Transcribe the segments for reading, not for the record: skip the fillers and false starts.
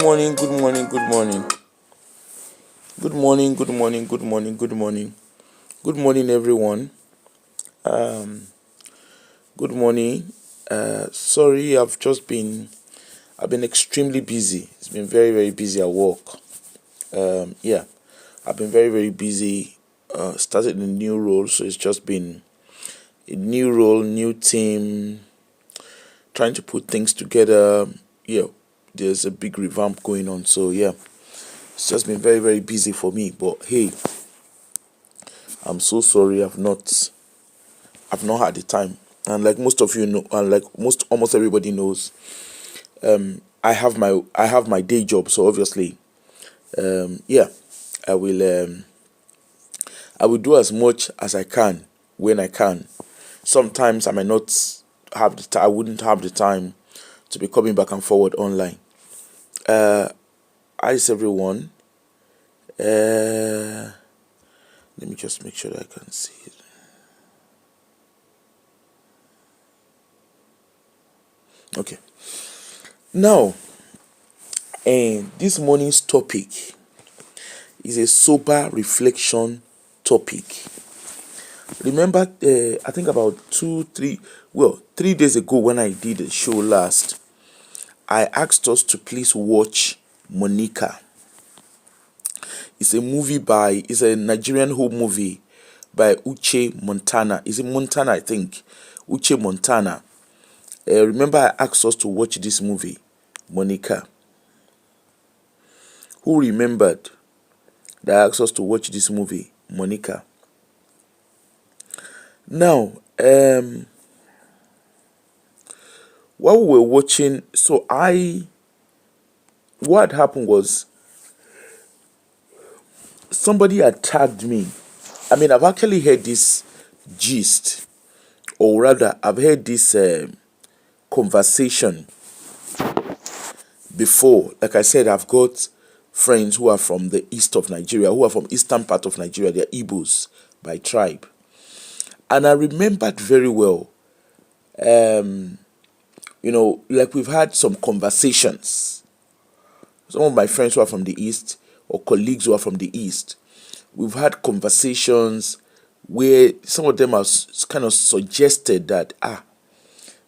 morning, good morning, good morning. Good morning, good morning, good morning, good morning. Good morning, everyone. Good morning. Sorry, I've been extremely busy. It's been very, very busy at work. Yeah, I've been very, very busy. Started a new role, so it's just been a new role, new team, trying to put things together. Yeah, there's a big revamp going on, so yeah, it's just been very, very busy for me. But hey, I'm so sorry. I've not had the time. And like most of you know, and like almost everybody knows, I have my day job. So obviously, yeah, I will I will do as much as I can when I can. Sometimes I might not have I wouldn't have the time to be coming back and forward online. Hi everyone. Let me just make sure that I can see it. Okay. Now, and this morning's topic is a sober reflection topic. Remember, I think about 3 days ago when I did a show last, I asked us to please watch Monica. It's a Nigerian home movie by Uche Montana. Is it Montana? I think. Uche Montana. Remember, I asked us to watch this movie, Monica. Who remembered that I asked us to watch this movie, Monica? Now, while we were watching, what happened was somebody had tagged me. I mean, I've actually heard this gist, or rather, I've heard this conversation before. Like I said, I've got friends who are from the east of Nigeria, who are from eastern part of Nigeria. They're Igbos by tribe. And I remembered very well, like we've had some conversations. Some of my friends who are from the east, or colleagues who are from the east, we've had conversations where some of them have kind of suggested that,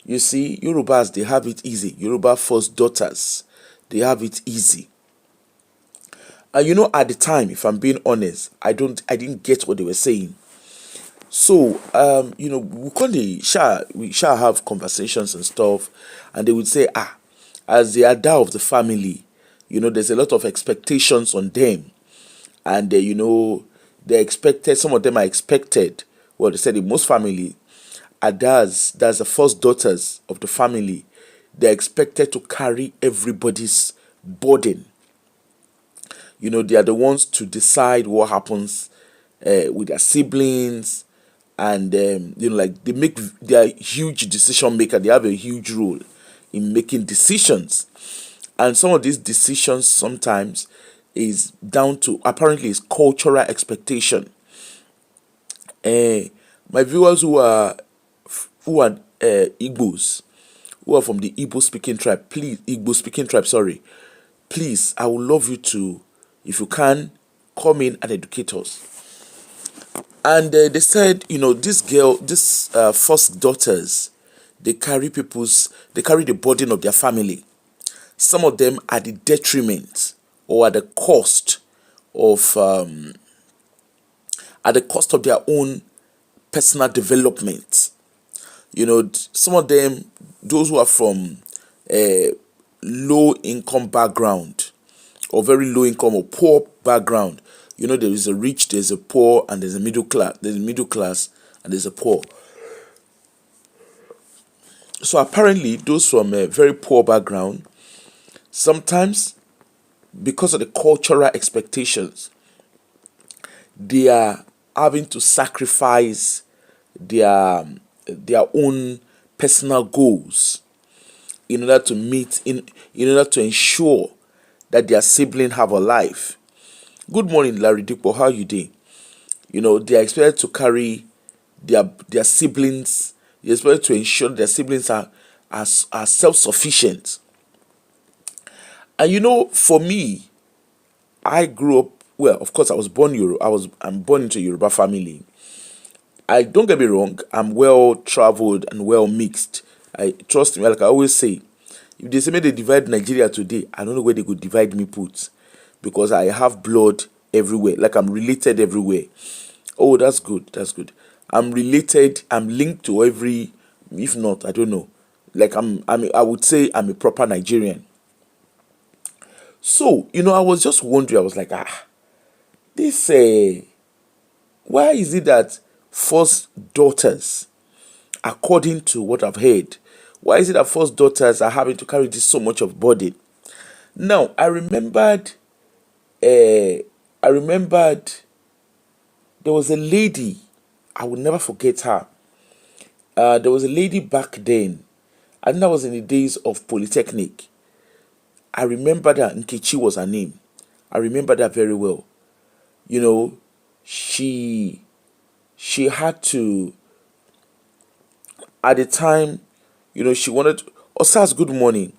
you see, Yorubas, they have it easy. Yoruba first daughters, they have it easy. And at the time, if I'm being honest, I didn't get what they were saying. So, we shall have conversations and stuff, and they would say, as the ada of the family, there's a lot of expectations on them, and they're expected. Some of them are expected. Well, they said in most family, adas, that's the first daughters of the family, they're expected to carry everybody's burden. They are the ones to decide what happens with their siblings, and like they are huge decision maker. They have a huge role in making decisions, and some of these decisions sometimes is down to, apparently, is cultural expectation. My viewers who are Igbos, who are from the Igbo speaking tribe, sorry, please, I would love you to, if you can, come in and educate us. And they said, this first daughters, they carry the burden of their family. Some of them at the detriment or at the cost of their own personal development. Some of them, those who are from low income background, or very low income or poor background. There is a rich, there's a poor, and there's a middle class. There's a middle class and there's a poor. So apparently, those from a very poor background, sometimes because of the cultural expectations, they are having to sacrifice their own personal goals in order to ensure that their sibling have a life. Good morning, Larry Dipo. How you doing? They are expected to carry their siblings. They are expected to ensure their siblings are self-sufficient. And for me, I grew up, well, of course, I'm born into a Yoruba family. I don't get me wrong, I'm well traveled and well mixed. I trust me, like I always say, if they say may they divide Nigeria today, I don't know where they could divide me put. Because I have blood everywhere. Like I'm related everywhere. Oh, that's good. That's good. I'm related, I'm linked to every, if not, I don't know. Like I would say I'm a proper Nigerian. So, I was just wondering, I was like, this why is it that first daughters, according to what I've heard, why is it that first daughters are having to carry this so much of burden? Now, uh, I remembered there was a lady, I will never forget her. There was a lady back then, I think that was in the days of Polytechnic. I remember that Nkechi was her name. I remember that very well. You know, she had to, at the time, she wanted, Osas, good morning.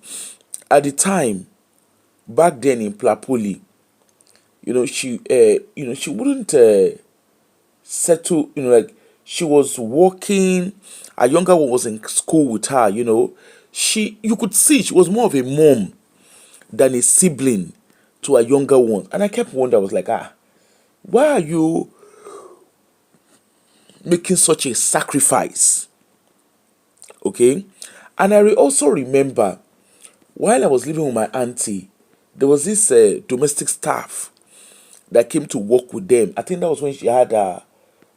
At the time, back then in Plapoli, she wouldn't settle, like she was working, a younger one was in school with her, you could see she was more of a mom than a sibling to a younger one. And I kept wondering, I was like, why are you making such a sacrifice? Okay. And I also remember while I was living with my auntie, there was this domestic staff that came to work with them. I think that was when she had I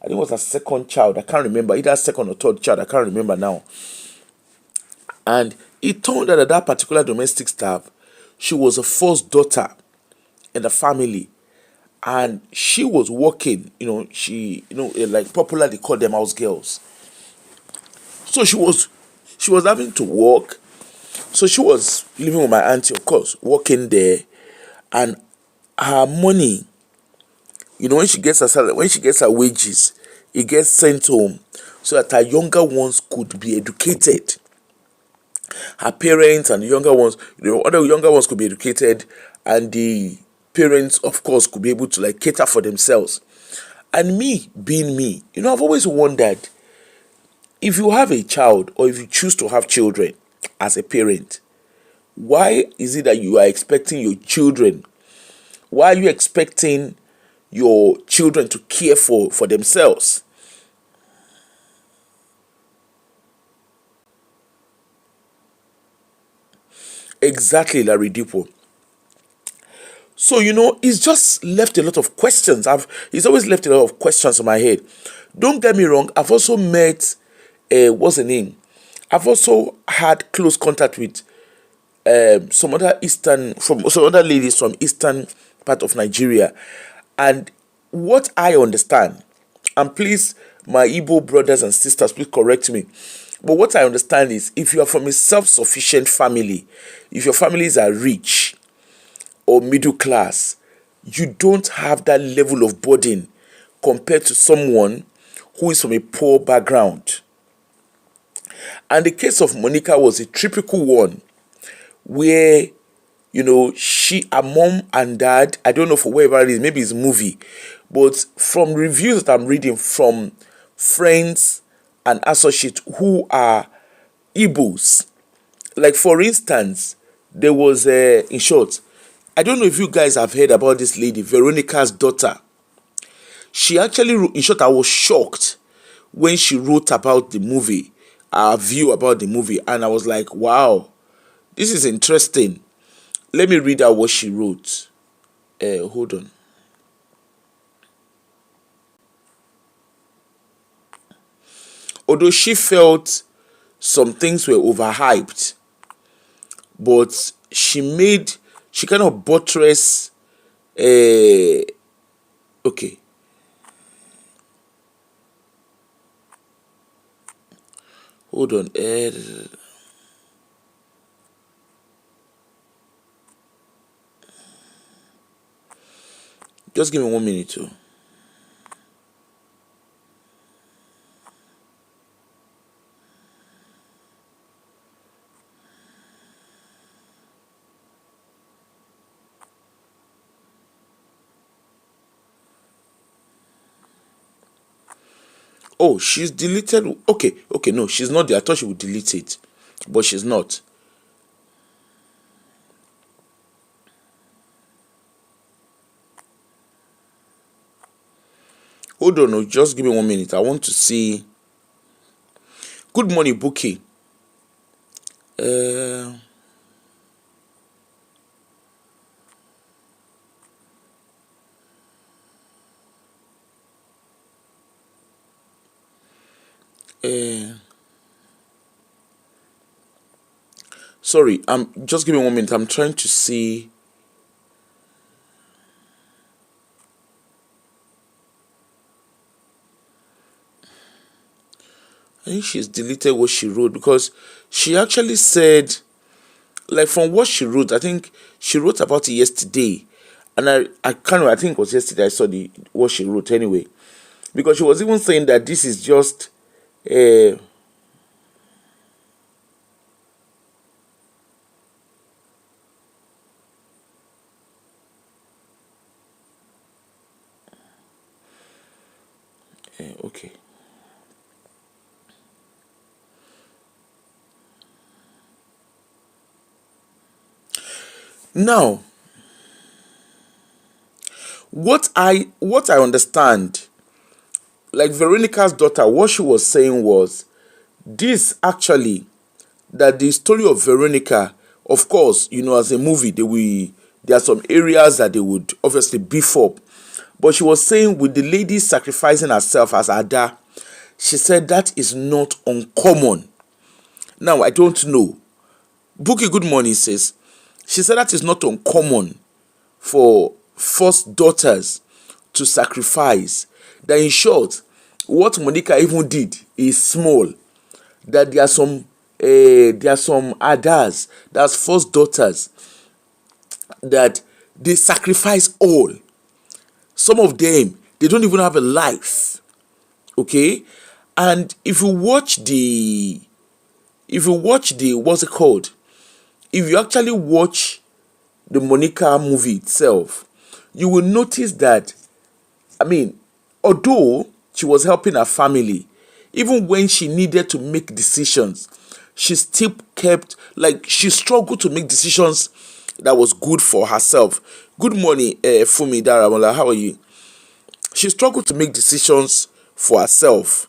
think it was a second child. I can't remember, either second or third child. I can't remember now. And it turned out that that particular domestic staff, she was a first daughter in the family, and she was working. Like popularly called them house girls. So she was having to work. So she was living with my auntie, of course, working there, and her money, when she gets her salary, when she gets her wages, it gets sent home so that her younger ones could be educated. Her parents and the younger ones, other younger ones could be educated, and the parents, of course, could be able to like cater for themselves. And me being me, I've always wondered, if you have a child or if you choose to have children as a parent, why is it that you are expecting your children? Why are you expecting your children to care for themselves? Exactly, Larry Dipo. So, it's just left a lot of questions. It's always left a lot of questions in my head. Don't get me wrong, I've also met what's the name? I've also had close contact with some other ladies from eastern part of Nigeria. And what I understand, and please, my Igbo brothers and sisters, please correct me. But what I understand is, if you are from a self-sufficient family, if your families are rich or middle class, you don't have that level of burden compared to someone who is from a poor background. And the case of Monica was a typical one where, her mom and dad, I don't know for wherever it is, maybe it's a movie, but from reviews that I'm reading from friends and associates who are Igbos, like for instance, there was in short, I don't know if you guys have heard about this lady, Veronica's daughter. She actually wrote, in short, I was shocked when she wrote about the movie, our view about the movie, and I was like, wow, this is interesting. Let me read out what she wrote. Hold on. Although she felt some things were overhyped, but she kind of buttress. Okay, hold on. Just give me 1 minute too. Oh, she's deleted. Okay, no, she's not there. I thought she would delete it, but she's not. Hold on, no, just give me 1 minute. I want to see. Good morning, Bookie. Uh, uh, sorry, just give me 1 minute. I'm trying to see. I think she's deleted what she wrote because she actually said, like from what she wrote, I think she wrote about it yesterday, and I can't remember, I think it was yesterday I saw the what she wrote anyway, because she was even saying that this is just uh, okay. Now, what I understand, like Veronica's daughter, what she was saying was this actually, that the story of Veronica, of course, as a movie, there are some areas that they would obviously beef up. But she was saying with the lady sacrificing herself as Ada, she said that is not uncommon. Now, I don't know. Bookie, good morning, says. She said that is not uncommon for first daughters to sacrifice. That in short, what Monica even did is small. That there are some Adas, that's first daughters, that they sacrifice all. Some of them, they don't even have a life. Okay? And if you watch the what's it called, if you actually watch the Monica movie itself, you will notice that, I mean, although she was helping her family, even when she needed to make decisions, she still kept, like, she struggled to make decisions that was good for herself. Good morning, Fumi Daramola, how are you? She struggled to make decisions for herself.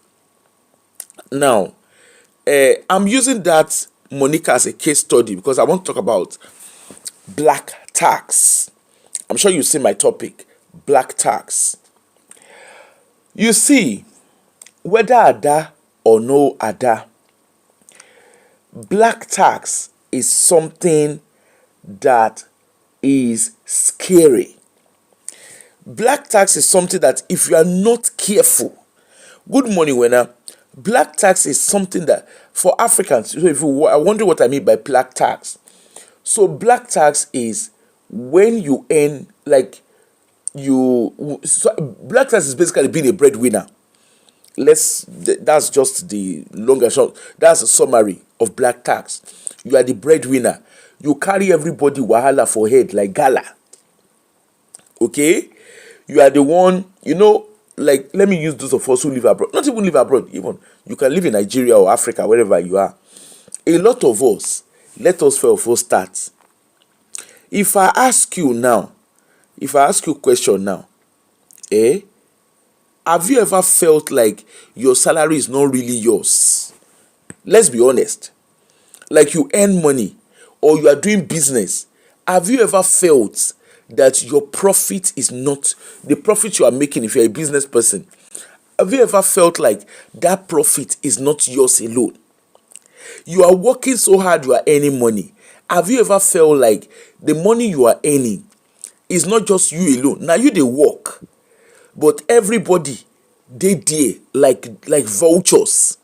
Now, I'm using that Monica as a case study because I want to talk about black tax. I'm sure you see my topic, black tax. You see, whether Ada or no Ada, black tax is something that is scary. Black tax is something that if you are not careful, good morning, Wena. Black tax is something that for Africans, so if you I wonder what I mean by black tax. So black tax is when you earn, like, black tax is basically being a breadwinner. That's just the longer short. That's a summary of black tax. You are the breadwinner. You carry everybody wahala for head like gala. Okay, you are the one. Like, let me use those of us who live abroad. Not even live abroad. Even you can live in Nigeria or Africa, wherever you are. A lot of us. Let us first start. If I ask you a question now, have you ever felt like your salary is not really yours? Let's be honest. Like, you earn money or you are doing business. Have you ever felt that your profit is not the profit you are making if you're a business person? Have you ever felt like that profit is not yours alone? You are working so hard, you are earning money. Have you ever felt like the money you are earning is not just you alone? Now you dey work, but everybody dey there like vultures.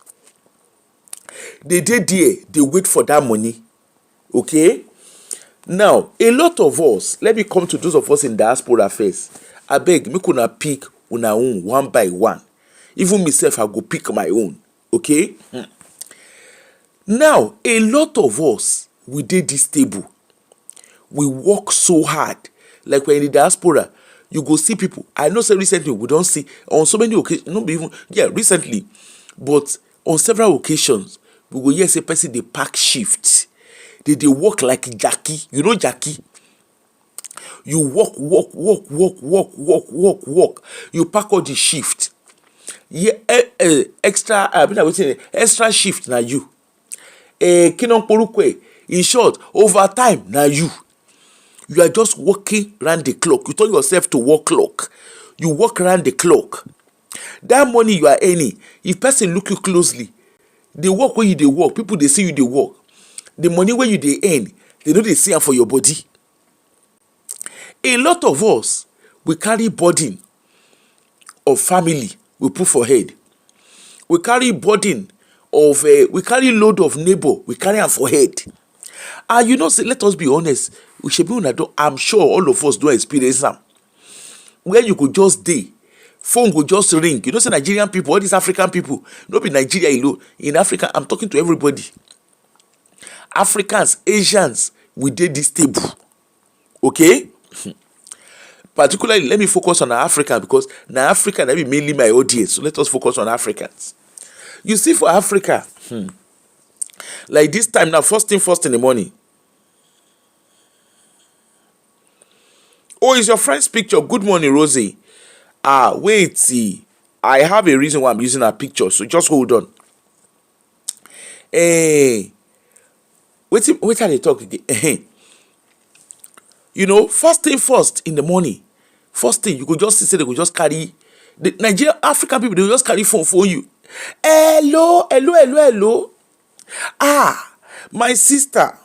They dey there, they wait for that money. Okay? Now, a lot of us, let me come to those of us in diaspora first. Abeg, make una pick una own one by one. Even myself, I go pick my own. Okay? Now, a lot of us, we dey this table. We work so hard. Like, we're in the diaspora. you go see people. I know say recently we don't see on so many occasions, not be even recently, but on several occasions we go hear say person dey pack shift. They work like Jackie. You know Jackie? You work. You pack all the shift. Yeah, extra. I would say extra shift na you. Kinon porukwe. In short, overtime na you. You are just working round the clock. You turn yourself to work clock. You work around the clock. That money you are earning, if person look you closely, the work where you dey work, people they see you dey work. The money where you dey earn, they know they see am for your body. A lot of us, we carry burden of family we put for head. We carry burden of we carry load of neighbor we carry am for head. And you know, say let us be honest, we should be una do. I'm sure all of us don't experience am. Where you could just dey, phone go just ring. You know, say Nigerian people, all these African people, not be Nigeria alone. In Africa, I'm talking to everybody. Africans, Asians, we did this table. Okay? Particularly, let me focus on Africa because now Africa that be mainly my audience. So let us focus on Africans. You see, for Africa, like this time now, first thing first in the morning. Oh, it's your friend's picture. Good morning, Rosie. Wait, see. I have a reason why I'm using her picture, so just hold on. Wait till they talk again. You know, first thing first in the morning. First thing, you could just say they could just carry the Nigerian African people, they will just carry phone for you. Hello. My sister.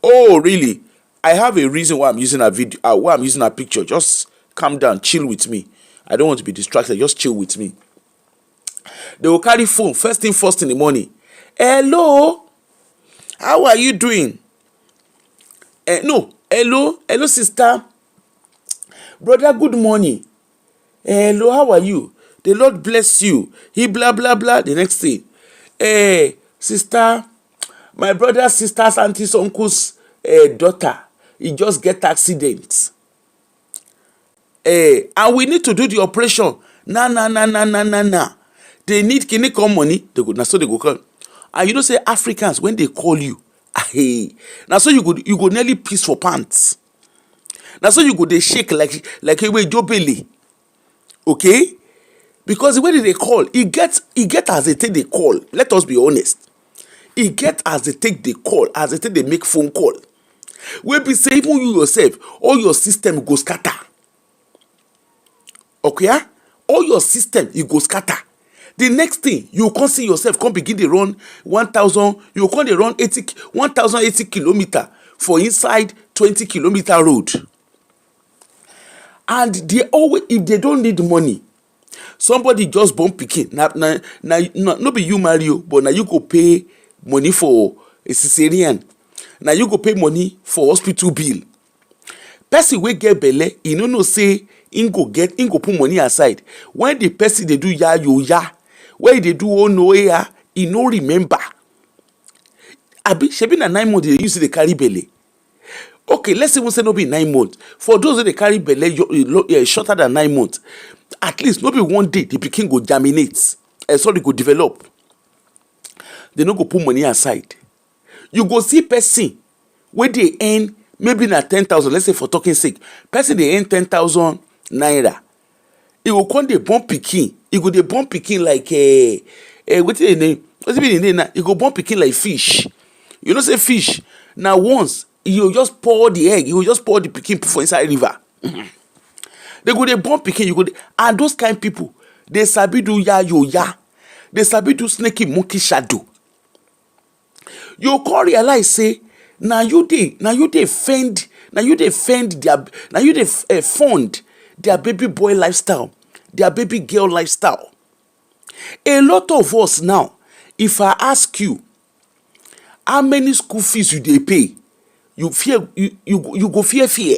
Oh, really? I have a reason why I'm using a video, why I'm using a picture. Just calm down, chill with me. I don't want to be distracted. Just chill with me. They will carry phone first thing first in the morning. Hello, how are you doing? No, hello, sister, brother. Good morning. Hello, how are you? The Lord bless you. He blah blah blah. The next thing, sister, my brother's sister's auntie's uncle's daughter, he just get accident. And we need to do the operation. Nah. They need come money. They go now, so they go come. And you know, say Africans when they call you, now so you go nearly piss for pants. Now so you go they shake like a way Joe Bailey. Okay, because the way they call, it get as they take the call. Let us be honest. It get as they take the call, as they take they make phone call. We be say even you yourself, all your system go scatter. Okay, all your system you go scatter. The next thing you can't see yourself come begin to run 1,000. You can't run 1,080 kilometer for inside 20 kilometer road. And they always, if they don't need money, somebody just born pikin. Now, no be you Mario, but now you go pay money for a cesarean. Now you go pay money for hospital bill. Person wey get belle, he no know say he go put money aside. When the person they do ya, when they do oh no ya, he no remember. Shebi na 9 months they use the carry belle. Okay, let's even say no be 9 months. For those that they carry belle shorter than 9 months, at least no be one day the pikin go germinate. Go develop. They no go put money aside. You go see person where they earn maybe na 10,000. Let's say for talking sake, person they earn 10,000 naira. It will come the born pikin. It go the born pikin like what's the name? What's the name now? It go born pikin like fish. You know say fish. Now once you just pour the egg, you just pour the pikin for inside river. They go the born pikin. You go and those kind people they sabi do ya. They sabi do snaky monkey shadow. You can't realize say now you they fund their baby boy lifestyle, their baby girl lifestyle. A lot of us now, if I ask you how many school fees you they pay, you go fear.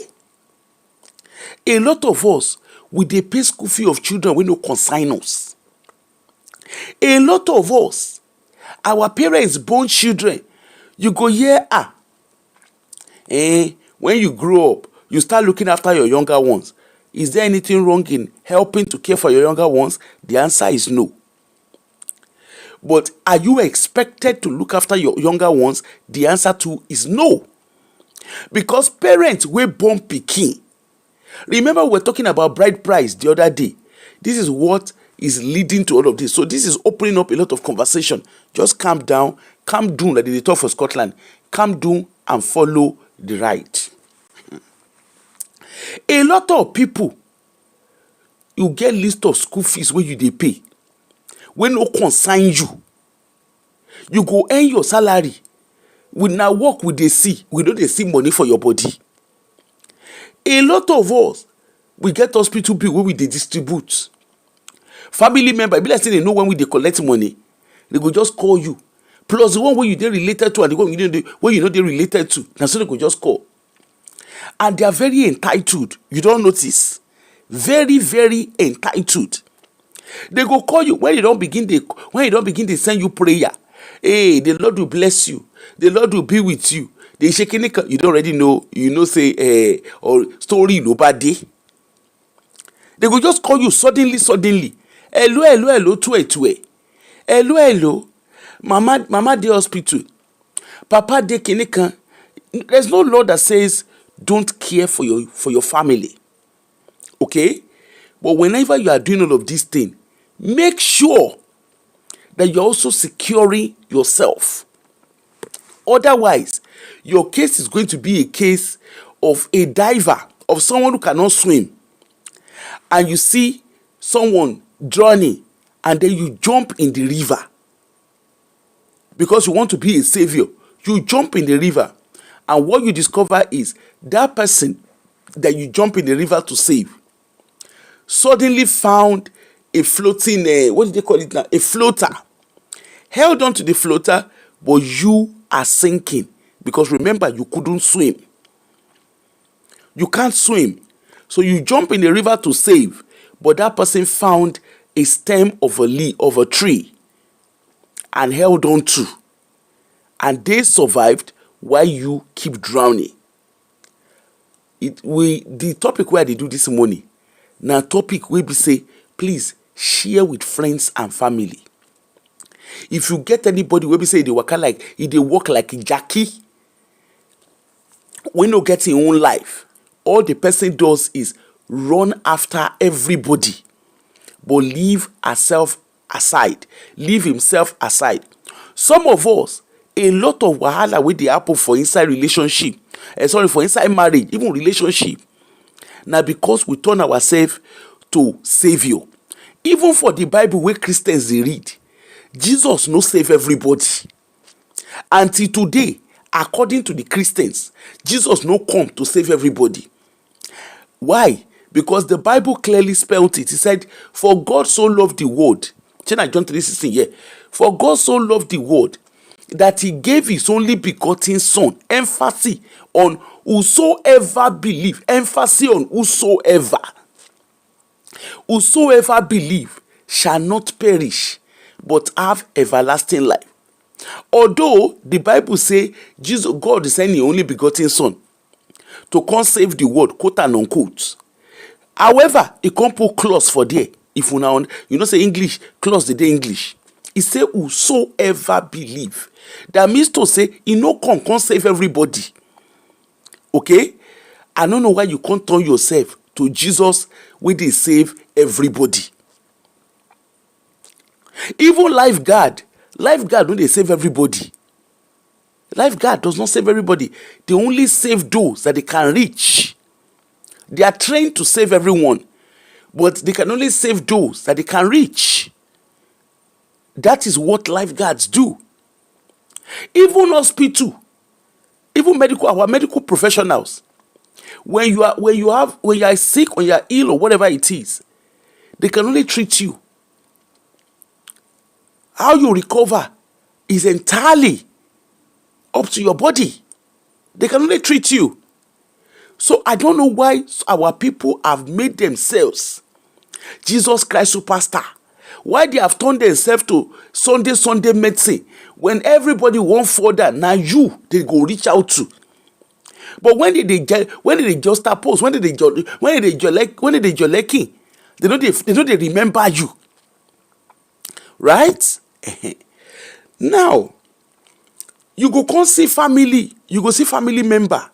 A lot of us we they pay school fee of children we no consign us. A lot of us, our parents born children, you go hear when you grow up, you start looking after your younger ones. Is there anything wrong in helping to care for your younger ones? The answer is no. But are you expected to look after your younger ones? The answer to is no. Because parents wey born pikin, remember we were talking about bride price the other day. This is what is leading to all of this. So this is opening up a lot of conversation. Just calm down, like they talk for Scotland. Calm down and follow the right. A lot of people, you get list of school fees where you dey pay, when no concern you. You go earn your salary. We now work with the see. We know they see money for your body. A lot of us, we get hospital bill where we dey distribute. Family member, be like say they know when we dey collect money. They go just call you. Plus the one where you dey related to and the one where you know they related to. Now so they go just call. And they are very entitled. You don't notice? Very, very entitled. They go call you when you don't begin to send you prayer. Hey, the Lord will bless you. The Lord will be with you. They shaking it. You don't already know. You know say or story no bad day. They go just call you suddenly. Hello, tue. Hello. Mama dey hospital. Papa dey kinika. There's no law that says don't care for your family. Okay? But whenever you are doing all of these things, make sure that you're also securing yourself. Otherwise, your case is going to be a case of a diver, of someone who cannot swim. And you see someone drowning, and then you jump in the river. Because you want to be a savior. You jump in the river. And what you discover is that person that you jump in the river to save suddenly found a floating, what do they call it now? A floater. Held on to the floater, but you are sinking. Because remember, you couldn't swim. You can't swim. So you jump in the river to save, but that person found a stem of a tree and held on to. And they survived while you keep drowning. The topic where they do this morning, now topic where we say, please share with friends and family. If you get anybody where we say they walk like a Jackie, when you get your own life, all the person does is run after everybody, but leave himself aside. Some of us, a lot of wahala wey dey happen for inside relationship, for inside marriage, even relationship, now because we turn ourselves to savior. Even for the Bible where Christians they read, Jesus no save everybody. Until today, according to the Christians, Jesus no come to save everybody. Why? Because the Bible clearly spelled it. He said, for God so loved the world. John 3:16, yeah. For God so loved the world that he gave his only begotten son. Emphasis on whosoever believe. Emphasis on whosoever. Whosoever believe shall not perish, but have everlasting life. Although the Bible say God is sending his only begotten son to come save the world, quote and unquote. However, he can't put clause for there. If you now, say English, clause the day English. He say whosoever believe. That means to say he no can't save everybody. Okay? I don't know why you can't turn yourself to Jesus when they save everybody. Even lifeguard when they save everybody. Lifeguard does not save everybody. They only save those that they can reach. They are trained to save everyone, but they can only save those that they can reach. That is what lifeguards do. Even hospital, even our medical professionals, when you are sick, when you are ill or whatever it is, they can only treat you. How you recover is entirely up to your body. They can only treat you. So I don't know why our people have made themselves Jesus Christ superstar. Why they have turned themselves to Sunday medicine. When everybody won't further, now you, they go reach out to. But when did they just start post? When did they jolleking? They know they remember you. Right? Now, you go come see family, you go see family member.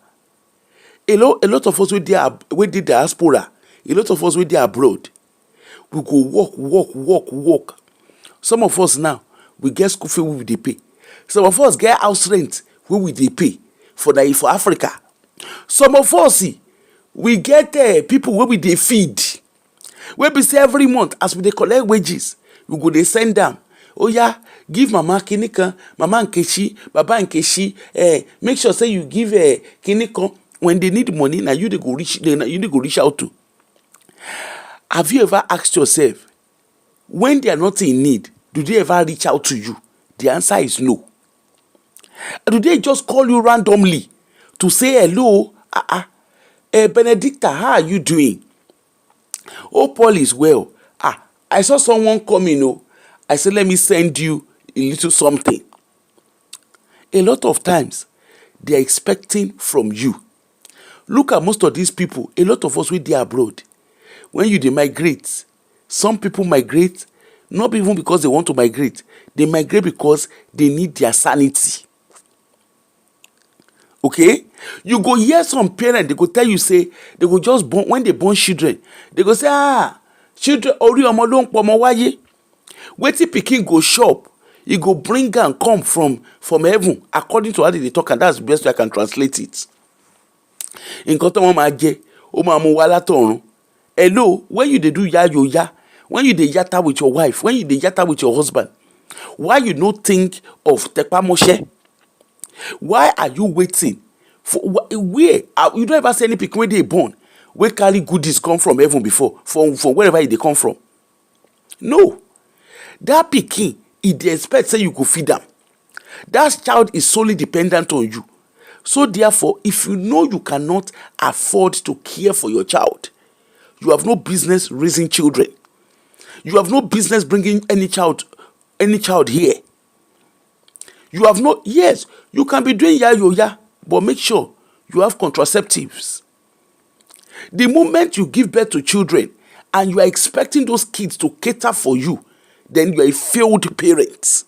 A lot of us with the diaspora, a lot of us with the abroad. We go work. Some of us now, we get school fee we dey pay. Some of us get house rent we dey pay for Africa. Some of us we get people wey we dey feed. We be say every month as we dey collect wages, we go dey send them. Oh yeah, give mama kinikan, mama Nkechi, baba Nkechi. Make sure say you give kinikan when they need money. Now you dey go reach out to. Have you ever asked yourself, when they are not in need, do they ever reach out to you? The answer is no. Do they just call you randomly to say hello? Benedicta, how are you doing? Oh, Paul is well. I saw someone coming. I said, let me send you a little something. A lot of times, they are expecting from you. Look at most of these people. A lot of us with they abroad. When they migrate, some people migrate not even because they want to migrate. They migrate because they need their sanity. Okay? You go hear some parents, they go tell you, say, they go just born, when they born children, they go say, children, ori omo lo npo omo waye. Wetin pikin go shop, he go bring and come from heaven, according to how they talk, and that's the best way I can translate it. In koto ma je, o ma mu wa latorun. Hello, when you dey do ya yo ya, when you dey yatta with your wife, when you dey yatta with your husband, why you no think of tekpamoshe? Why are you waiting for where you don't ever see any pikin when they born where carry goodies come from heaven before from wherever they come from? No, that pikin they expect say you go feed them. That child is solely dependent on you. So therefore, if you know you cannot afford to care for your child, you have no business raising children. You have no business bringing any child here. You have no, yes, you can be doing ya, but make sure you have contraceptives. The moment you give birth to children and you are expecting those kids to cater for you, then you are a failed parent.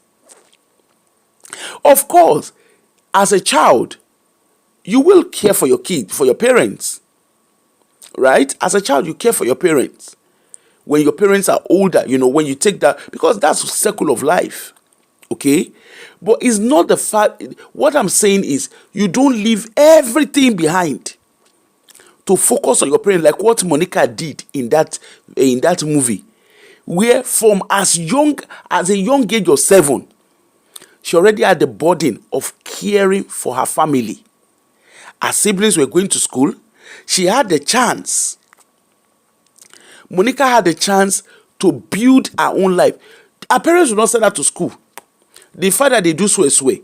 Of course, as a child, you will care for your kid, for your parents. Right? As a child, you care for your parents. When your parents are older, when you take that, because that's the circle of life. Okay? But it's not the fact, what I'm saying is, you don't leave everything behind to focus on your parents, like what Monica did in that movie, where from as a young age of 7, she already had the burden of caring for her family. Her siblings were going to school. She had the chance. Monica had the chance to build her own life. Her parents would not send her to school. The father, they do swear.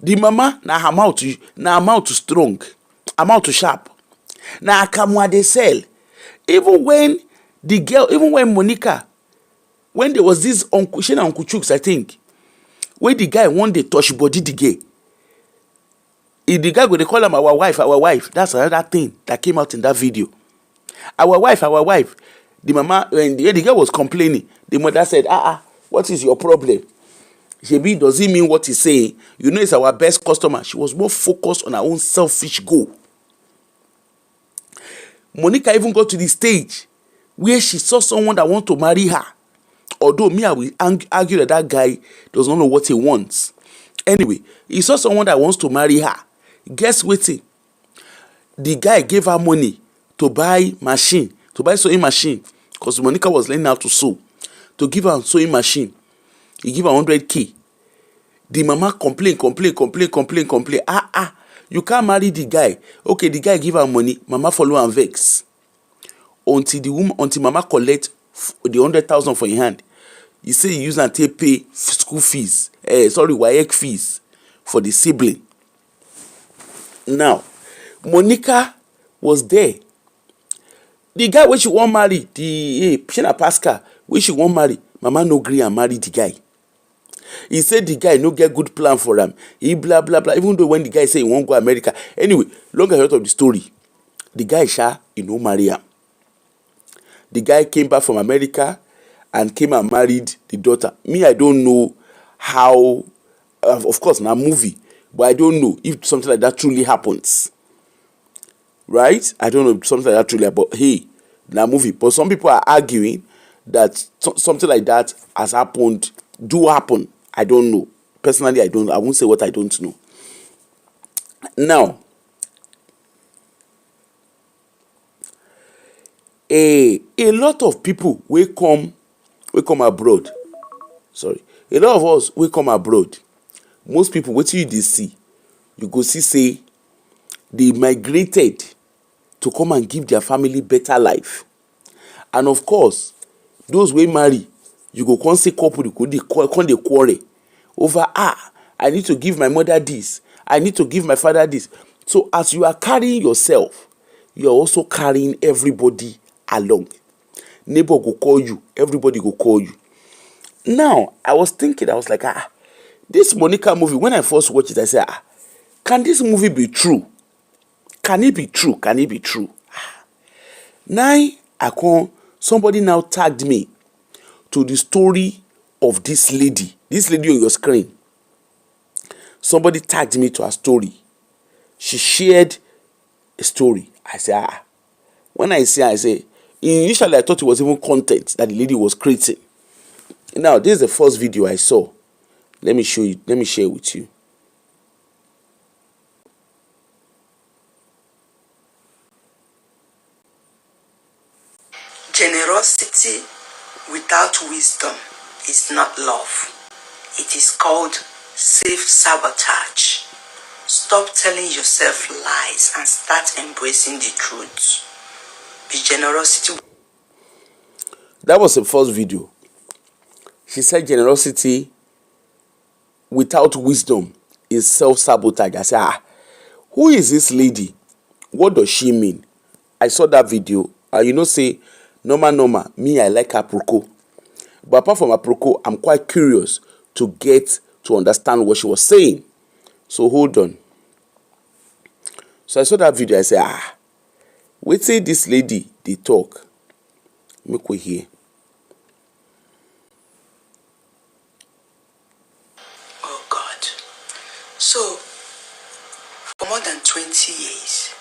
The mama, na her mouth strong, her mouth sharp. Na akamwa they sell. Even when Monica, when there was this uncle, she and Uncle Chooks, I think, when the guy one day touch body the guy. If the guy go, they call him our wife. That's another thing that came out in that video. Our wife. The mama, when the girl was complaining, the mother said, what is your problem? Shebi, does he mean what he's saying? It's our best customer. She was more focused on her own selfish goal. Monica even got to the stage where she saw someone that want to marry her. Although I will argue that guy does not know what he wants. Anyway, he saw someone that wants to marry her. Guess what? The guy gave her money to buy sewing machine, because Monica was learning how to sew. To give her a sewing machine, he give her 100K. The mama complain. You can't marry the guy. Okay, the guy give her money. Mama follow and vex. Until mama collect the 100,000 for your hand. He say he use and take pay school fees. WAEC fees for the sibling. Now, Monica was there. The guy when she won't marry, the Pina Pascal, when she won't marry, mama no gree and marry the guy. He said the guy no get good plan for him. He blah blah blah. Even though when the guy say he won't go America. Anyway, long and short of the story, the guy marry him. The guy came back from America and came and married the daughter. Me, I don't know how. Of course, na movie, but I don't know if something like that truly happens. Right? I don't know if something like that truly. But hey, na movie. But some people are arguing that something like that has happened. Do happen? I don't know. Personally, I don't. I won't say what I don't know. Now, a lot of people will come abroad. Sorry, a lot of us will come abroad. Most people, what you dey see, you go see say they migrated to come and give their family better life. And of course, those wey marry, you go come see couple, you go dey quarrel over I need to give my mother this, I need to give my father this. So as you are carrying yourself, you are also carrying everybody along. Neighbor go call you, everybody go call you. Now, I was thinking, I was like, this Monica movie, when I first watched it, I said, can this movie be true? Can it be true? Can it be true? Now, somebody now tagged me to the story of this lady on your screen. Somebody tagged me to her story. She shared a story. I said, when I say, initially I thought it was even content that the lady was creating. Now, this is the first video I saw. Let me show you. Let me share it with you. Generosity without wisdom is not love. It is called self-sabotage. Stop telling yourself lies and start embracing the truth. Be generosity. That was the first video. She said generosity without wisdom is self-sabotage. I said, who is this lady? What does she mean? I saw that video. Say, normal, me, I like aproko. But apart from aproko, I'm quite curious to get to understand what she was saying. So hold on. So I saw that video. I said, wait till this lady, they talk. Make we hear. Oh God. So, for more than 20 years,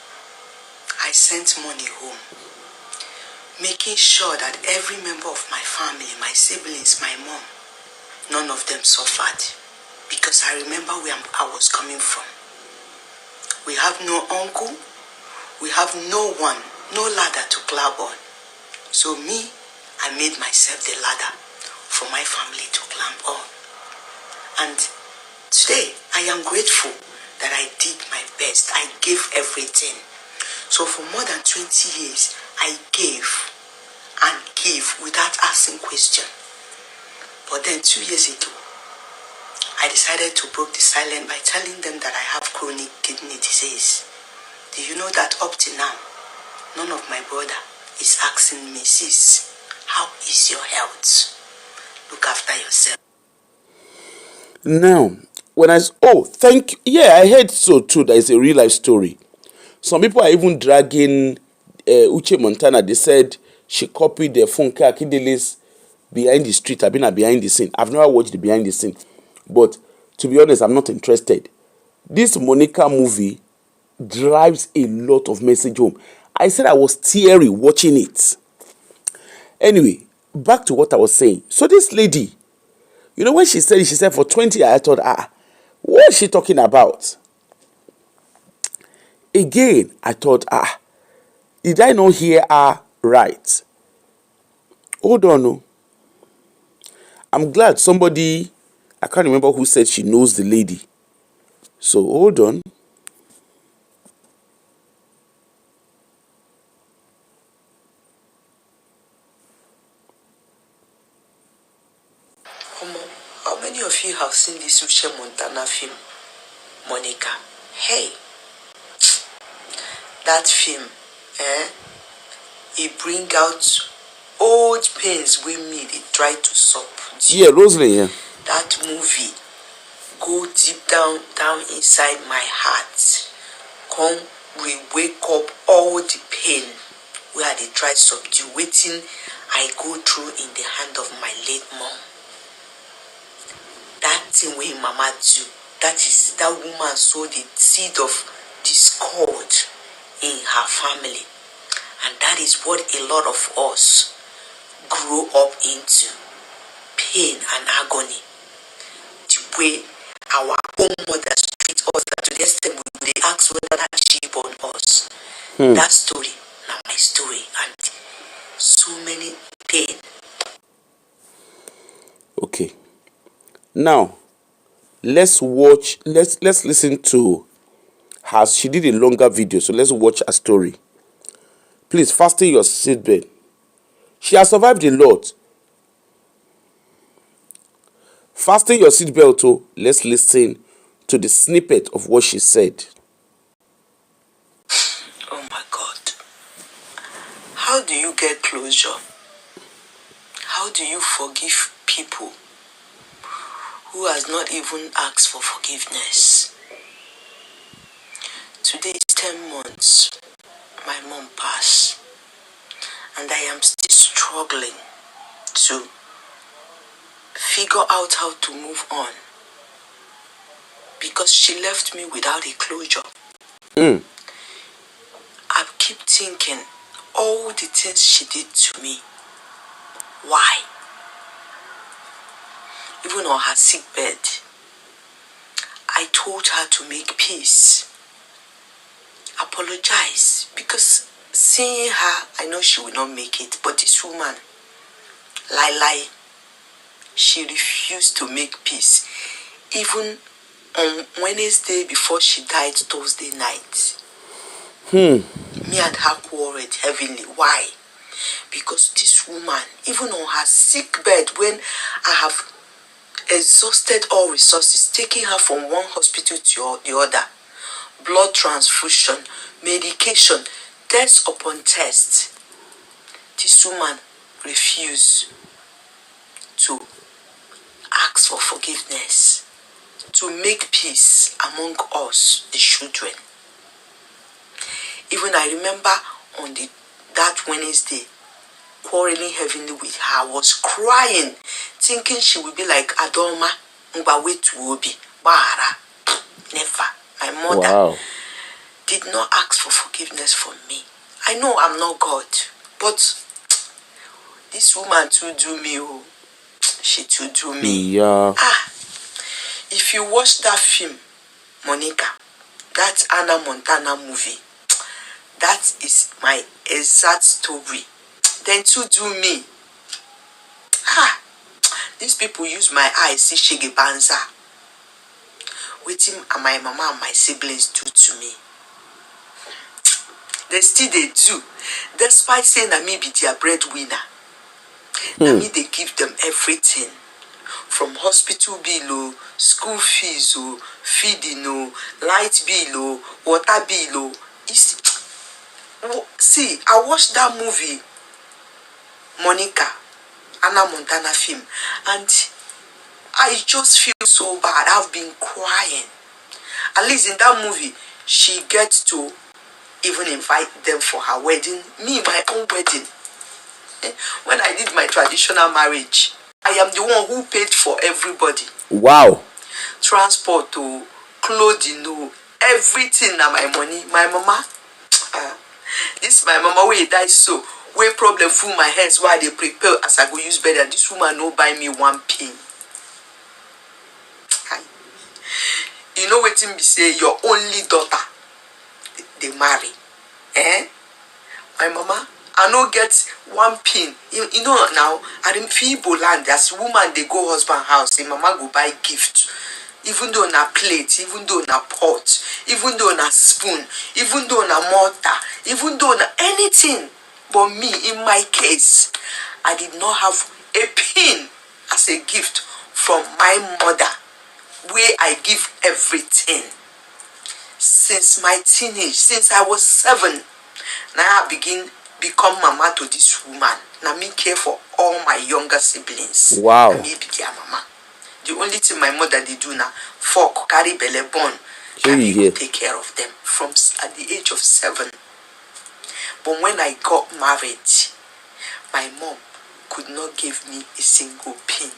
I sent money home, making sure that every member of my family, my siblings, my mom, none of them suffered. Because I remember where I was coming from. We have no uncle, we have no one, no ladder to climb on. So me, I made myself the ladder for my family to climb on. And today, I am grateful that I did my best. I gave everything. So for more than 20 years, I gave and give without asking question. But then 2 years ago, I decided to break the silence by telling them that I have chronic kidney disease. Do you know that up to now, none of my brother is asking me, sis, how is your health? Look after yourself. Now, when thank you. Yeah, I heard so too. That is a real life story. Some people are even dragging Uche Montana. They said she copied the Funke Akindele's behind the street. I've been behind the scene. I've never watched the behind the scene. But to be honest, I'm not interested. This Monica movie drives a lot of message home. I said I was teary watching it. Anyway, back to what I was saying. So this lady, when she said for 20 years, I thought, what is she talking about? Again, I thought, did I not hear her right? Hold on, no. I'm glad somebody, I can't remember who said she knows the lady. So hold on. How many of you have seen this Uche Montana film, Monica? Hey, that film, it bring out old pains we me they try to sup. Yeah, Rosalie, yeah. that movie go deep down inside my heart. Come we wake up all the pain where they try subdue waiting I go through in the hand of my late mom. That thing wey mama do, that woman sow the seed of discord in her family. And that is what a lot of us grow up into. Pain and agony. The way our own mothers treat us, that to the extent we they ask whether that she born us. That story, now my story, and so many pain. Okay. Now, let's listen to her. She did a longer video, so let's watch her story. Please fasten your seatbelt. She has survived a lot. Fasten your seatbelt, oh. Let's listen to the snippet of what she said. Oh my God. How do you get closure? How do you forgive people who has not even asked for forgiveness? Today is 10 months my mom passed, and I am still struggling to figure out how to move on, because she left me without a closure. I keep thinking all the things she did to me. Why? Even on her sick bed, I told her to make peace, apologize, because seeing her, I know she will not make it. But this woman, lie, she refused to make peace. Even on Wednesday before she died, Thursday night, me and her quarreled heavily. Why? Because this woman, even on her sick bed, when I have exhausted all resources, taking her from one hospital to the other, blood transfusion, medication, test upon test, this woman refused to ask for forgiveness, to make peace among us, the children. Even I remember on that Wednesday, quarreling heavily with her, I was crying, thinking she would be like Adoma, Mbawe to Obi, Bara. Never. My mother did not ask for forgiveness from me. I know I'm not God, but this woman too do me. Oh, she too do me. Yeah. If you watch that film, Monica, that Anna Montana movie, that is my exact story. Then to do me. These people use my eyes, see Shege Banza. Waiting and my mama and my siblings do to me. They still they do. Despite saying that me be their breadwinner. That me they give them everything. From hospital bill, school fees, feeding, light bill, water bill. See, I watched that movie, Monica, Anna Montana film, and I just feel so bad. I've been crying. At least in that movie, she gets to even invite them for her wedding. Me, my own wedding. When I did my traditional marriage, I am the one who paid for everybody. Wow. Transport, clothing, everything na my money. My mama, this my mama wey die so, wey problem full my head while they prepare as I go use bed, and this woman no buy me one pin. You know wetin be say your only daughter they marry, my mama, I no get one pin. You know now, I didn't feel Boland as woman they go husband house, say mama go buy gift. Even though na plate, even though na pot, even though na spoon, even though na mortar, even though na anything. But me, in my case, I did not have a pin as a gift from my mother, where I give everything. Since my teenage, since I was 7, now I become mama to this woman. Now me care for all my younger siblings. Wow. And me be their mama. The only thing my mother they do now, fork, carry belly bone, Sure and you they hear. go take care of them from at the age of 7. But when I got married, my mom could not give me a single pin.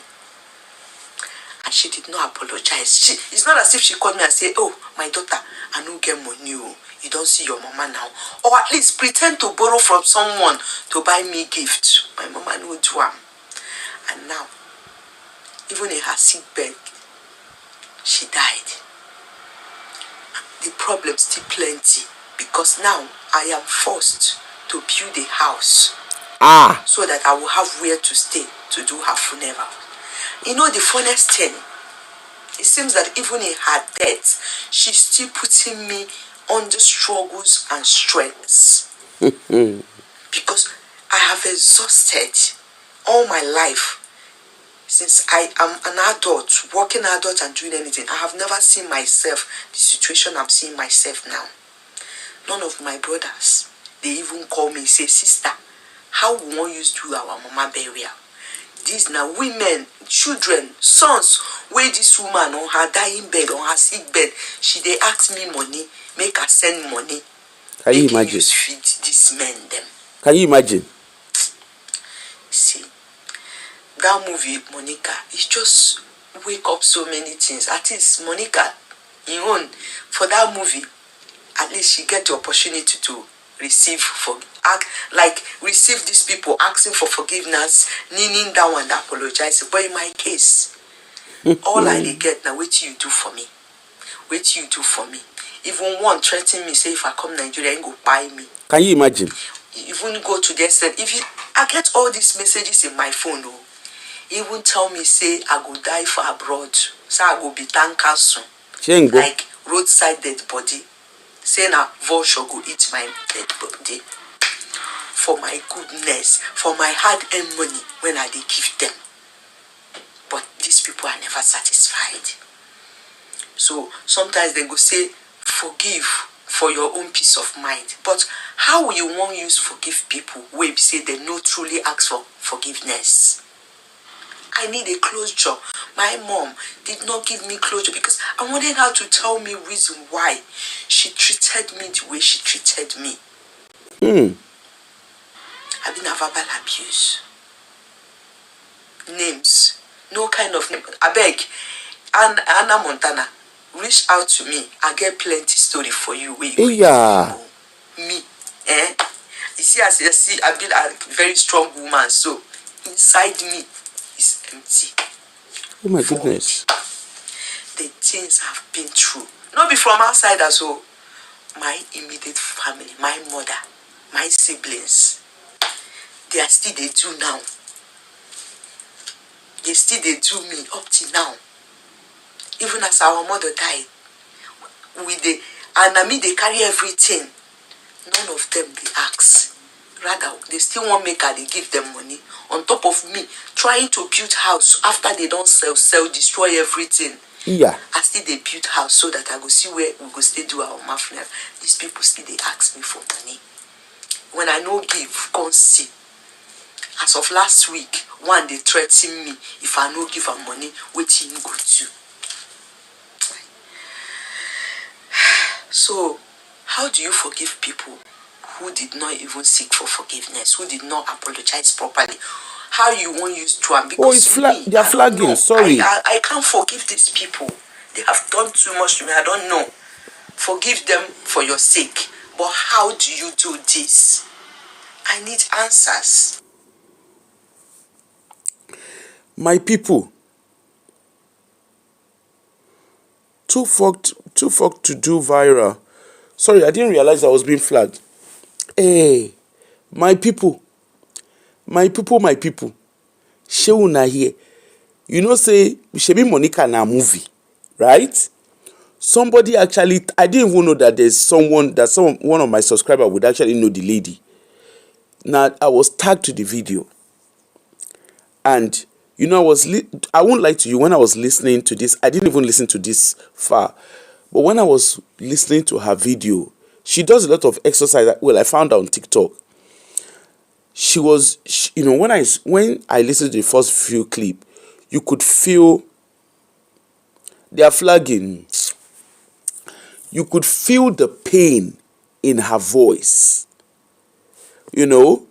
And she did not apologize. It's not as if she called me and said, oh, my daughter, I don't get money. You don't see your mama now. Or at least pretend to borrow from someone to buy me gift. My mama no do am. And now, even in her sick bed, she died. The problem still plenty because now I am forced to build a house so that I will have where to stay to do her funeral. You know the funniest thing? It seems that even in her death, she's still putting me under struggles and stress. Because I have exhausted all my life. Since I am an adult, working adult and doing anything, I have never seen myself, the situation I'm seeing myself now. None of my brothers, they even call me, say, sister, how we want you to do our mama burial? These now women, children, sons, where this woman on her dying bed, on her sick bed, she they ask me money, make her send money. Can you imagine? Use feed these men them. Can you imagine? See, that movie, Monica, it just wake up so many things. At least Monica, for that movie, at least she get the opportunity to receive receive these people asking for forgiveness, kneeling down and apologizing. But in my case, all I get now, wait till you do for me. Wait till you do for me. Even one threatening me, say if I come Nigeria, you go buy me. Can you imagine? Even go to their side. I get all these messages in my phone. Even tell me, say I go die for abroad. Say I go be tanker soon. Like roadside dead body. Say na vulture go eat my dead body. For my goodness, for my hard-earned money when I dey give them. But these people are never satisfied. So sometimes they go say, forgive for your own peace of mind. But how will you want you to forgive people who say they no truly ask for forgiveness? I need a closure. My mom did not give me closure because I wanted her to tell me reason why she treated me the way she treated me. I've been a verbal abuse. Names. No kind of name. I beg. And Anna Montana, reach out to me. I get plenty story for you. Yeah. Me. You see, as you see, I've been a very strong woman. So inside me is empty. Oh my goodness. The things I've been through. Not be from outside as well. My immediate family, my mother, my siblings. They are still they do now. They still they do me up till now. Even as our mother died, and I mean they carry everything. None of them they ask. Rather, they still want make her they give them money on top of me trying to build house after they don't sell, destroy everything. Yeah. I still they build house so that I go see where we go stay do our funeral. These people still they ask me for money. When I no give, come see. As of last week, one they threaten me if I no give her money, waiting go to. So, how do you forgive people who did not even seek for forgiveness, who did not apologize properly? How you want use to them? Because they are flagging. Sorry, I can't forgive these people. They have done too much to me. I don't know. Forgive them for your sake. But how do you do this? I need answers. My people, too fucked to do viral. Sorry, I didn't realize I was being flagged. Hey, my people. She una here. You know, say Shebi Monica na movie, right? Somebody actually, I didn't even know that one of my subscribers would actually know the lady. Now I was tagged to the video, and you know, I won't lie to you, when I was listening to this, I didn't even listen to this far. But when I was listening to her video, she does a lot of exercise. Well, I found her on TikTok. When I listened to the first few clips, you could feel They are flagging. You could feel the pain in her voice. You know,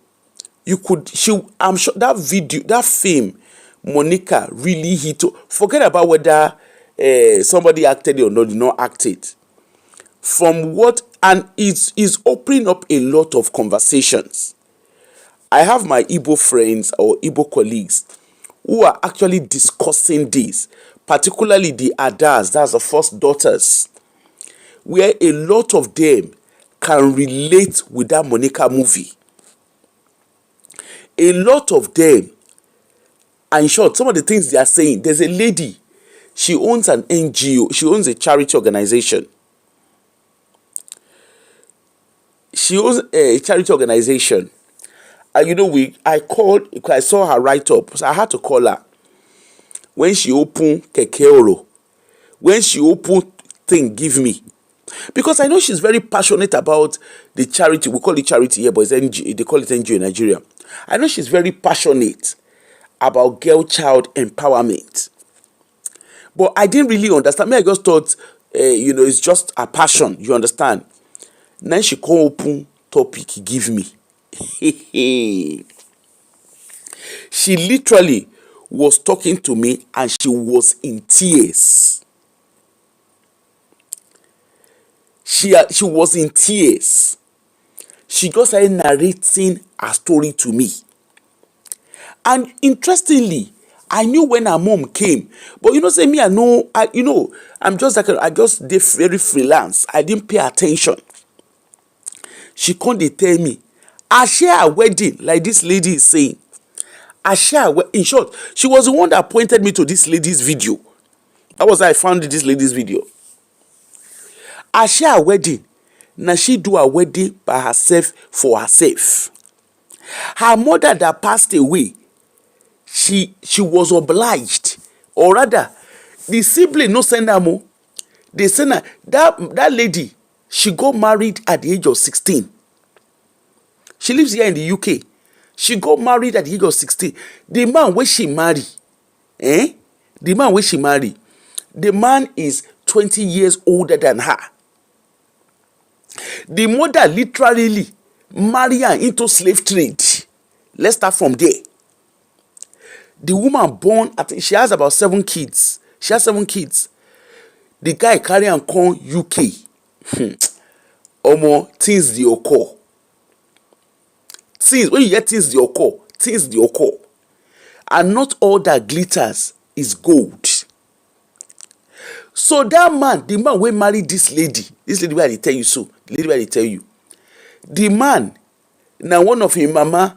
I'm sure that video, that film, Monica really hit. Forget about whether somebody acted it or not, did not act it. From what, and it's opening up a lot of conversations. I have my Igbo friends or Igbo colleagues who are actually discussing this, particularly the Adas, that's the first daughters, where a lot of them can relate with that Monica movie. A lot of them, and in short, some of the things they are saying, there's a lady, she owns an NGO, she owns a charity organization. She owns a charity organization. And you know, I saw her write up, so I had to call her. When she opened Kekeoro, when she opened thing, give me. Because I know she's very passionate about the charity. We call it charity here, but it's NGO, they call it NGO in Nigeria. I know she's very passionate about girl child empowerment. But I didn't really understand. I just thought, it's just a passion. You understand? Then she come open topic, give me. She literally was talking to me and she was in tears. She was in tears. She just started narrating her story to me. And interestingly, I knew when her mom came. But say me, I'm just like, I just did very freelance. I didn't pay attention. She come dey tell me, I share a wedding, like this lady is saying. In short, she was the one that pointed me to this lady's video. That was how I found this lady's video. I share a wedding. Now she do a wedding by herself for herself. Her mother that passed away, she was obliged, or rather, the sibling no send her more. They send her. That lady, she got married at the age of 16. She lives here in the UK. She got married at the age of 16. The man where she marry, the man is 20 years older than her. The mother literally marry her into slave trade. Let's start from there. The woman born, she has about 7 kids. She has 7 kids. The guy carry and come UK. Things dey occur. Things, when you hear things dey occur. And not all that glitters is gold. So that man, the man wey marry this lady wey I dey tell you so, the lady wey I dey tell you, the man na one of him mama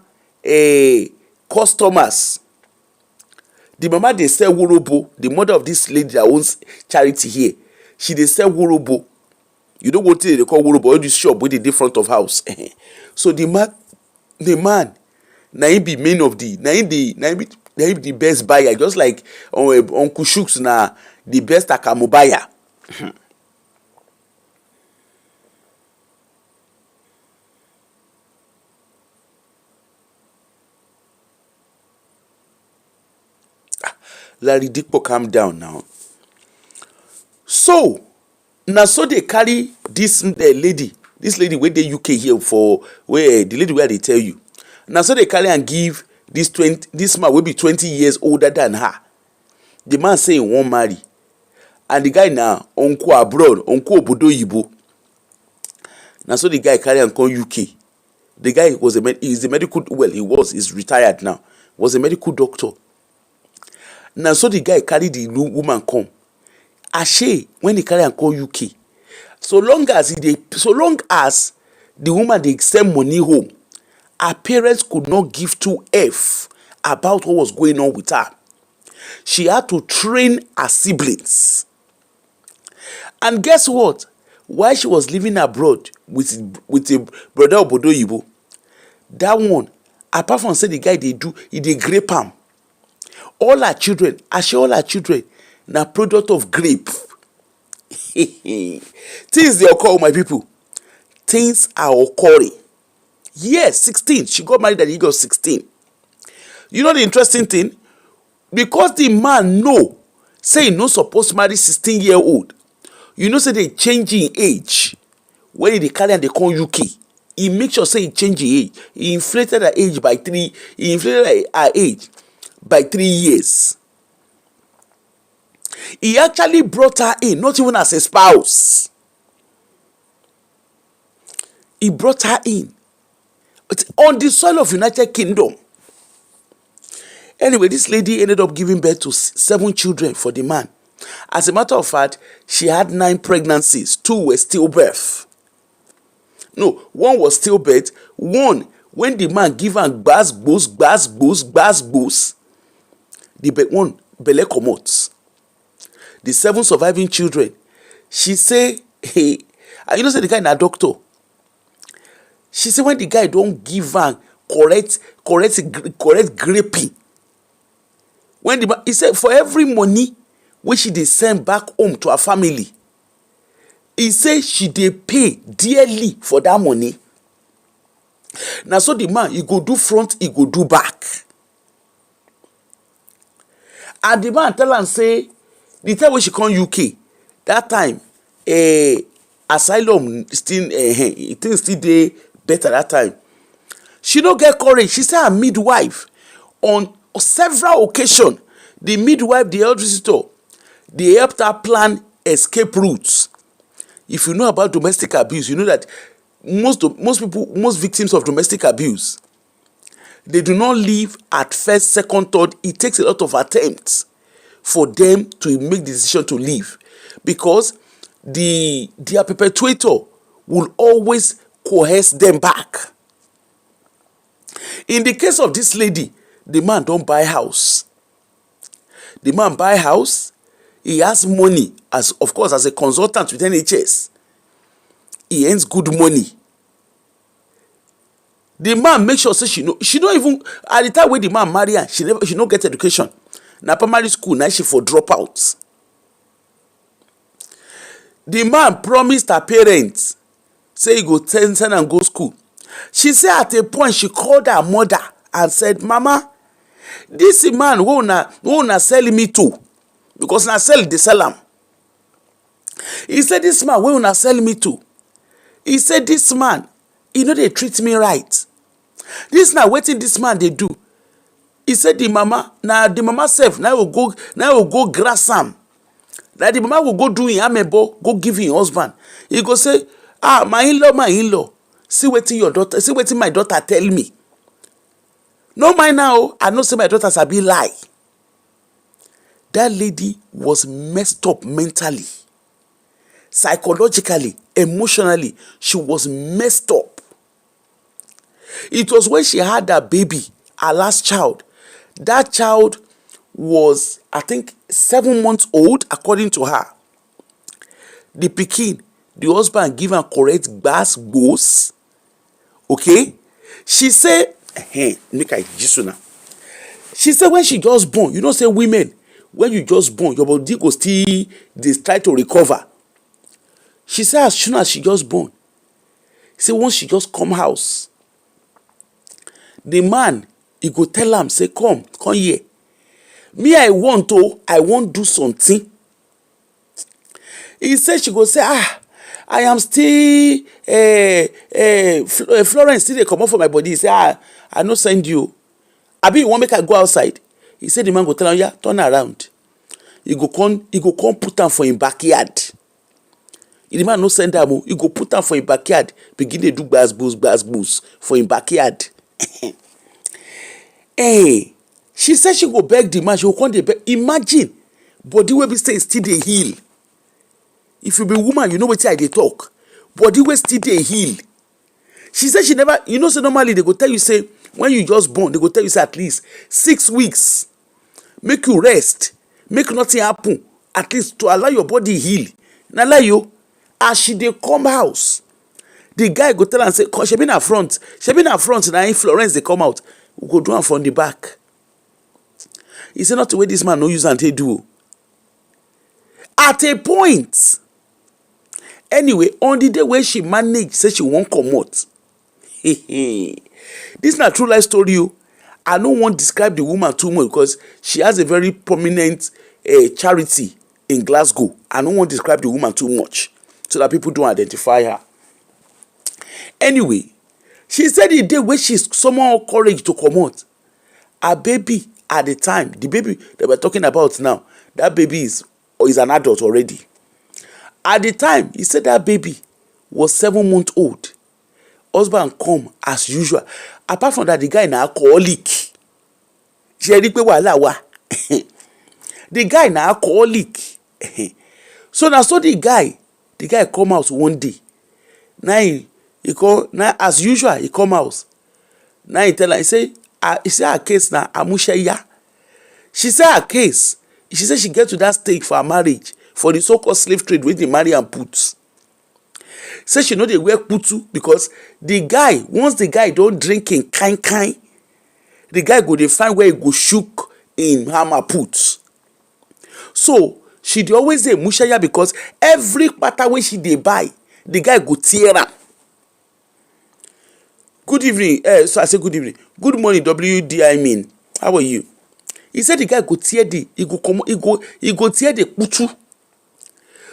customers. The mama dey sell worobo. The mother of this lady that owns charity here, she dey sell worobo. You know what they call worobo? All this shop wey dey front of house. So the man, na him be main of the, na him be the best buyer. Just like Uncle Shooks na the best akamu buyer. Larry Dikpo, calm down now. So they carry this lady wey dey UK here for where the lady where they tell you. Now so they carry and give this man wey be 20 years older than her. The man say he won't marry, and the guy now uncle abroad, uncle obodo yibo. Now so the guy carry and come UK. The guy he's a medical, he's retired now. Was a medical doctor. Now so the guy carry the woman come. Ashe, when he carry and come UK, so long as the woman dey send money home, her parents could not give 2F about what was going on with her. She had to train her siblings. And guess what? While she was living abroad with a brother obodo yibo, that one, apart from say the guy dey grape am. All her children, na product of grape. Things dey occur, my people. Things are occurring. Yes, 16. She got married at the age of 16. You know the interesting thing? Because the man know say no supposed to marry 16-year-old. You know say they change in age when they carry and they come UK. He make sure say he change in age. He inflated her age by 3. He inflated her age by 3 years. He actually brought her in, not even as a spouse. He brought her in. It's on the soil of United Kingdom. Anyway, this lady ended up giving birth to 7 children for the man. As a matter of fact, she had 9 pregnancies. 2 were stillbirth. No, 1 was stillbirth. 1, when the man give her gbas gbos, the one belle comot. The 7 surviving children, she say, hey, you know say the guy na doctor. She say when the guy don't give her correct graping, when the he said for every money which she dey send back home to her family, he say she dey pay dearly for that money. Now so the man, he go do front, he go do back. And the man tell am say the time when she come UK, that time asylum still things still dey better that time. She no get courage. She say her midwife on several occasions, the midwife, the health visitor, they helped her plan escape routes. If you know about domestic abuse, you know that most victims of domestic abuse, they do not leave at first, second, third. It takes a lot of attempts for them to make the decision to leave, because their perpetrator will always coerce them back. In the case of this lady, the man don't buy house. The man buy house. He has money, as of course as a consultant with NHS. He earns good money. The man make sure say she don't even at the time when the man marry her, she no get education. Na primary school, now she for drop out. The man promised her parents say he go send and go school. She said at a point she called her mother and said, "Mama, this man who na sell me to, because na sell the sell am." He said, "This man who na sell me to." He said, "This man, he know they treat me right. This na wetin this man they do." He said, the mama self now will go grass am. That the mama will go do him amebo, go give him husband. He go say, my in-law, see wetin my daughter tell me. No mind now, I know say my daughter sabi lie. That lady was messed up mentally, psychologically, emotionally. She was messed up. It was when she had that baby, her last child. That child was, I think, 7 months old, according to her. The pikin, the husband give her correct gbos. Okay? She said, make I just now. She said when she just born, you know, say women, when you just born, your body go still they try to recover. She said as soon as she just born, say once she just come house, the man, he go tell am, say, come here. Me, I want do something. He said she go say, I am still Florence still dey comot for my body. He say, I no send you. Abi you wan make I go outside? He said the man go tell am, yeah, turn around. He go come put am for him backyard. The man no send am, he go put am for him backyard, begin dey do gbas for him backyard. Hey, she said she go beg the man. She go come dey beg. Imagine, body wey be say still dey heal. If you be woman, you know wetin I dey talk. Body wey still dey heal. She said she never, you know, say normally they go tell you say when you just born, they go tell you say at least 6 weeks, make you rest, make nothing happen, at least to allow your body heal. Na lie you, as she dey come house, the guy go tell am say, she been na front, na in Florence dey come out. We go do am from the back. He say not the way this man no use am take do. At a point, anyway, on the day when she managed, say she won't comot. This na true life story. I no want describe the woman too much because she has a very prominent a charity in Glasgow. I don't want to describe the woman too much so that people don't identify her. Anyway, she said the day when she's summoned courage to come out, her baby at the time, the baby that we're talking about now, that baby is an adult already. At the time, he said that baby was 7 months old. Husband come as usual. Apart from that, the guy na alcoholic. Ṣé rí pé wàhálà wà? The guy na alcoholic. So the guy come out one day. Now he come, now as usual he come out. Now he tell her, he say her case na amusheya. She say her case. She say she get to that stage for her marriage, for the so-called slave trade wey dey marry and put. Say she no dey wear putu because the guy, once the guy don drink in kind, the guy go dey find where he go shook in hammer put. So she dey always dey mushaya because every pata wey she dey buy, the guy go tear am. Good evening. So I say good evening. Good morning, WD. I mean, how are you? He said the guy go tear he go tear the putu.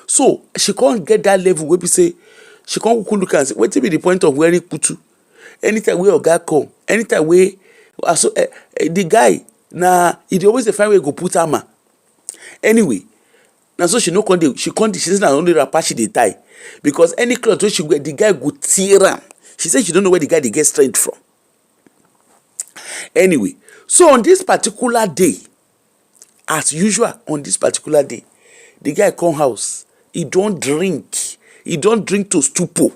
So she can't get that level where we say she can't look and say, what be the point of wearing putu? Anytime we or guy come, anytime we the guy he always the find where go put armor. Anyway, now so she says na only wrapper she dey tie because any cloth wey she wear, the guy go tear am. She said she don't know where the guy dey get strength from. Anyway, so on this particular day, as usual, on this particular day, the guy come house. He don't drink to stupor.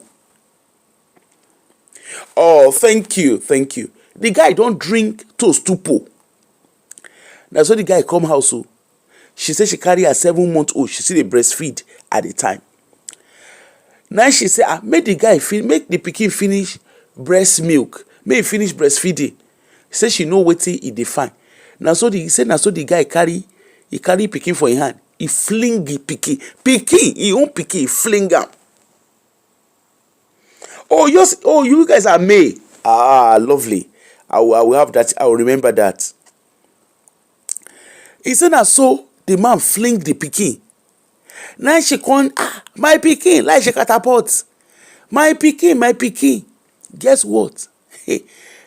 Oh, thank you. The guy don't drink to stupor. Now so the guy come house. So she said she carry her 7 month old. She see the breastfeed at the time. Now she say, make the pikin finish breast milk. Make he finish breastfeeding. Say she know wetin he dey find. Now so the guy carry pikin for him hand. He fling the pikin, he own pikin, he fling am. Oh, yes, you guys are May. Lovely. I will have that. I will remember that. He said that so the man fling the pikin. Now she come, my pikin, like she catapult. My pikin. Guess what?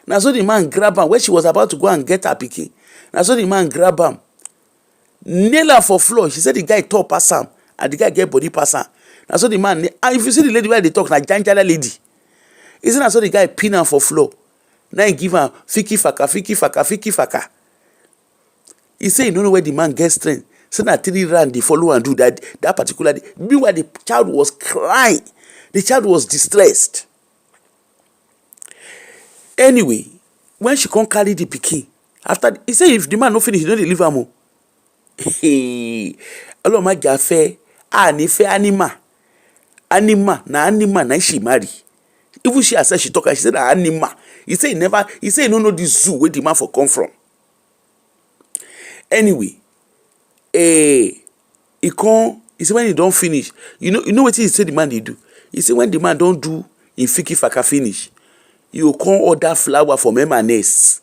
Now so the man grab am when she was about to go and get her pikin. Now so the man grab am, nail her for floor. She said the guy tall pass am and the guy get body pass am. Now so the man, and if you see the lady where they talk, na janjala lady. Isn't that so the guy pin am for floor? Now he give am fiki faka. He say he don't know where the man gets strength. So na 3 rounds they follow and do that particular day. Meanwhile, the child was crying. The child was distressed. Anyway, when she come carry the pikin, after he say if the man no finish, he don't leave am o. Ọlọ́run má jà fẹ́ animal na she marry. Even she herself she talk, she said na animal. He say he no know the zoo where the man for come from. Anyway, he say when he don't finish, you know what he say the man they do. He say when the man don't do in fiki faka finish, you come order flour from M&S.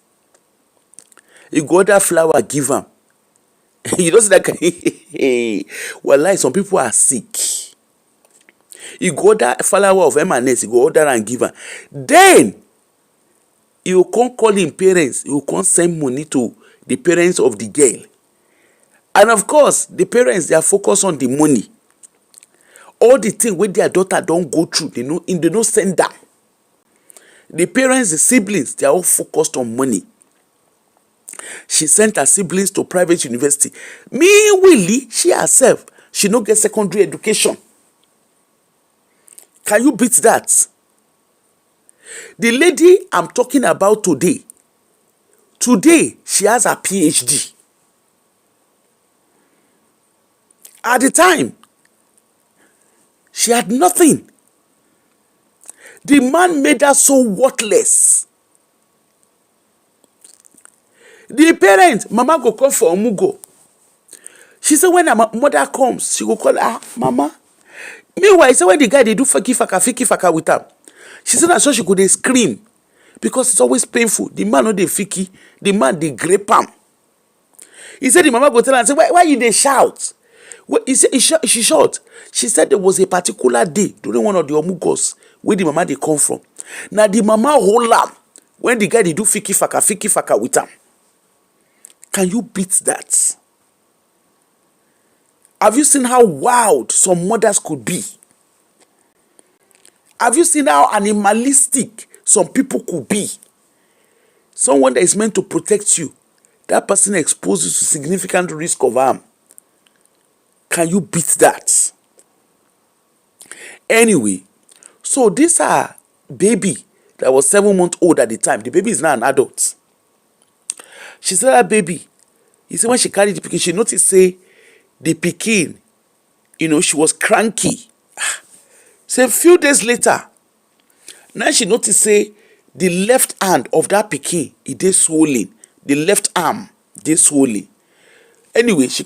You go order flour, give am. You don't see that guy. Well, like some people are sick. You go order flour of M&S, you go order and give am. Then you can't call him parents. You can't send money to the parents of the girl. And of course, the parents, they are focused on the money. All the things where their daughter don't go through, they no send them. The parents, the siblings, they are all focused on money. She sent her siblings to private university. Meanwhile, she herself, she no get secondary education. Can you beat that? The lady I'm talking about today, she has a PhD. At the time, she had nothing. The man made her so worthless. The parents, mama go call for Omugo. She said when her mother comes, she go call her, mama. Meanwhile, he said when the guy they do fiki faka with her, she said that so she could scream because it's always painful. The man no dey fiki, the man dey grape am. He said the mama go tell her and say, why you dey shout? She shout. She said there was a particular day during one of the omugos where the mama dey come from. Now the mama hold am when the guy dey do fiki faka with am. Can you beat that? Have you seen how wild some mothers could be? Have you seen how animalistic some people could be? Someone that is meant to protect you, that person exposes you to significant risk of harm. Can you beat that? Anyway, so this baby that was 7 months old at the time. The baby is now an adult. She said that baby, you see, when she carried the pikin, she noticed say the pikin, she was cranky. Say a few days later, now she noticed say the left hand of that pikin, it dey swollen. The left arm dey swollen. Anyway, she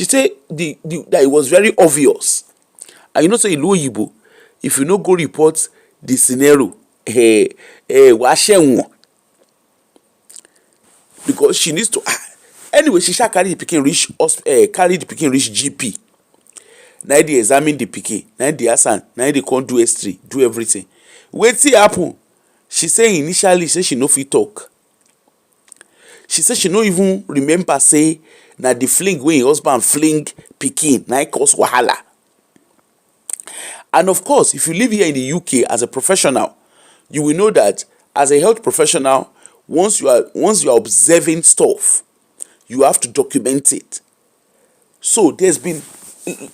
say that it was very obvious. And say Ilu Oyibo, if you no go report the scenario, because she needs to. Anyway, she shall carry the pikin reach GP. Now they examine the pikin. Now they ask am. Now they can't do S3, do everything. Wetin happen? She say initially say she no fit talk. She say she no even remember say na the fling wey her husband fling pikin na cause wahala. And of course, if you live here in the UK as a professional, you will know that as a health professional, once you are observing stuff, you have to document it. So there's been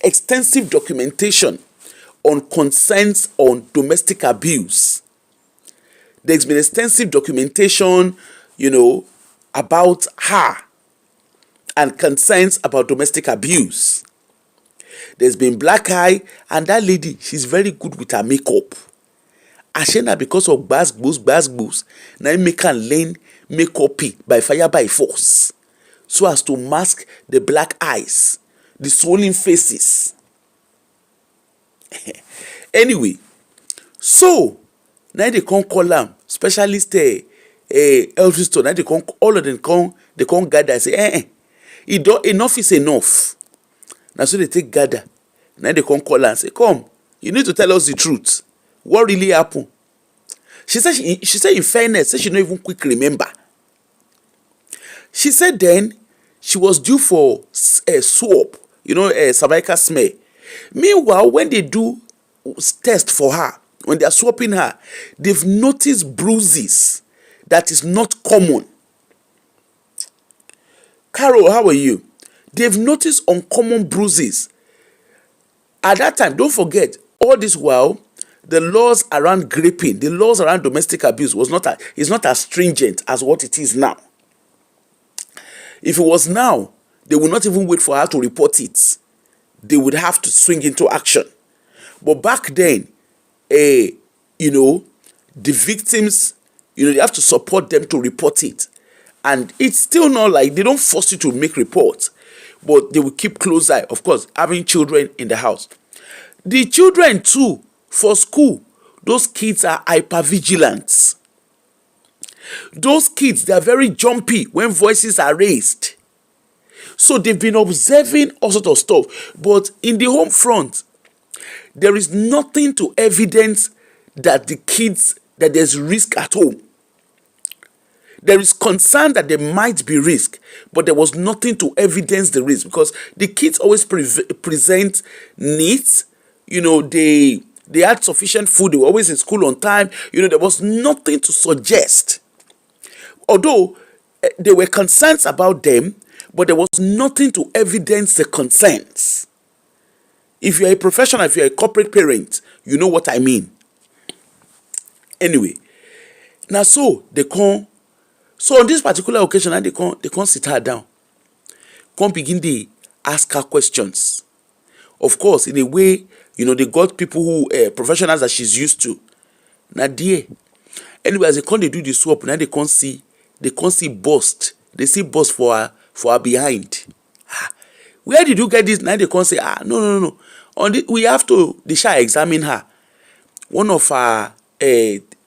extensive documentation on concerns on domestic abuse. There's been extensive documentation, about her and concerns about domestic abuse. There's been black eye, and that lady, she's very good with her makeup. Ashena, because of gbas, now make her learn makeup by fire by force, so as to mask the black eyes, the swollen faces. Anyway, so now they can't call them specialist health store. Now all of them come gather and say, enough is enough. Now so they take gather. Now they come call her and say, come, you need to tell us the truth. What really happened? She said in fairness, she don't even quick remember. She said then she was due for a swab, cervical smear. Meanwhile, when they do test for her, when they are swapping her, they've noticed bruises that is not common. Carol, how are you? They've noticed uncommon bruises. At that time, don't forget, all this while, the laws around graping, the laws around domestic abuse is not as stringent as what it is now. If it was now, they would not even wait for her to report it. They would have to swing into action. But back then, the victims, they have to support them to report it. And it's still not like they don't force you to make reports, but they will keep close eye, of course, having children in the house. The children too, for school, those kids are hypervigilant. Those kids, they are very jumpy when voices are raised. So they've been observing all sorts of stuff. But in the home front, there is nothing to evidence that there's risk at home. There is concern that there might be risk, but there was nothing to evidence the risk because the kids always present neat. They had sufficient food. They were always in school on time. There was nothing to suggest. Although there were concerns about them, but there was nothing to evidence the concerns. If you're a professional, if you're a corporate parent, you know what I mean. Anyway, now so on this particular occasion, they can't sit her down. Can't begin to ask her questions. Of course, in a way, they got people who professionals that she's used to. Now dear. Anyway, as they do the swap, now they can't see bust. They see bust for her behind. Where did you get this? Now they can't say, no. We have to, they shall examine her. One of her,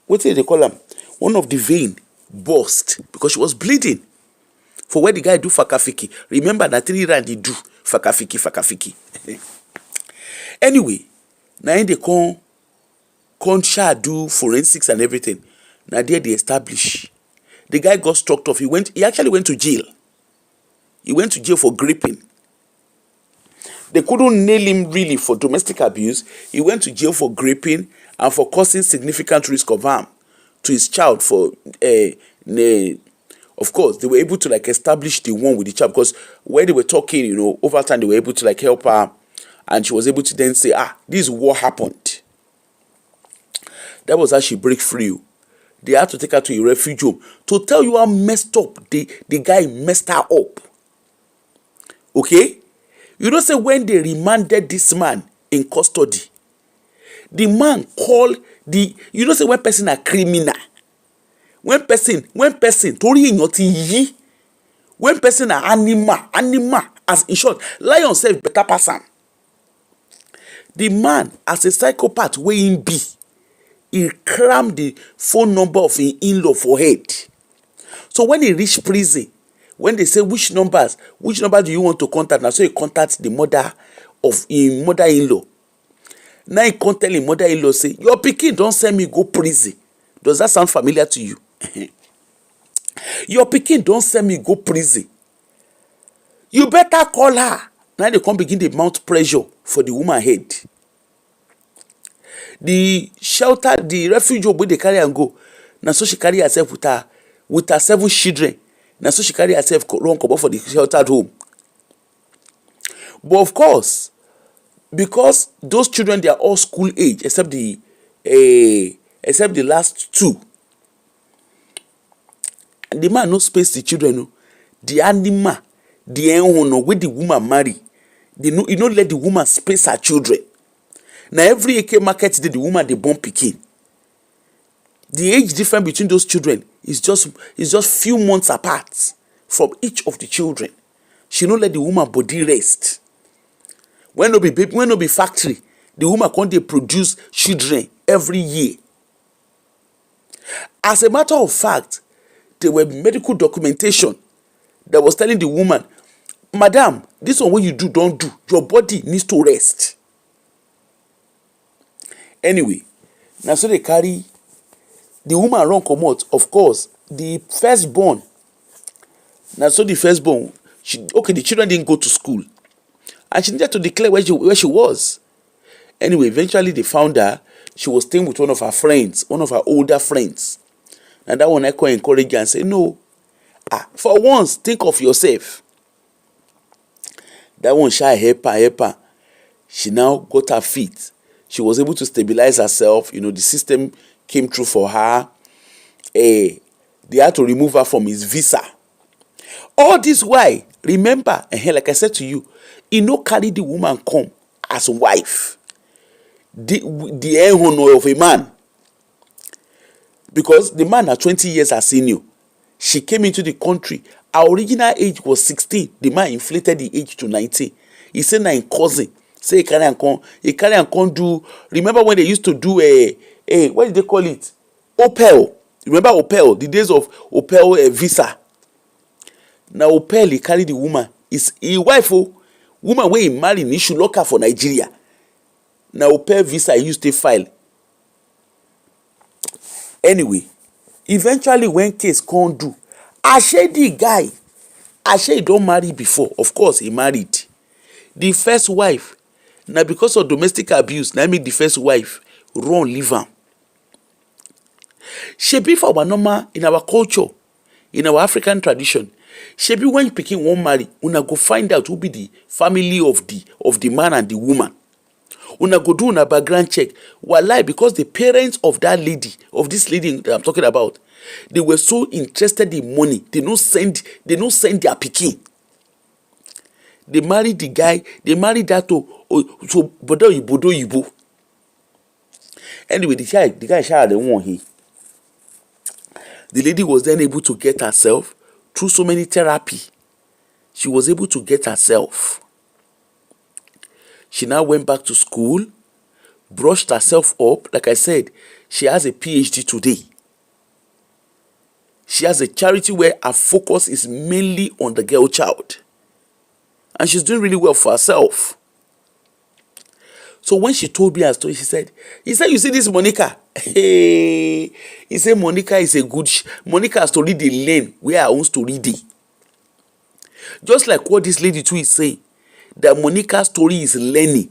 what do they call them? One of the vein burst because she was bleeding. for where the guy do fakafiki. Remember that 3 rand they do fakafiki. Anyway, now they come do forensics and everything. Now there they establish. The guy got struck off. He actually went to jail. He went to jail for gripping. They couldn't nail him really for domestic abuse. He went to jail for gripping and for causing significant risk of harm to his child. Of course, they were able to establish the one with the child, because when they were talking, over time they were able to help her, and she was able to then say, this is what happened. That was how she break free. They had to take her to a refuge home to tell you how messed up the guy messed her up. Okay? Say when they remanded this man in custody, the man called say when person a criminal, when person tori èèyàn ti yí, when person a animal, as in short, lion self better person. The man, as a psychopath wey him be, he crammed the phone number of his in-law for head. So when he reach prison, when they say which number do you want to contact, now so he contact the mother of his mother-in-law. Now he can't tell his mother-in-law, say, your pikin don't send me go prison. Does that sound familiar to you? Your pikin don't send me go prison. You better call her. Now they come begin the mount pressure for the woman head. The shelter, the refuge where they carry and go. Now so she carry herself with her 7 children. Now so she carry herself run come for the sheltered home. But of course, because those children, they are all school age except the last 2. And the man no space the children. The animal, the enhono where the woman marry, he no let the woman space her children. Now every AK market the woman they born pikin. The age difference between those children is just few months apart from each of the children. She no let the woman body rest. When no be factory, the woman can't they produce children every year. As a matter of fact, there were medical documentation that was telling the woman, madam, this one what you do, don't do. Your body needs to rest. Anyway, now so they carry the woman run comot. Of course, the firstborn. Now so the firstborn, the children didn't go to school, and she needed to declare where she was. Anyway, eventually they found her. She was staying with one of her friends, one of her older friends. And that one I could encourage her and say, no, for once, think of yourself. That one shy help her. She now got her feet. She was able to stabilize herself. The system came through for her. They had to remove her from his visa. All this why, remember, like I said to you, he no carry the woman come as wife. The honor of a man. Because the man are 20 years her senior. She came into the country. Her original age was 16. The man inflated the age to 19. He said na in cousin. Say he carry and come do. Remember when they used to do what did they call it? Opel. Remember Opel? The days of Opel visa. Now Opel, he carry the woman. His wife, woman where he marry, he should lock her for Nigeria. Now Opel visa he used to file. Anyway, eventually when case can't do, Ashe the guy, he don't marry before. Of course, he married. The first wife, now because of domestic abuse, now make the first wife run leave am. Shebi for our normal, in our culture, in our African tradition, shebi when pikin won't marry, una go find out who be the family of the man and the woman. Una go do una background check. Why? Because the parents of this lady that I'm talking about, they were so interested in money. They no send their pikin. They married the guy. They married that to bodo yibo. Anyway, the guy had the one he. The lady was then able to get herself through so many therapy. She was able to get herself. She now went back to school, brushed herself up. Like I said, she has a PhD today. She has a charity where her focus is mainly on the girl child. And she's doing really well for herself. So when she told me her story, he said, you see this Monica? Hey, he said Monica is a good, Monica has to read the lane where I wants to read it. Just like what this lady too is saying, that Monica's story is learning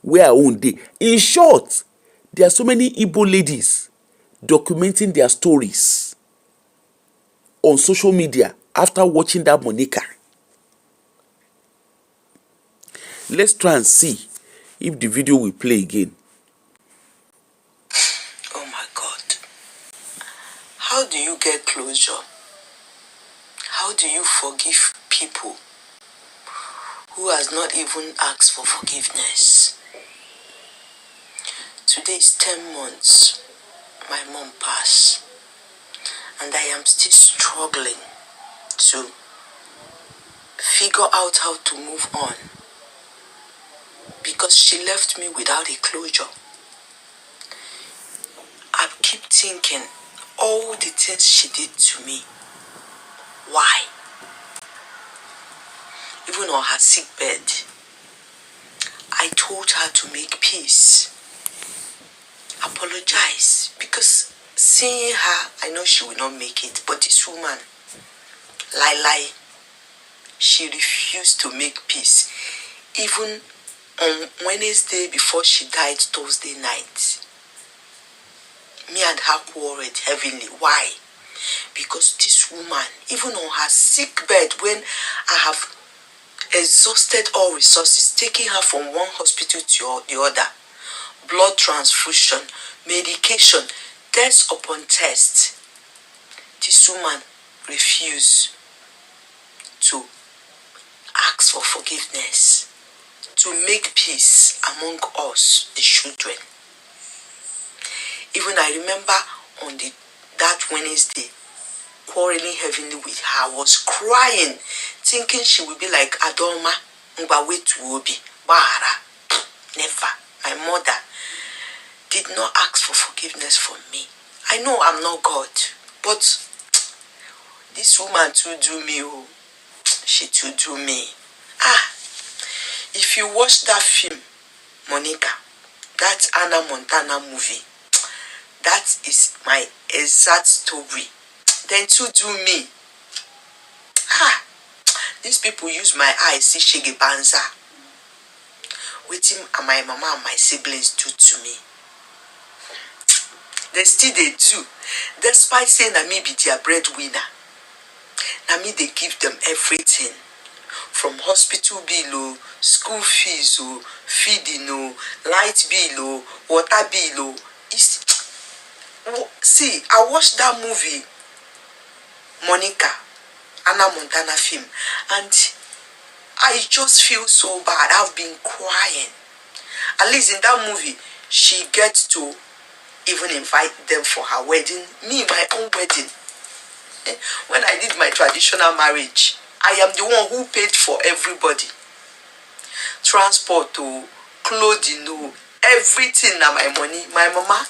where I own day. In short, there are so many Igbo ladies documenting their stories on social media after watching that Monica. Let's try and see if the video will play again. Oh my God. How do you get closure? How do you forgive people who has not even asked for forgiveness? Today is 10 months my mom passed, and I am still struggling to figure out how to move on, because she left me without a closure. I keep thinking all the things she did to me. Why? Even on her sick bed, I told her to make peace, apologize, because seeing her, I know she will not make it. But this woman, lie, she refused to make peace. Even on Wednesday before she died, Thursday night, me and her quarreled heavily. Why? Because this woman, even on her sick bed, when I have exhausted all resources, taking her from one hospital to the other, blood transfusion, medication, test upon test, this woman refused to ask for forgiveness, to make peace among us, the children. Even I remember on that Wednesday, quarreling heavily with her, I was crying, thinking she would be like Adoma, Mbawe to Obi, Bahara. Never. My mother did not ask for forgiveness from me. I know I'm not God, but this woman too do me. Oh, she too do me. If you watch that film, Monica, that Anna Montana movie, that is my exact story. Then to do me. These people use my eyes, see Shege Banza. Waiting and my mama and my siblings do to me. They do. Despite saying that me be their breadwinner. Now me they give them everything. From hospital bill, school fees, feeding, light bill, water bill. See, I watched that movie, Monica, Anna Montana film, and I just feel so bad. I've been crying. At least in that movie, she gets to even invite them for her wedding. Me, my own wedding. When I did my traditional marriage, I am the one who paid for everybody. Transport, clothing, everything na my money. My mama,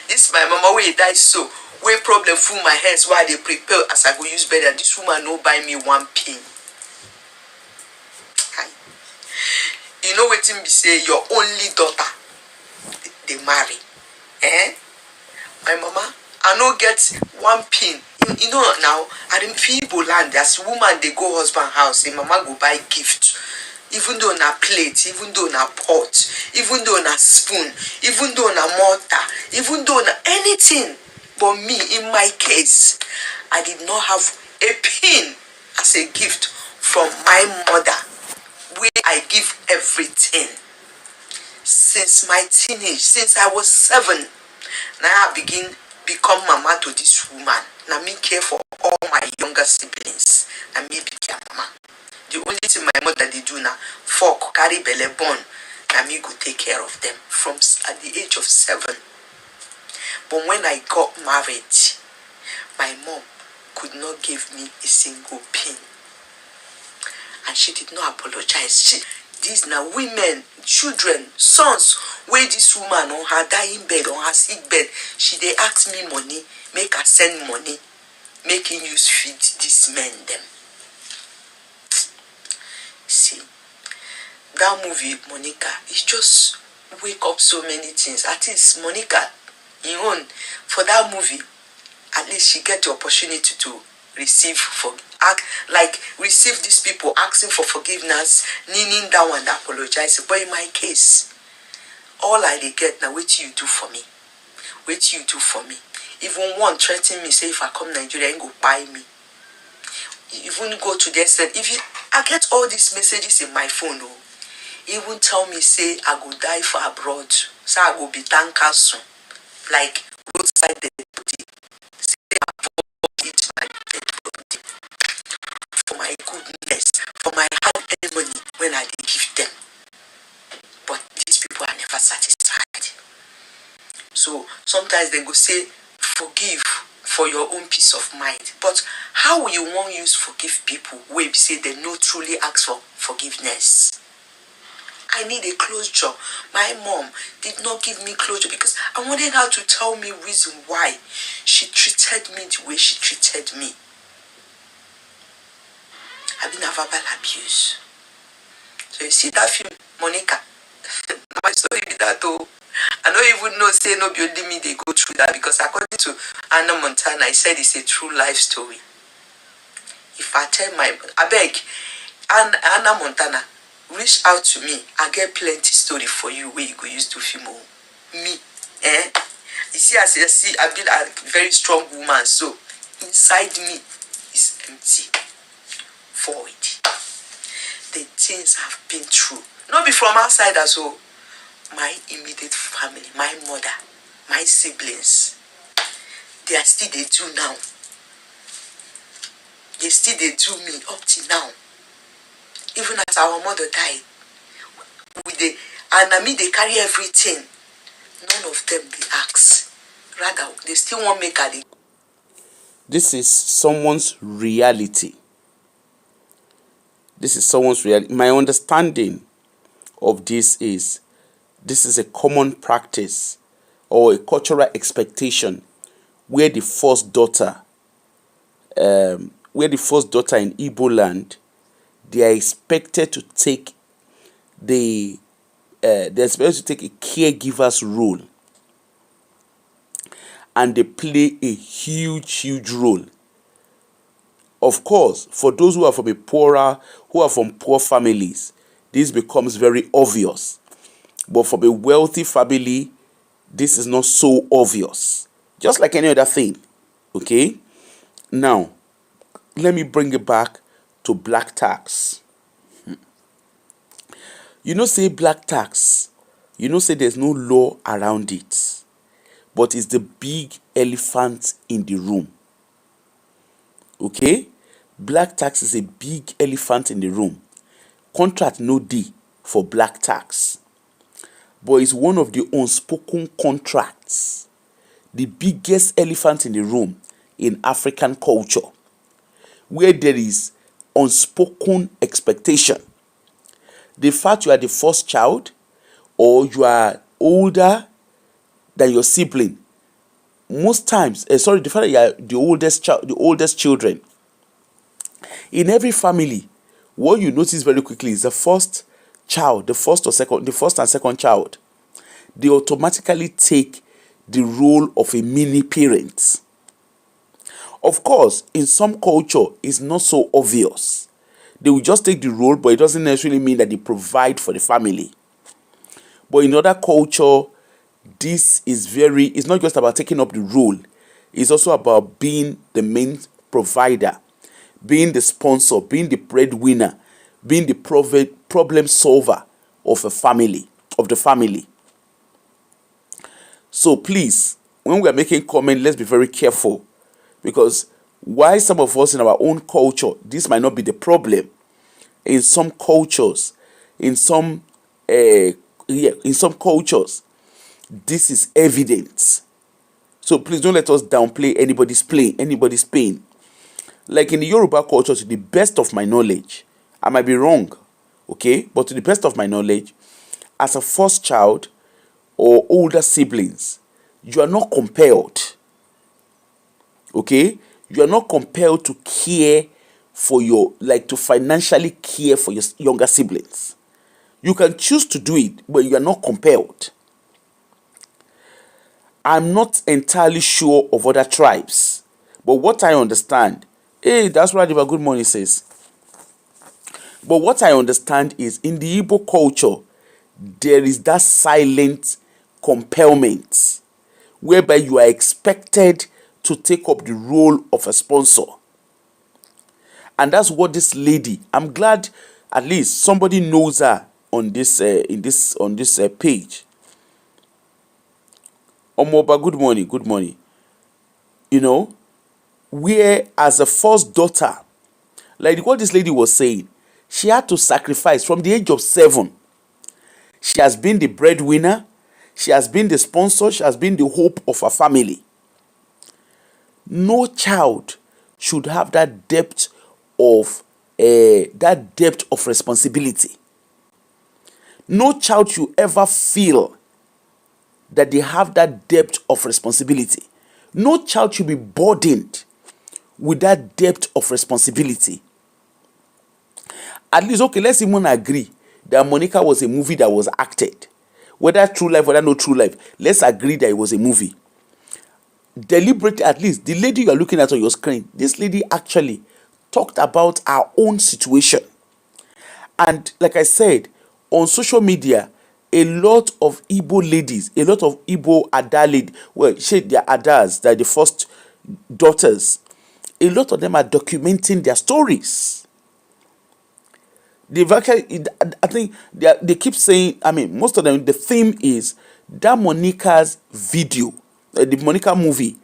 this my mama wey die so, wey problem full my head while they prepare as I go use bed, and this woman no buy me one pin. You know wetin be say your only daughter they marry. My mama, I no get one pin. You know now, I didn't feel land. As woman they go husband house, say mama go buy gift. Even though na plate, even though na pot, even though na spoon, even though na mortar, even though na anything. But me, in my case, I did not have a pin as a gift from my mother, where I give everything. Since my teenage, since I was 7, now I become mama to this woman. Now me care for all my younger siblings. And me be their mama. The only thing my mother did do now, fork, carry belly born, and me go take care of them from at the age of 7. But when I got married, my mom could not give me a single pin. And she did not apologize. These now women, children, sons, where this woman on her dying bed, on her sick bed, they asked me money. make her send money, make him use feed these men them. See, that movie, Monica, it just wake up so many things. At least Monica, for that movie, at least she get the opportunity to receive receive these people asking for forgiveness, kneeling down and apologizing. But in my case, all I dey get now, what you do for me? What you do for me? Even one threaten me, say if I come Nigeria, you go buy me. Even go to the extent, I get all these messages in my phone. Oh, even tell me say I go die for abroad, so I go be tanker soon, like roadside dead body. Say I go eat my dead body for my goodness, for my hard-earned money when I dey give them. But these people are never satisfied. So sometimes they go say, forgive for your own peace of mind. But how will you want use forgive people where say they no truly ask for forgiveness? I need a closure. My mom did not give me closure because I wanted her to tell me reason why she treated me the way she treated me. I've been a verbal abuse. So you see that film, Monica? My story be that oh. I don't even know say no be only me they go through that, because according to Anna Montana, I said it's a true life story. If I tell I beg, Anna Montana, reach out to me. I get plenty story for you where you go use to film me. You see, as you see, I've been a very strong woman, so inside me is empty, void. The things I've been through, not be from outside as well. My immediate family, my mother, my siblings, they are still they do now. They still they do me up till now. Even as our mother died, and I mean they carry everything. None of them they ask. Rather, they still want make a. This is someone's reality. This is someone's reality. My understanding of this is a common practice or a cultural expectation where the first daughter in Igbo land, they are expected to take they're expected to take a caregiver's role, and they play a huge role. Of course, for those who are from poor families, this becomes very obvious. But for a wealthy family, this is not so obvious. Just like any other thing. Okay? Now, let me bring it back to black tax. Say black tax. Say there's no law around it. But it's the big elephant in the room. Okay? Black tax is a big elephant in the room. Contract no D for black tax. But it's one of the unspoken contracts, the biggest elephant in the room in African culture, where there is unspoken expectation. The fact you are the first child or you are older than your sibling, most times, the fact that you are the oldest children, in every family, what you notice very quickly is the first child, the first and second child, they automatically take the role of a mini parent. Of course, in some culture, it's not so obvious. They will just take the role, but it doesn't necessarily mean that they provide for the family. But in other culture, this is it's not just about taking up the role. It's also about being the main provider, being the sponsor, being the breadwinner, being the problem solver of the family. So please, when we are making comment, let's be very careful, because why some of us in our own culture, this might not be the problem. In some cultures, in some cultures, this is evident. So please don't let us downplay anybody's pain. Like in the Yoruba culture, to the best of my knowledge, I might be wrong, okay? But to the best of my knowledge, as a first child or older siblings, you are not compelled Okay, you are not compelled to care for your, like, to financially care for your younger siblings. You can choose to do it, but you are not compelled. I'm not entirely sure of other tribes, but what I understand, hey, that's what Adiba Good Morning says. But what I understand is, in the Igbo culture, there is that silent compellment whereby you are expected to take up the role of a sponsor. And that's what this lady, I'm glad at least somebody knows her on this on this page. Omoba, good morning, good morning. You know, where as a first daughter, like what this lady was saying, she had to sacrifice from the age of 7. She has been the breadwinner, she has been the sponsor, she has been the hope of her family. No child should have that depth of responsibility. No child should ever feel that they have that depth of responsibility. No child should be burdened with that depth of responsibility. At least, okay, let's even agree that Monica was a movie that was acted. Whether true life, whether no true life, let's agree that it was a movie. Deliberately, at least, the lady you are looking at on your screen, this lady actually talked about her own situation. And like I said, on social media, a lot of Igbo ladies, a lot of Igbo Ada ladies, well, they are Adas, they're the first daughters. A lot of them are documenting their stories. They've actually, I think they keep saying, I mean, most of them, the theme is that Monica's video, the Monica movie,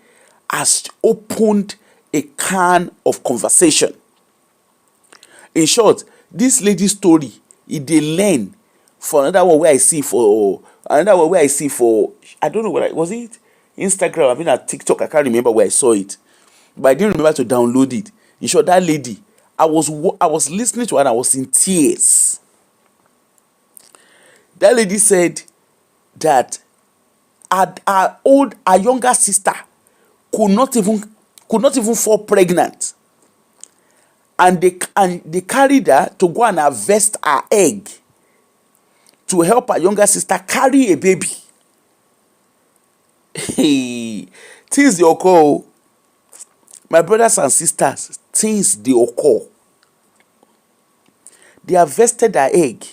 has opened a can of conversation. In short, this lady's story, they learn for another one where I see for I don't know what was it, Instagram, I've been at TikTok, I can't remember where I saw it, but I didn't remember to download it. In short, that lady, I was listening to her and I was in tears. That lady said that her younger sister could not even fall pregnant, and they carried her to go and harvest her egg to help her younger sister carry a baby. Hey, things dey occur. My brothers and sisters, things dey occur. They harvested her egg,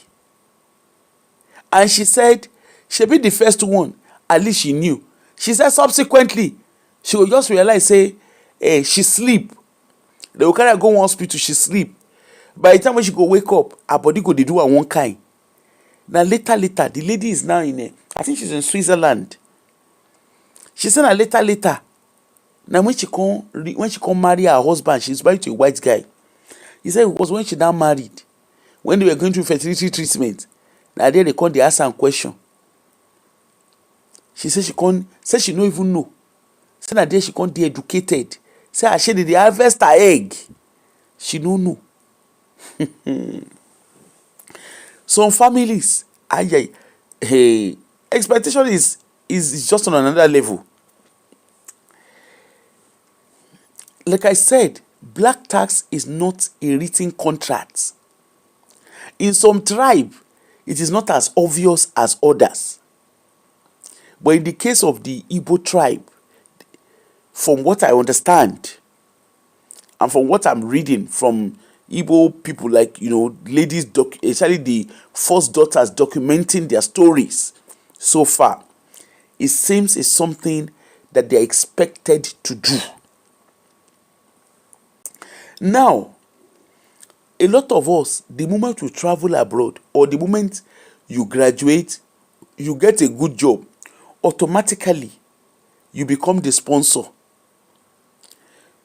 and she said she be the first one, at least she knew. She said subsequently she go just realize say she sleep. They go carry her go one hospital, she sleep. By the time when she go wake up, her body go dey do her one kind. Now later, the lady is now I think she's in Switzerland. She said na later. Now when she come marry her husband, she's married to a white guy. He said it was when she now married, when they were going through fertility treatment. Now there they come, they ask her question. She said she no even know. Say na there she come dey educated. Say her shey dey harvest her egg. She no know. Some families, expectation is just on another level. Like I said, black tax is not a written contract. In some tribe, it is not as obvious as others. But in the case of the Igbo tribe, from what I understand, and from what I'm reading from Igbo people, like, ladies, especially the first daughters documenting their stories so far, it seems it's something that they're expected to do. Now, a lot of us, the moment we travel abroad or the moment you graduate, you get a good job, automatically you become the sponsor.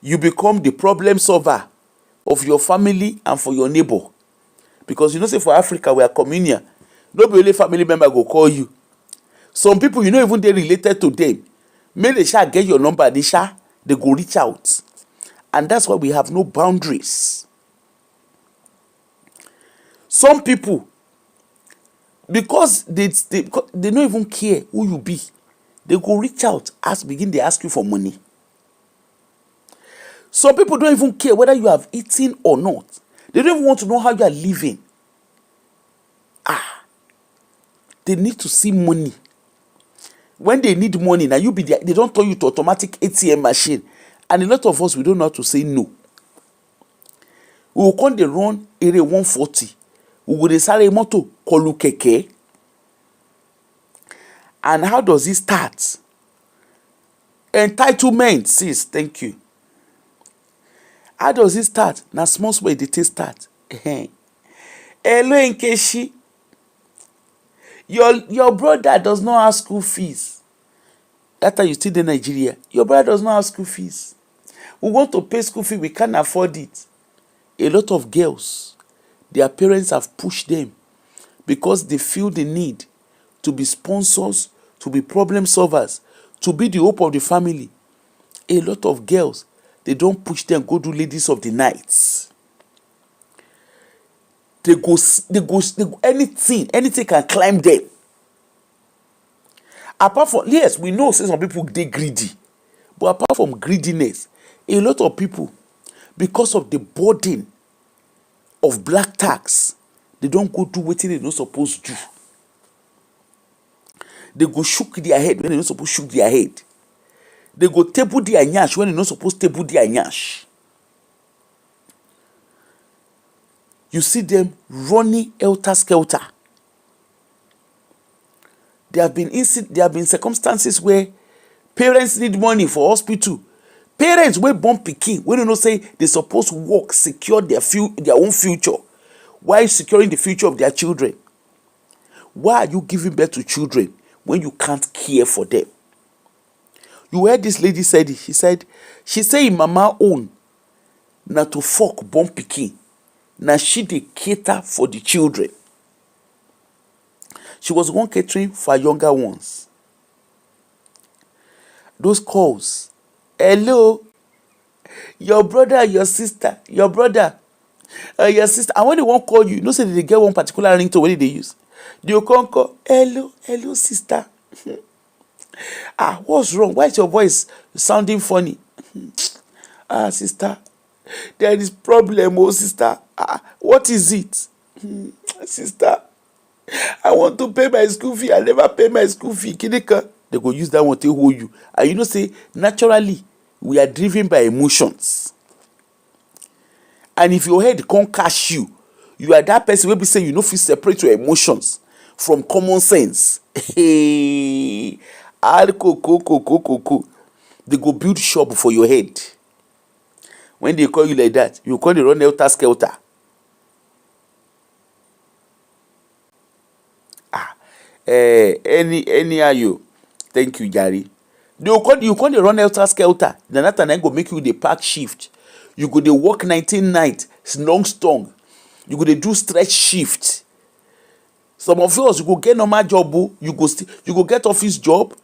You become the problem solver of your family and for your neighbor. Because say for Africa, we are communal. No be only family member go call you. Some people, even they related to them. Make they shall get your number, they go reach out. And that's why we have no boundaries. Some people, because they don't even care who you be, they go reach out, begin they ask you for money. Some people don't even care whether you have eaten or not. They don't even want to know how you are living. They need to see money. When they need money, now you be there, they don't turn you to automatic ATM machine. And a lot of us, we don't know how to say no. We will come the run area 140. We will sáré mọ́tò kọlù kẹ̀kẹ́. And how does it start? Entitlement, sis, thank you. How does it start? Now small they take start. Hello Nkechi. Your brother does not have school fees. That time you still in Nigeria. Your brother does not have school fees. We want to pay school fee, we can't afford it. A lot of girls, their parents have pushed them because they feel the need to be sponsors, to be problem solvers, to be the hope of the family. A lot of girls, they don't push them go do ladies of the nights. They go anything can climb them. Apart from, yes, we know some people they greedy, but apart from greediness, a lot of people, because of the burden of black tax, they don't go do what they not supposed to do. They go shook their head when they not supposed to shook their head. They go table their nyash when they not supposed to table their nyash. You see them running helter-skelter. There have been circumstances where parents need money for hospital. Parents wey born pikin wey don't know say they supposed to work, secure their own future, while securing the future of their children. Why are you giving birth to children when you can't care for them? You heard this lady said it. She said im mama own na to fuck born pikin. Na she dey cater for the children. She was one catering for younger ones. Those calls. Hello, your brother, your sister, your sister. And when they won't call you, say they get one particular ringtone when they use. They will call, hello, sister. What's wrong? Why is your voice sounding funny? Sister, there is problem, oh sister. What is it? Sister, I want to pay my school fee. I never pay my school fee. Kidika. They go use that one to hold you. And say, naturally, we are driven by emotions. And if your head can't catch you, you are that person will be saying you know feel separate your emotions from common sense. Hey, they go build shop for your head. When they call you like that, you call the run helter skelter. Any are you? Thank you, Gary. You call the run helter skelter. Then that time go make you the park shift. You go the work 19 nights, long strong. You go the do stretch shift. Some of us you go get normal job, you go get office job.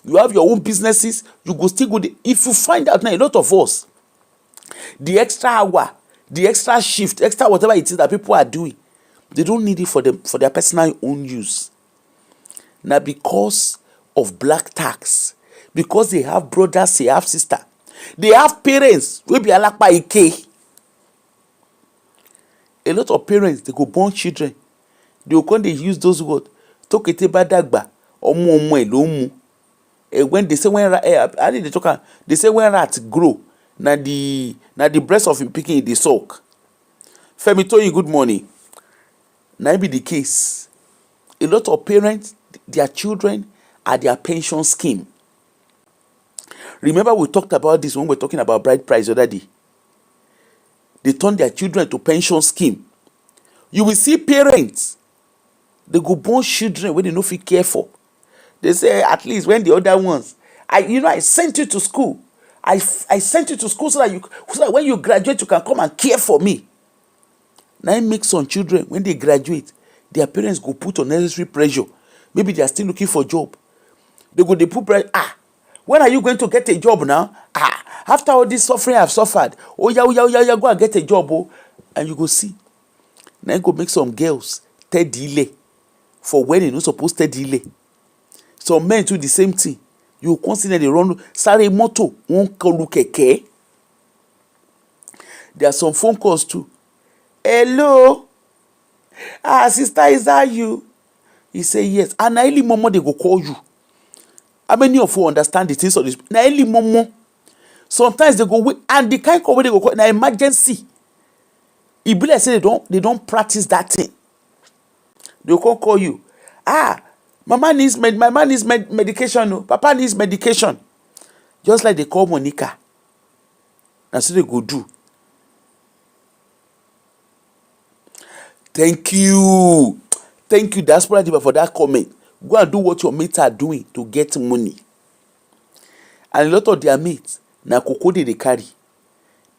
You have your own businesses. You go still go. If you find out now, a lot of us, the extra hour, the extra shift, extra whatever it is that people are doing, they don't need it for their personal own use. Now because of black tax, because they have brothers, they have sister, they have parents wey be alakpa ike. A lot of parents, they go born children, they go come dey use those words tokete badagba omo elomu. When they say they say when rat grow na the breast of him pikin dey suck. Femi Toyin, good morning. Now be the case. A lot of parents, their children are their pension scheme. Remember we talked about this when we were talking about bride price the other day. They turn their children to pension scheme. You will see parents, they go born children when they no fit care for. They say at least when the other ones, I sent you to school. I sent you to school so that when you graduate you can come and care for me. Now it makes some children when they graduate, their parents go put unnecessary pressure. Maybe they are still looking for a job. They put pressure. When are you going to get a job now? After all this suffering I've suffered, oh yeah, go and get a job, oh. And you go see. Now you go make some girls delay for when you're not supposed to delay. Some men do the same thing. You consider they run sare moto won kolu keke. There are some phone calls too. Hello, sister, is that you? He say yes. And na early momo they go call you. How many of you understand the things of this? Na early momo. Sometimes they go wait, and the kind call wey they go call na emergency. E be like say they don't practice that thing. They go call you. Mama needs medication. No, papa needs medication. Just like they call Monica. That's what they go do. Thank you, diaspora diva, for that comment. Go and do what your mates are doing to get money. And a lot of their mates na koko dey carry.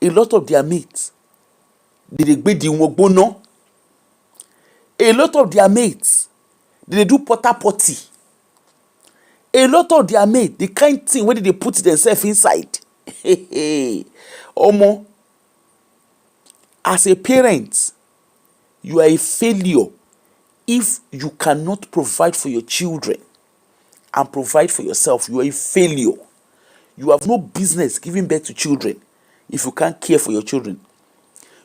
A lot of their mates dey gbe di won gbona. A lot of their mates they do porta potty. A lot of their mates, the kind thing wey they put themselves inside. Omo, as a parent, you are a failure if you cannot provide for your children and provide for yourself. You are a failure. You have no business giving birth to children if you can't care for your children.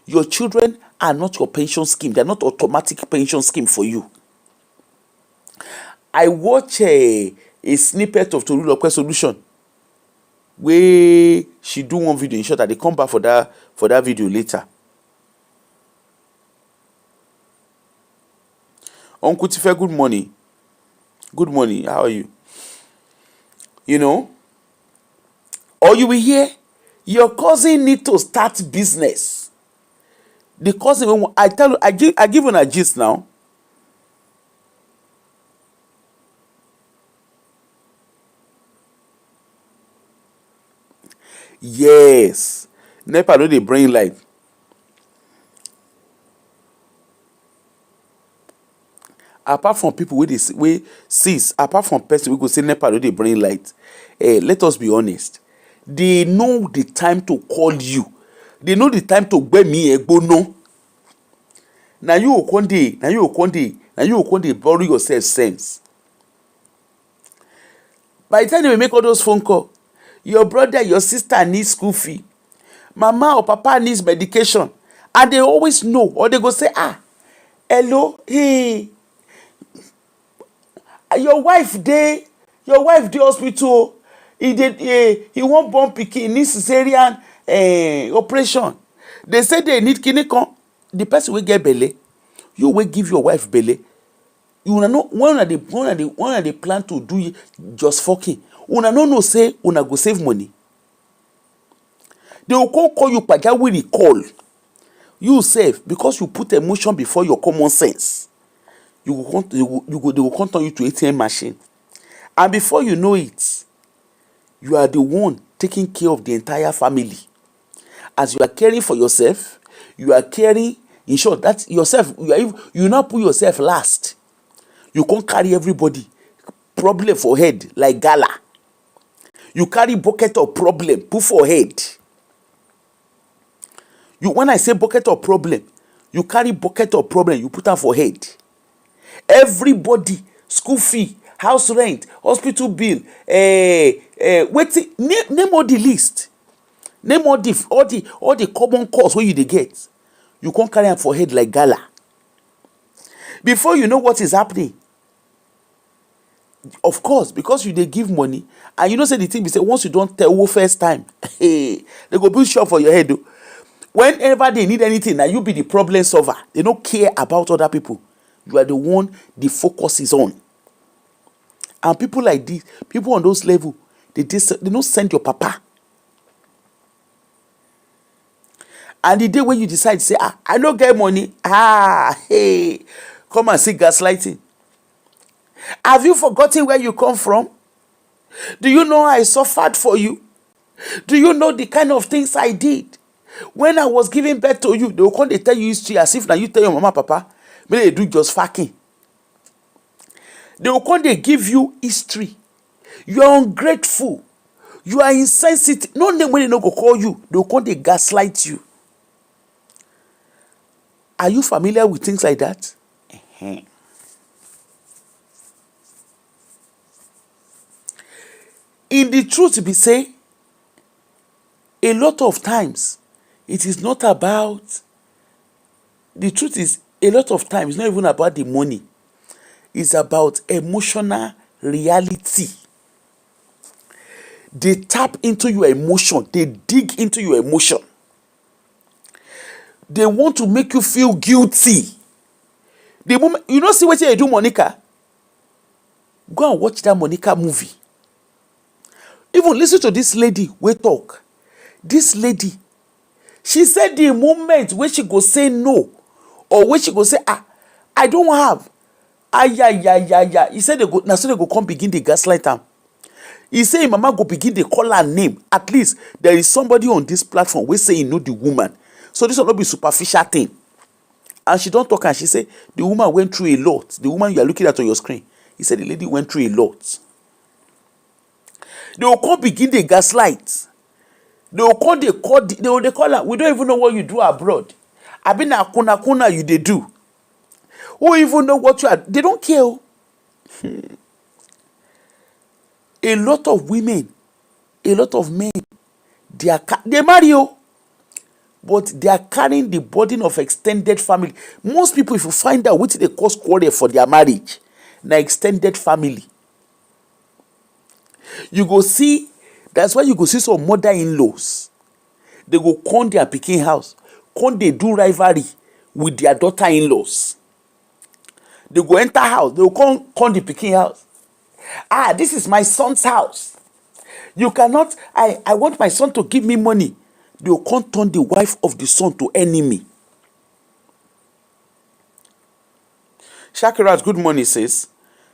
Your children are not your pension scheme. They're not automatic pension scheme for you. I watch a snippet of Tolulope solution where she do one video in short, that they come back for that video later. Uncle Tife, good morning. Good morning. How are you? You know, or you will hear your cousin need to start business. The cousin, I tell you, I give you a gist now. Yes, NEPA no dey bring light. Apart from people wey sees, apart from person wey go say NEPA no dey bring light, let us be honest. They know the time to call you. They know the time to gbe me egbono. Na you go come dey borrow yourself sense. By the time they make all those phone calls, your brother, your sister needs school fee, mama or papa needs medication, and they always know, or they go say, hello, hey, your wife dey hospital. He won't born pikin, needs cesarean operation. They say they need kinikon. The person will get belle. You will give your wife belle. You will know when they plan to do just fucking. Una no say una go save money. They will call you pajawiri call. You save because you put emotion before your common sense. They will come turn you to ATM machine, and before you know it, you are the one taking care of the entire family. As you are caring for yourself, you are caring. In short, that yourself, you now put yourself last. You can't carry everybody problem for head like gala. You carry bucket of problem put for head. When I say bucket of problem, you carry bucket of problem, you put am for head. Everybody, school fee, house rent, hospital bill, waiting, name all the list. Name all the common costs wey you dey get. You can't carry am for head like gala. Before you know what is happening, of course, because you dey give money, and you know say the thing be say once you don't tell who first time, they go build shop for your head. Whenever they need anything, now you be the problem solver. They don't care about other people. You are the one the focus is on. And people like this, people on those level, they don't send your papa. And the day when you decide to say, I don't get money, hey, come and see gaslighting. Have you forgotten where you come from? Do you know I suffered for you? Do you know the kind of things I did? When I was giving birth to you, they will come, they tell you history as if now you tell your mama, papa, maybe they do just fucking. They will come, they give you history. You are ungrateful. You are insensitive. No name when they no go call you. They will come, they gaslight you. Are you familiar with things like that? In the truth be say, a lot of times, It is not about, the truth is, a lot of times, it's not even about the money. It's about emotional reality. They tap into your emotion. They dig into your emotion. They want to make you feel guilty. The moment you don't see what they do, Monica, go and watch that Monica movie. Even listen to this lady we talk. This lady, she said the moment when she go say no, or when she go say, I don't have. Yeah. He said they go now, so they go come begin the gaslight am. He say mama go begin dey call her name. At least there is somebody on this platform wey say he know the woman. So this will not be superficial thing. And she don't talk, and she say the woman went through a lot. The woman you are looking at on your screen, he said the lady went through a lot. They will come begin the gaslight. They will call they call her. We don't even know what you do abroad. I been na kuna you they do. Who even know what you are? They don't care. A lot of women, a lot of men, they marry you, but they are carrying the burden of extended family. Most people, if you find out what they cause quarrel for their marriage, na extended family. You go see, that's why you go see some mother-in-laws. They go come their pikin house, come they do rivalry with their daughter-in-laws. They go enter house, they will come the pikin house. This is my son's house. You cannot, I want my son to give me money. They will come turn the wife of the son to enemy. Shakirat, good morning, says.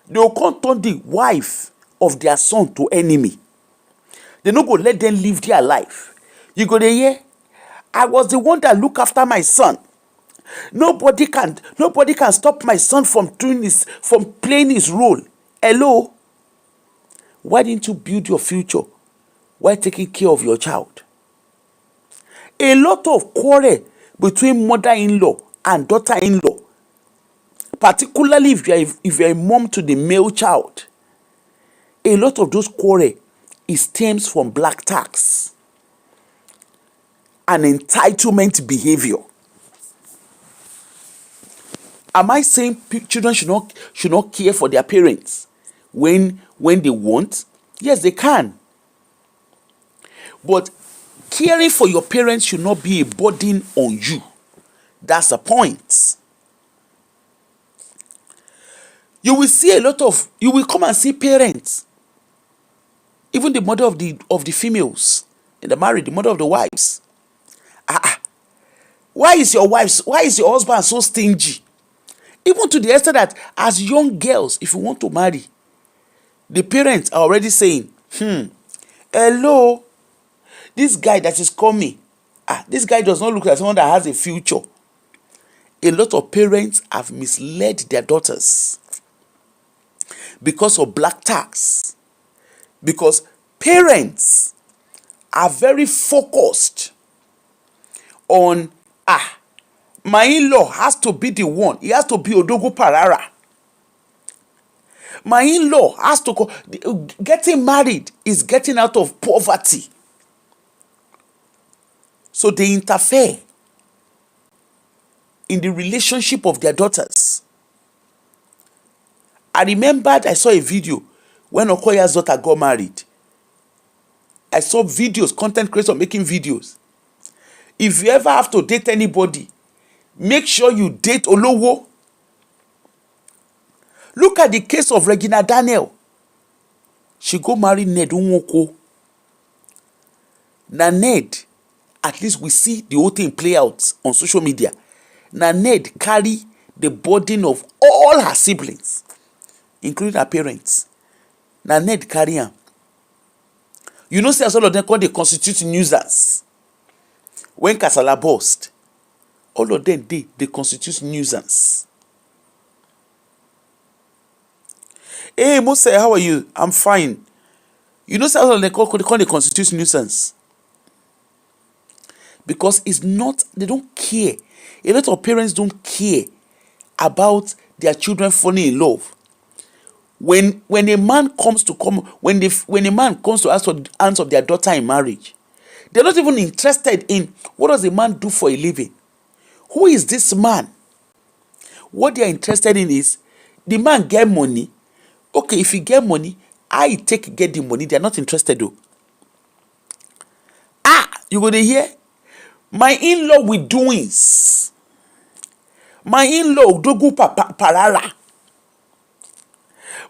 They will come turn the wife of their son to enemy. They no go let them live their life. You go there, yeah? I was the one that look after my son. Nobody can stop my son from playing his role. Hello? Why didn't you build your future while taking care of your child? A lot of quarrel between mother-in-law and daughter-in-law, particularly if you're a mom to the male child. A lot of those quarrel stems from black tax and entitlement behavior. Am I saying children should not care for their parents when they want? Yes, they can. But caring for your parents should not be a burden on you. That's the point. You will come and see parents, even the mother of the females in the marriage, the mother of the wives. Why is your husband so stingy? Even to the extent that as young girls, if you want to marry, the parents are already saying, hello, this guy that is coming, this guy does not look like someone that has a future. A lot of parents have misled their daughters because of black tax. Because parents are very focused on, my in-law has to be the one. He has to be Odogo Parara. My in-law has to go. Getting married is getting out of poverty. So they interfere in the relationship of their daughters. I remembered I saw a video when Okoya's daughter got married. I saw videos, content creators making videos. If you ever have to date anybody, make sure you date Olowo. Look at the case of Regina Daniel. She go marry Ned Nwoko. Now Ned, at least we see the whole thing play out on social media. Now Ned carry the burden of all her siblings, including her parents. Now Ned carry her. You know, say as all of them call they constitute nuisance. When Kasala burst, all of them they constitute nuisance. Hey, Mose, how are you? I'm fine. You know, say all of them call they constitute nuisance. Because it's not, they don't care. A lot of parents don't care about their children falling in love. When a man comes to ask for the hands of their daughter in marriage, They're not even interested in what does a man do for a living. Who is this man? What they are interested in is the man get money. Okay, if he get money, I take get the money. They are not interested though. You go to hear my in-law with doings. My in-law dogu parara.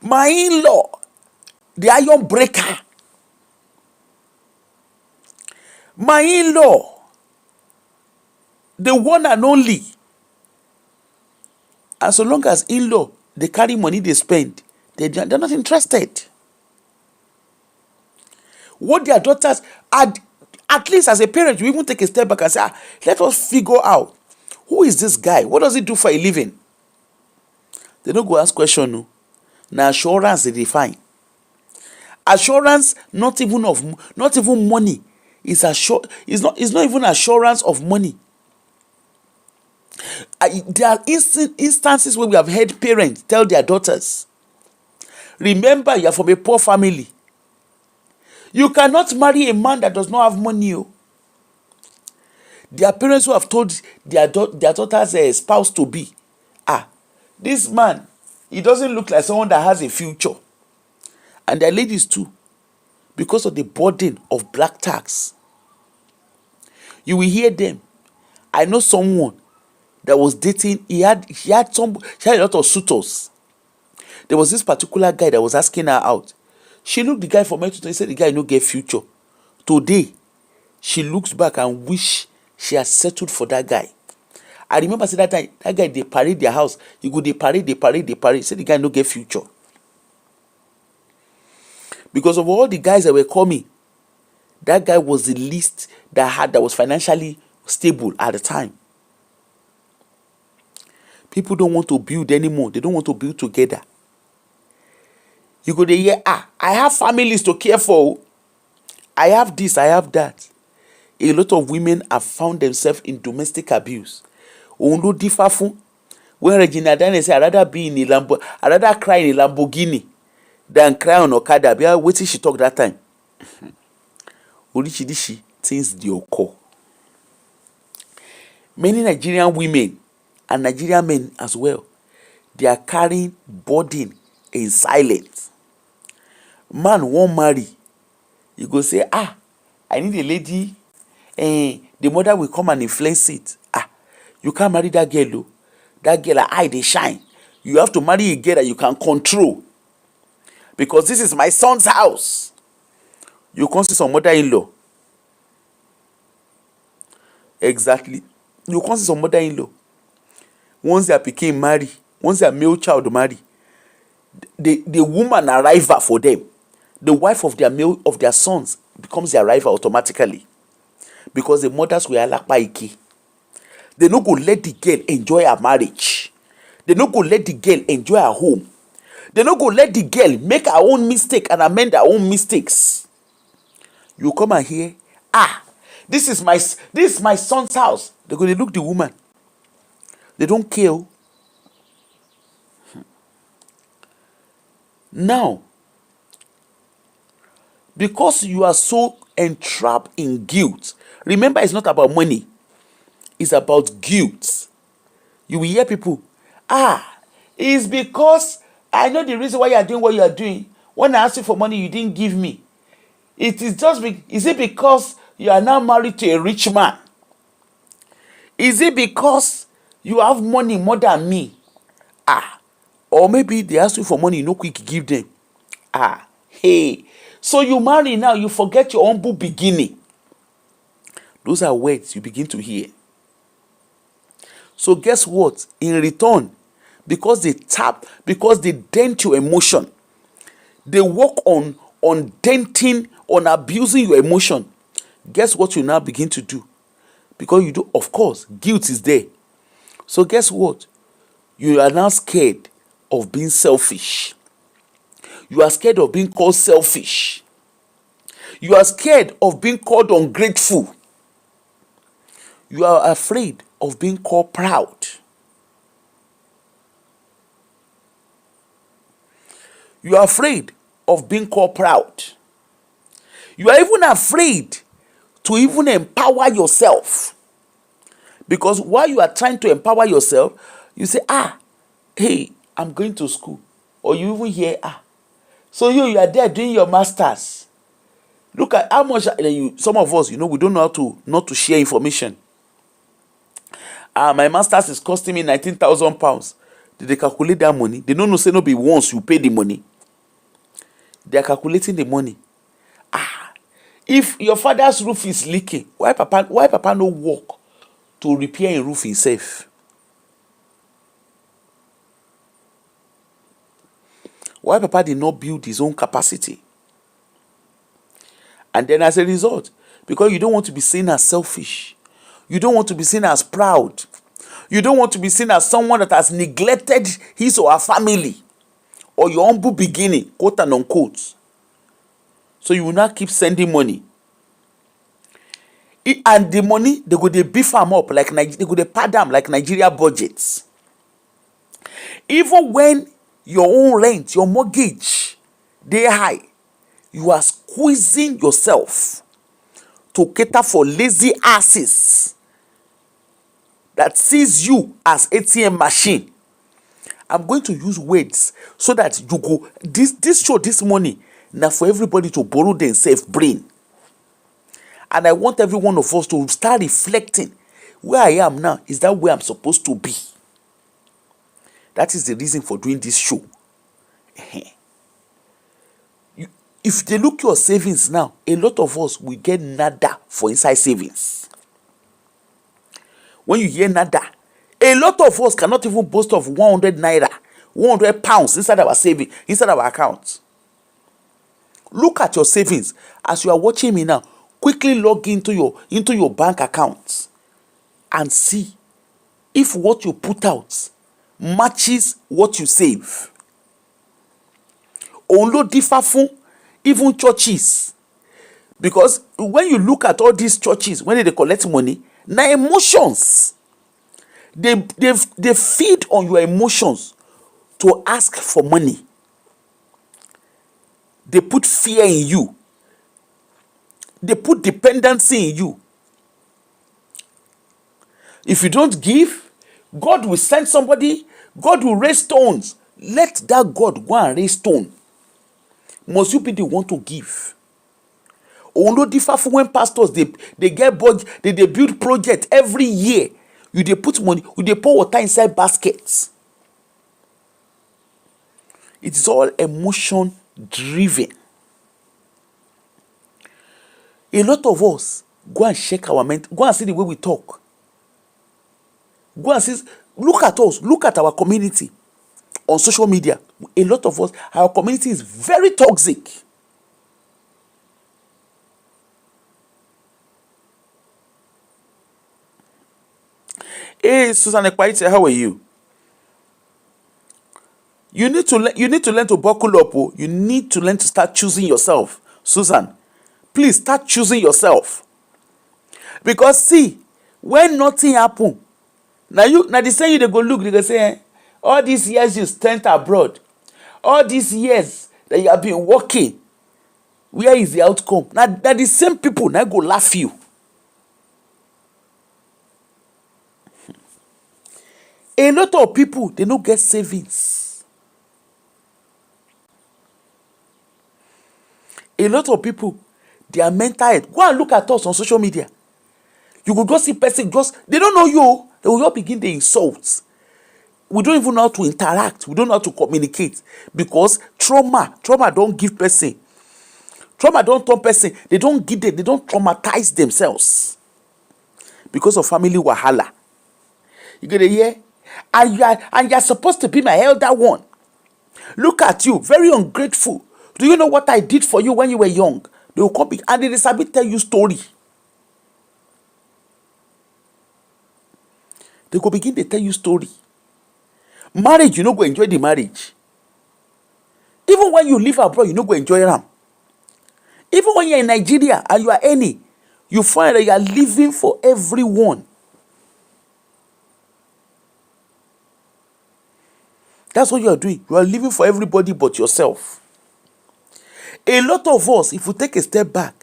My in-law, the iron breaker. My in-law, the one and only. And so long as in-law, they carry money they spend, they're not interested. What their daughters, at least as a parent, you even take a step back and say, let us figure out, who is this guy? What does he do for a living? They don't go ask question. No. Now assurance they define. Assurance not even money. It's not even assurance of money. There are instances where we have heard parents tell their daughters, remember, you are from a poor family. You cannot marry a man that does not have money. There are parents who have told their daughter's spouse to be, this man, he doesn't look like someone that has a future. And there are ladies too, because of the burden of black tax. You will hear them. I know someone that was dating, she had a lot of suitors. There was this particular guy that was asking her out. She looked the guy from head to toe. He said the guy no get future. Today, she looks back and wish she had settled for that guy. I remember saying that time, that guy, they parade their house. You go, they parade. Say the guy no get future. Because of all the guys that were coming, that guy was the least that was financially stable at the time. People don't want to build anymore. They don't want to build together. You go there, I have families to care for. I have this, I have that. A lot of women have found themselves in domestic abuse. Ondo differ from when Regina Daniel say, I'd rather cry in a Lamborghini than cry on Okada. Be waiting she talk that time. Orichidishi things the occur. Many Nigerian women and Nigerian men as well, they are carrying burden in silence. Man won't marry. You go say, I need a lady. The mother will come and influence it. You can't marry that girl, though. That girl, eye they shine. You have to marry a girl that you can control. Because this is my son's house. You can't see some mother-in-law. Exactly. You can't see some mother-in-law. Once they became married, once their male child marry, the woman arrival for them, the wife of their sons becomes their rival automatically. Because the mothers were alakpaiki. They no go let the girl enjoy her marriage. They no go let the girl enjoy her home. They no go let the girl make her own mistake and amend her own mistakes. You come and hear, this is my son's house. They go, they look the woman. They don't care. Now, because you are so entrapped in guilt, remember it's not about money, it's about guilt. You will hear people, it's because I know the reason why you are doing what you are doing. When I asked you for money, you didn't give me. It is just is it because you are now married to a rich man? Is it because you have money more than me? Or maybe they ask you for money, you no quick give them. Hey. So you marry now, you forget your humble beginning. Those are words you begin to hear. So guess what? In return, because they dent your emotion, they work on denting, on abusing your emotion. Guess what you now begin to do? Because you do, of course, guilt is there. So guess what? You are now scared of being selfish. You are scared of being called selfish. You are scared of being called ungrateful. You are afraid of being called proud. You are afraid of being called proud. You are even afraid to even empower yourself. Because while you are trying to empower yourself, you say, hey, I'm going to school. Or you even hear, so you are there doing your masters. Look at how much some of us, we don't know how to not to share information. My masters is costing me 19,000 pounds. Did they calculate that money? They don't know, say no be once you pay the money. They are calculating the money. If your father's roof is leaking, why papa no work to repair a roof himself? Why papa did not build his own capacity? And then as a result, because you don't want to be seen as selfish, you don't want to be seen as proud, you don't want to be seen as someone that has neglected his or her family, or your humble beginning, quote and unquote. So you will not keep sending money. And the money, they go they beef them up like they go they pad them like Nigeria budgets. Even when your own rent, your mortgage, they high, you are squeezing yourself to cater for lazy asses that sees you as ATM machine. I'm going to use words so that you go, this money now for everybody to borrow themselves brain. And I want every one of us to start reflecting, where I am now, is that where I'm supposed to be? That is the reason for doing this show. If they look your savings now, a lot of us will get nada for inside savings. When you hear nada, a lot of us cannot even boast of 100 naira, 100 pounds inside our saving, inside our account. Look at your savings. As you are watching me now, quickly log into your bank account and see if what you put out matches what you save. Only differ from even churches, because when you look at all these churches, when they collect money, now emotions, they feed on your emotions to ask for money. They put fear in you. They put dependency in you. If you don't give, God will send somebody. God will raise stones. Let that God go and raise stone. Must you be the one to give? Only differ from when pastors they get budget, they build project every year. You they put money, you they pour water inside baskets. It is all emotion driven. A lot of us go and check our mental, go and see the way we talk. Go and see, look at us, look at our community on social media. A lot of us, our community is very toxic. Hey, Susan Ekwaite, how are you? You need to learn to buckle up. Oh. You need to learn to start choosing yourself. Susan, please start choosing yourself. Because see, when nothing happen, now the same you they go look, they go say, all these years you spent abroad, all these years that you have been working, where is the outcome? Now the same people now go laugh you. A lot of people, they don't get savings. A lot of people, their mental health. Go and look at us on social media. You could go see person, they don't know you. They will all begin the insults. We don't even know how to interact. We don't know how to communicate. Because trauma don't give person. Trauma don't turn person. They don't give them, they don't traumatize themselves. Because of family wahala. You get a hear? And you're supposed to be my elder one. Look at you, very ungrateful. Do you know what I did for you when you were young? They will come and they will tell you story. They go begin to tell you story. Marriage, you no go enjoy the marriage. Even when you live abroad, you no go enjoy them. Even when you're in Nigeria and you are any, you find that you are living for everyone. That's what you are doing. You are living for everybody but yourself. A lot of us, if we take a step back,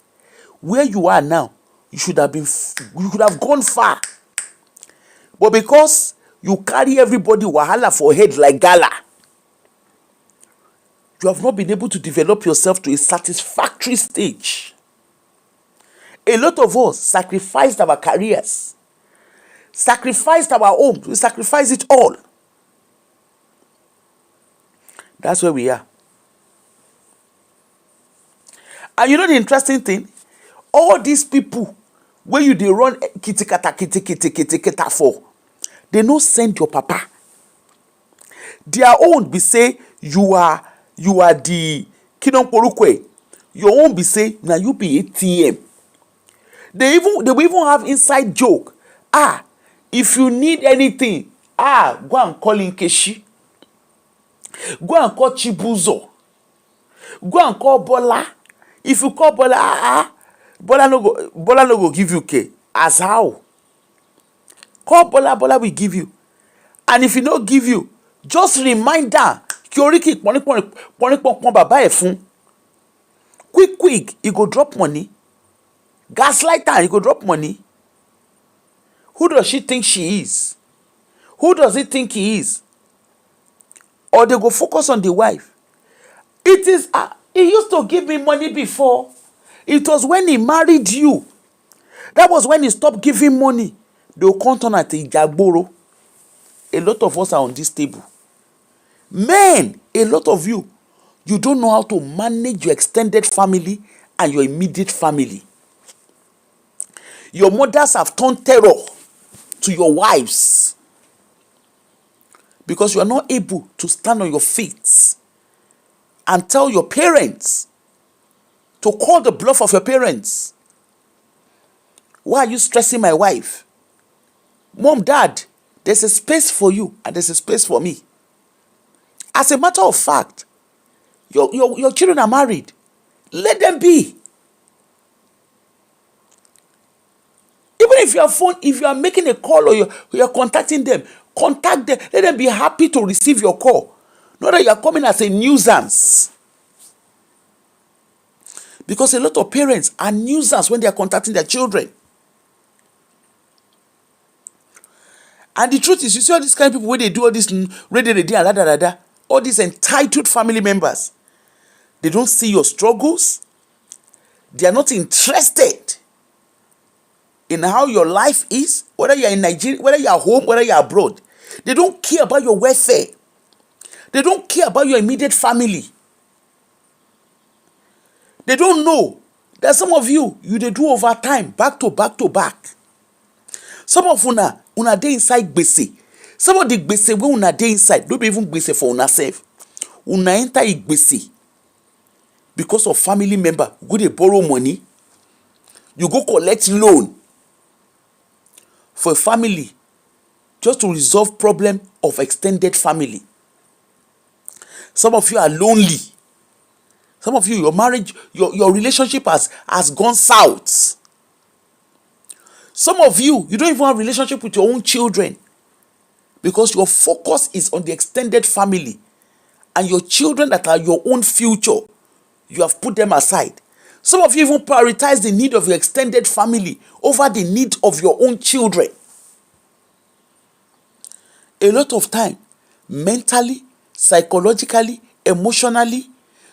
where you are now, you could have gone far. But because you carry everybody wahala for head like gala, you have not been able to develop yourself to a satisfactory stage. A lot of us sacrificed our careers, sacrificed our homes, we sacrificed it all. That's where we are. And you know the interesting thing? All these people where you dey run kitikata for, they no send your papa. Their own be say you are the kingdom porukwe. Your own be say now you be ATM. They will even have inside joke. If you need anything, go and call Nkechi. Go and call Chibuzo. Go and call Bola. If you call Bola, Bola no go give you K. As how? Call Bola, Bola will give you. And if he no give you, just remind her. Quick, he go drop money. Gaslighter, he go drop money. Who does she think she is? Who does he think he is? Or they go focus on the wife. It is, he used to give me money before. It was when he married you. That was when he stopped giving money. They will count on at Ijagboro. A lot of us are on this table. Men, a lot of you don't know how to manage your extended family and your immediate family. Your mothers have turned terror to your wives because you are not able to stand on your feet and tell your parents, to call the bluff of your parents. Why are you stressing my wife? Mom, dad, there's a space for you and there's a space for me. As a matter of fact, your children are married. Let them be. Even if you are making a call or you're contacting them, contact them. Let them be happy to receive your call. Not that you are coming as a nuisance. Because a lot of parents are nuisance when they are contacting their children. And the truth is, you see all these kind of people where they do all this, all these entitled family members, they don't see your struggles. They are not interested in how your life is, whether you are in Nigeria, whether you are home, whether you are abroad. They don't care about your welfare. They don't care about your immediate family. They don't know that some of you they do overtime, back to back to back. Some of una dey inside gbese. Some of the gbese wey una dey inside, don't be even gbese for una self. Una enter gbese because of family member. Go dey borrow money. You go collect loan for a family just to resolve problem of extended family. Some of you are lonely. Some of you, your marriage, your relationship has gone south. Some of you don't even have a relationship with your own children because your focus is on the extended family and your children that are your own future, you have put them aside. Some of you even prioritize the need of your extended family over the need of your own children. A lot of time, mentally, psychologically, emotionally,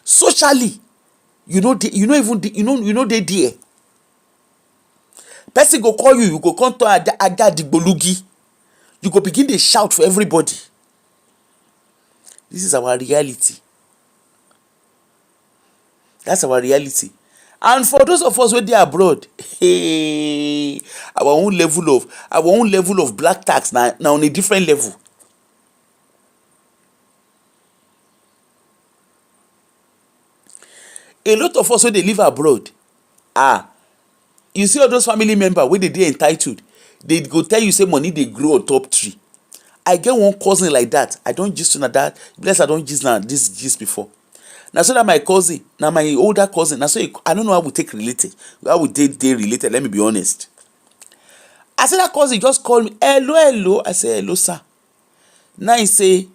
socially, they there. Person go call you go come to Ada Digbolugi. You go begin to shout for everybody. This is our reality. That's our reality. And for those of us who are abroad, hey, our own level of black tax now on a different level. A lot of us when they live abroad, you see all those family members where they entitled, they go tell you say money they grow on top tree. I get one cousin like that. I don't gist on that. Bless I don't gist now this gist before. Now so that my cousin, now my older cousin, now so I don't know how we take related. How we they related, let me be honest. I said that cousin just called me, hello. I say hello, sir. Now he say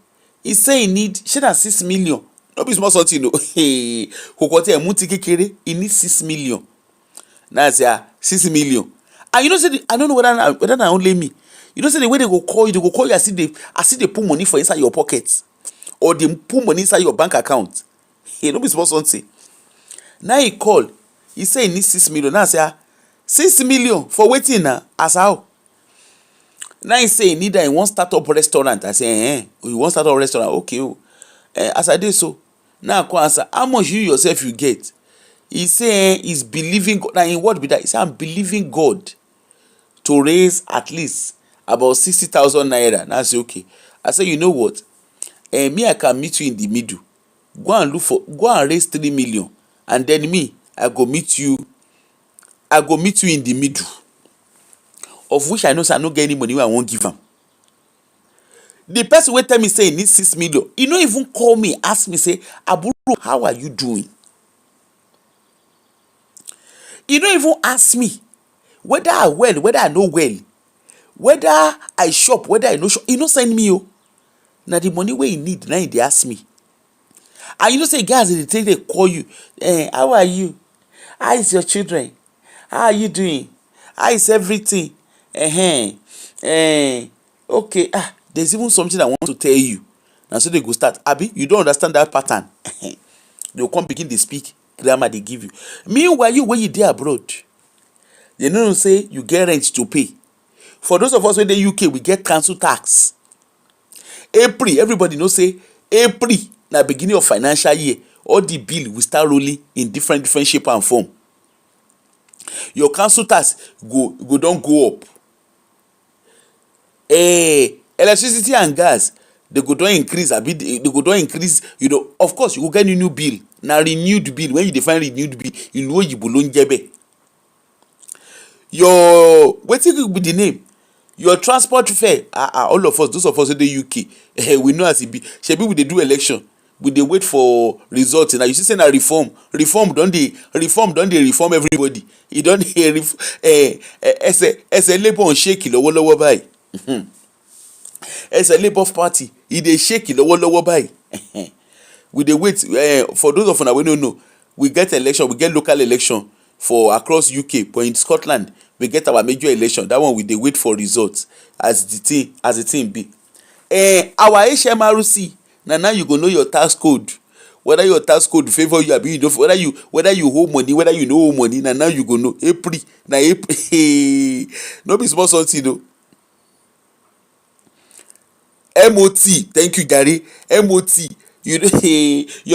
he need 6 million. No be small something, no. He need 6 million. Now I say 6 million. And you know say I don't know whether na only me. You know say the way they go call you as if they put money for inside your pocket, or they put money inside your bank account. Hey, no be small something. Now he call, he say he need 6 million. Now I say 6 million for wetin na? As how? Now he say he need that he wan start up restaurant. I say you wan start up restaurant? Okay o. As I dey so, now I come answer, how much you yourself you get? He say he's believing God. Now in what be that? He say I'm believing God to raise at least about 60,000 naira. Now I say okay. I say you know what? Me I can meet you in the middle. Go and raise 3 million, and then me I go meet you in the middle, of which I know say I no get any money wey I wan give am. The person wey tell me say he need 6 million, he no even call me ask me say aburo how are you doing? He no even ask me whether I well, whether I no well, whether I shop, whether I no shop. He no send me o. Na the money wey he need na he dey ask me. And you know say guys dey take dey call you, how are you? How is your children? How are you doing? How is everything? Okay, there's even something I want to tell you. Na so they go start. Abi, you don't understand that pattern. They go come begin dey speak grammar they give you. Meanwhile, you when you dey abroad, they no know say you get rent to pay. For those of us wey dey UK, we get council tax. April, everybody know say April na beginning of financial year. All the bill will start rolling in different shape and form. Your council tax go don go up. Electricity and gas, they go don increase a bit. They go don increase. You know, of course, you go get new bill. Now renewed bill. When you define renewed bill, you know you belong jebe. Your wetin be the name? Your transport fare. All of us, those of us in the UK, we know as it be. Shebi we dey do election. We dey wait for results. Now you see say na reform don dey reform everybody. E don dey ẹsẹ̀ labour on shake lọ́wọ́lọ́wọ́ báyìí. Ẹsẹ̀ labour party e dey shake lọ́wọ́lọ́wọ́ báyìí. We dey wait. For those of una wey no know, we get election, we get local election for across UK, but in Scotland we get our major election. That one we dey wait for results as the thing be. Our HMRC, now you go know your tax code, whether your tax code favour you abi you don't, whether you owe money, whether you no owe money. Now you go know April no be small something though. MOT, thank you Gary. MOT, you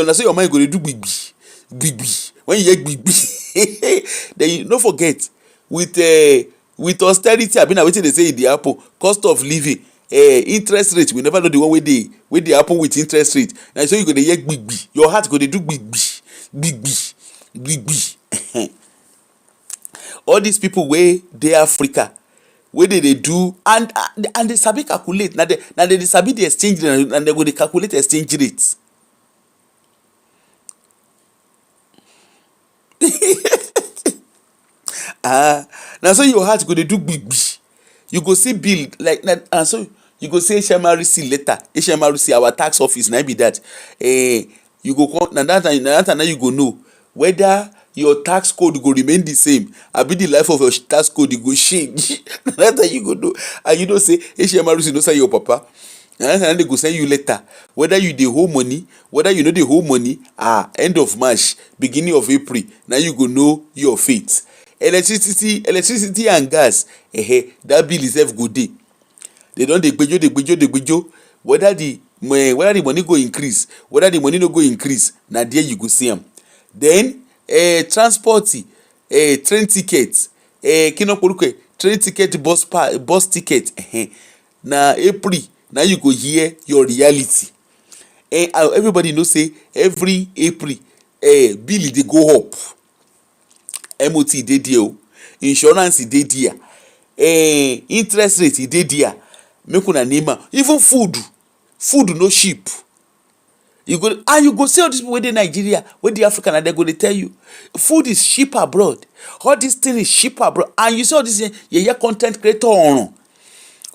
understand your mind go dey do gbigbi. When you hear gbigbi, then you no forget with austerity abi na wetin dey say e dey happen, cost of living, interest rate, we never know the one wey dey happen with interest rate. Na so you go dey hear gbigbi, your heart go dey do gbigbi. All these people wey dey Africa, wey dey do and they sabi calculate. Na they sabi the exchange rate, and they go dey calculate exchange rate. Na so your heart go dey do gbigbi. You go see bill like that, and so you go say HMRC later. HMRC, our tax office, na be that. You go come na that time you go know whether your tax code go remain the same abi the life of your tax code go change. Na that time you go know. And you know say HMRC no send your papa. And they go send you later whether you dey owe money, whether you no dey owe money. End of March, beginning of April, now you go know your fate. Electricity and gas, that bill itself go dey. They don dey gbejo. Whether the money go increase, whether the money no go increase, na there you go see am. Then transport, train ticket, train ticket, bus ticket. Na April, now you go hear your reality. Everybody know say every April bill dey go up. MOT dey there o, insurance dey there, interest rate dey there. Make una name am. Even food no cheap. You go see all these people wey dey Nigeria, wey dey Africa, and they go dey tell you food is cheap abroad. All this thing is cheap abroad. And you see all this yeye content creator ọ̀ràn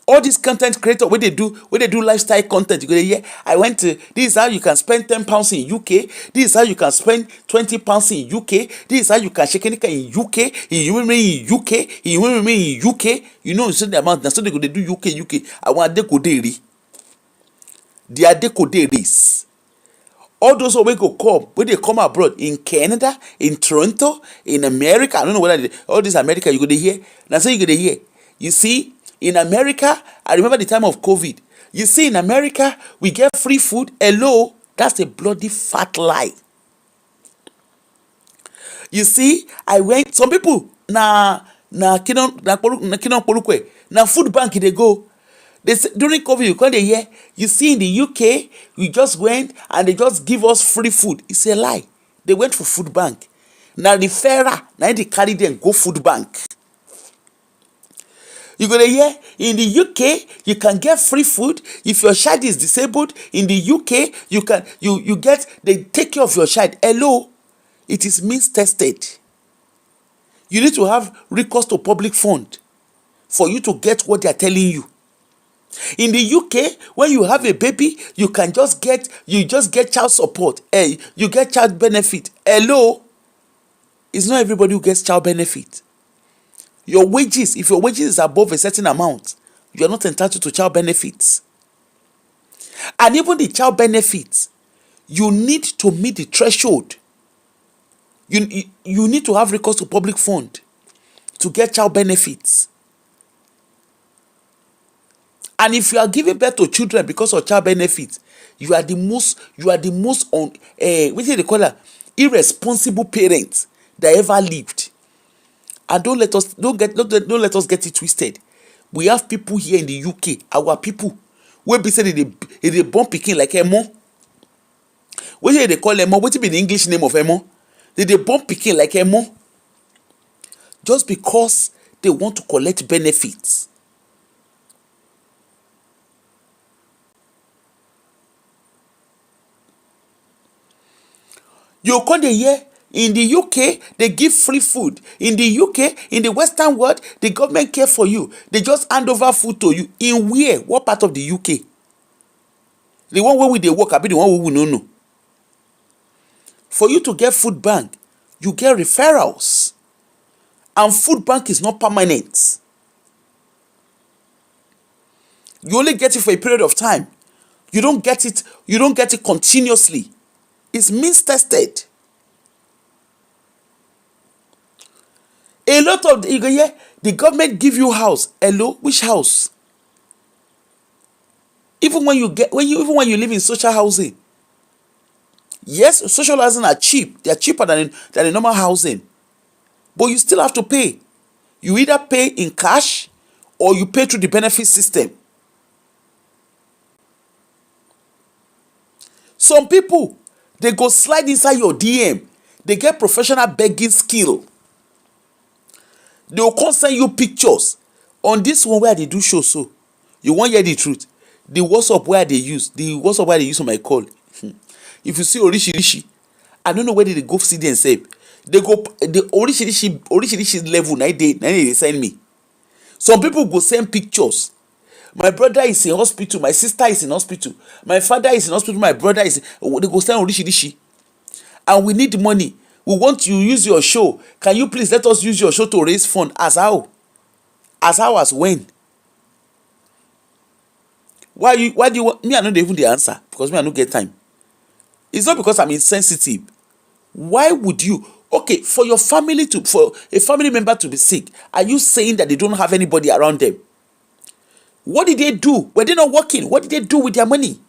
All these content creators, when they do lifestyle content, you go, yeah, I went to, this is how you can spend £10 in UK, this is how you can spend £20 in UK, this is how you can shake in UK, in UK, in UK, you know, so the amount, so they go, they do UK, I want they go there, they are decoderies. All those who go come, when they come abroad, in Canada, in Toronto, in America, I don't know whether all this America, you go to hear, now so you go to hear, you see, in America, I remember the time of COVID. You see, in America, we get free food. Hello, that's a bloody fat lie. You see, I went. Some people na food bank they go. They say, during COVID, you come here. You see, in the UK, we just went and they just give us free food. It's a lie. They went for food bank. Now the fairer, now they carry them go food bank. You go there, in the UK, you can get free food. If your child is disabled, in the UK, they take care of your child. Hello, it is means tested. You need to have recourse to public fund for you to get what they are telling you. In the UK, when you have a baby, you just get child support. You get child benefit. Hello, it's not everybody who gets child benefit. Your wages, if your wages is above a certain amount, you are not entitled to child benefits. And even the child benefits, you need to meet the threshold. You need to have recourse to public fund to get child benefits. And if you are giving birth to children because of child benefits, you are the most what do they call that? Irresponsible parent that ever lived. And don't let us get it twisted. We have people here in the UK, our people, wey be say they born pikin like emo. Wetin they call emo? Wetin be the English name of emo? They born pikin like emo just because they want to collect benefits. You come dey hear, in the UK, they give free food. In the UK, in the Western world, the government care for you. They just hand over food to you. In where? What part of the UK? The one where we dey work, abi the one we no know. For you to get food bank, you get referrals. And food bank is not permanent. You only get it for a period of time. You don't get it continuously. It's means tested. A lot of the government give you house. Hello, which house? Even when you live in social housing. Yes, social housing are cheap. They are cheaper than the normal housing. But you still have to pay. You either pay in cash or you pay through the benefit system. Some people, they go slide inside your DM. They get professional begging skill. They will come send you pictures. On this one where they do show so. You want to hear the truth. The WhatsApp where they use on my call. If you see Orishi, I don't know where they go see themselves. They go the Orishi level, they send me. Some people go send pictures. My brother is in hospital. My sister is in hospital. My father is in hospital. My brother is. They go send Orishi. And we need money. We want you to use your show. Can you please let us use your show to raise fund? As how? As when? Why do you want me? I don't even the answer because me I don't get time. It's not because I'm insensitive. Why would you? Okay, for a family member to be sick, are you saying that they don't have anybody around them? What did they do? Were they not working? What did they do with their money?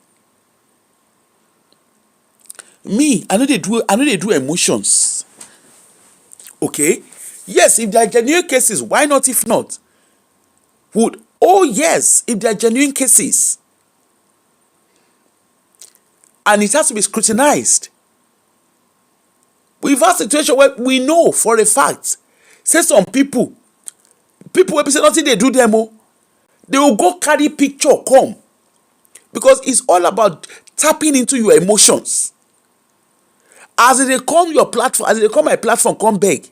Me, I know they do emotions. Okay? Yes, if there are genuine cases, why not if not? Yes, if there are genuine cases. And it has to be scrutinized. We've had a situation where we know for a fact, say some people will be saying nothing they do them, they will go carry picture come. Because it's all about tapping into your emotions. As they come your platform, as they come my platform, come beg.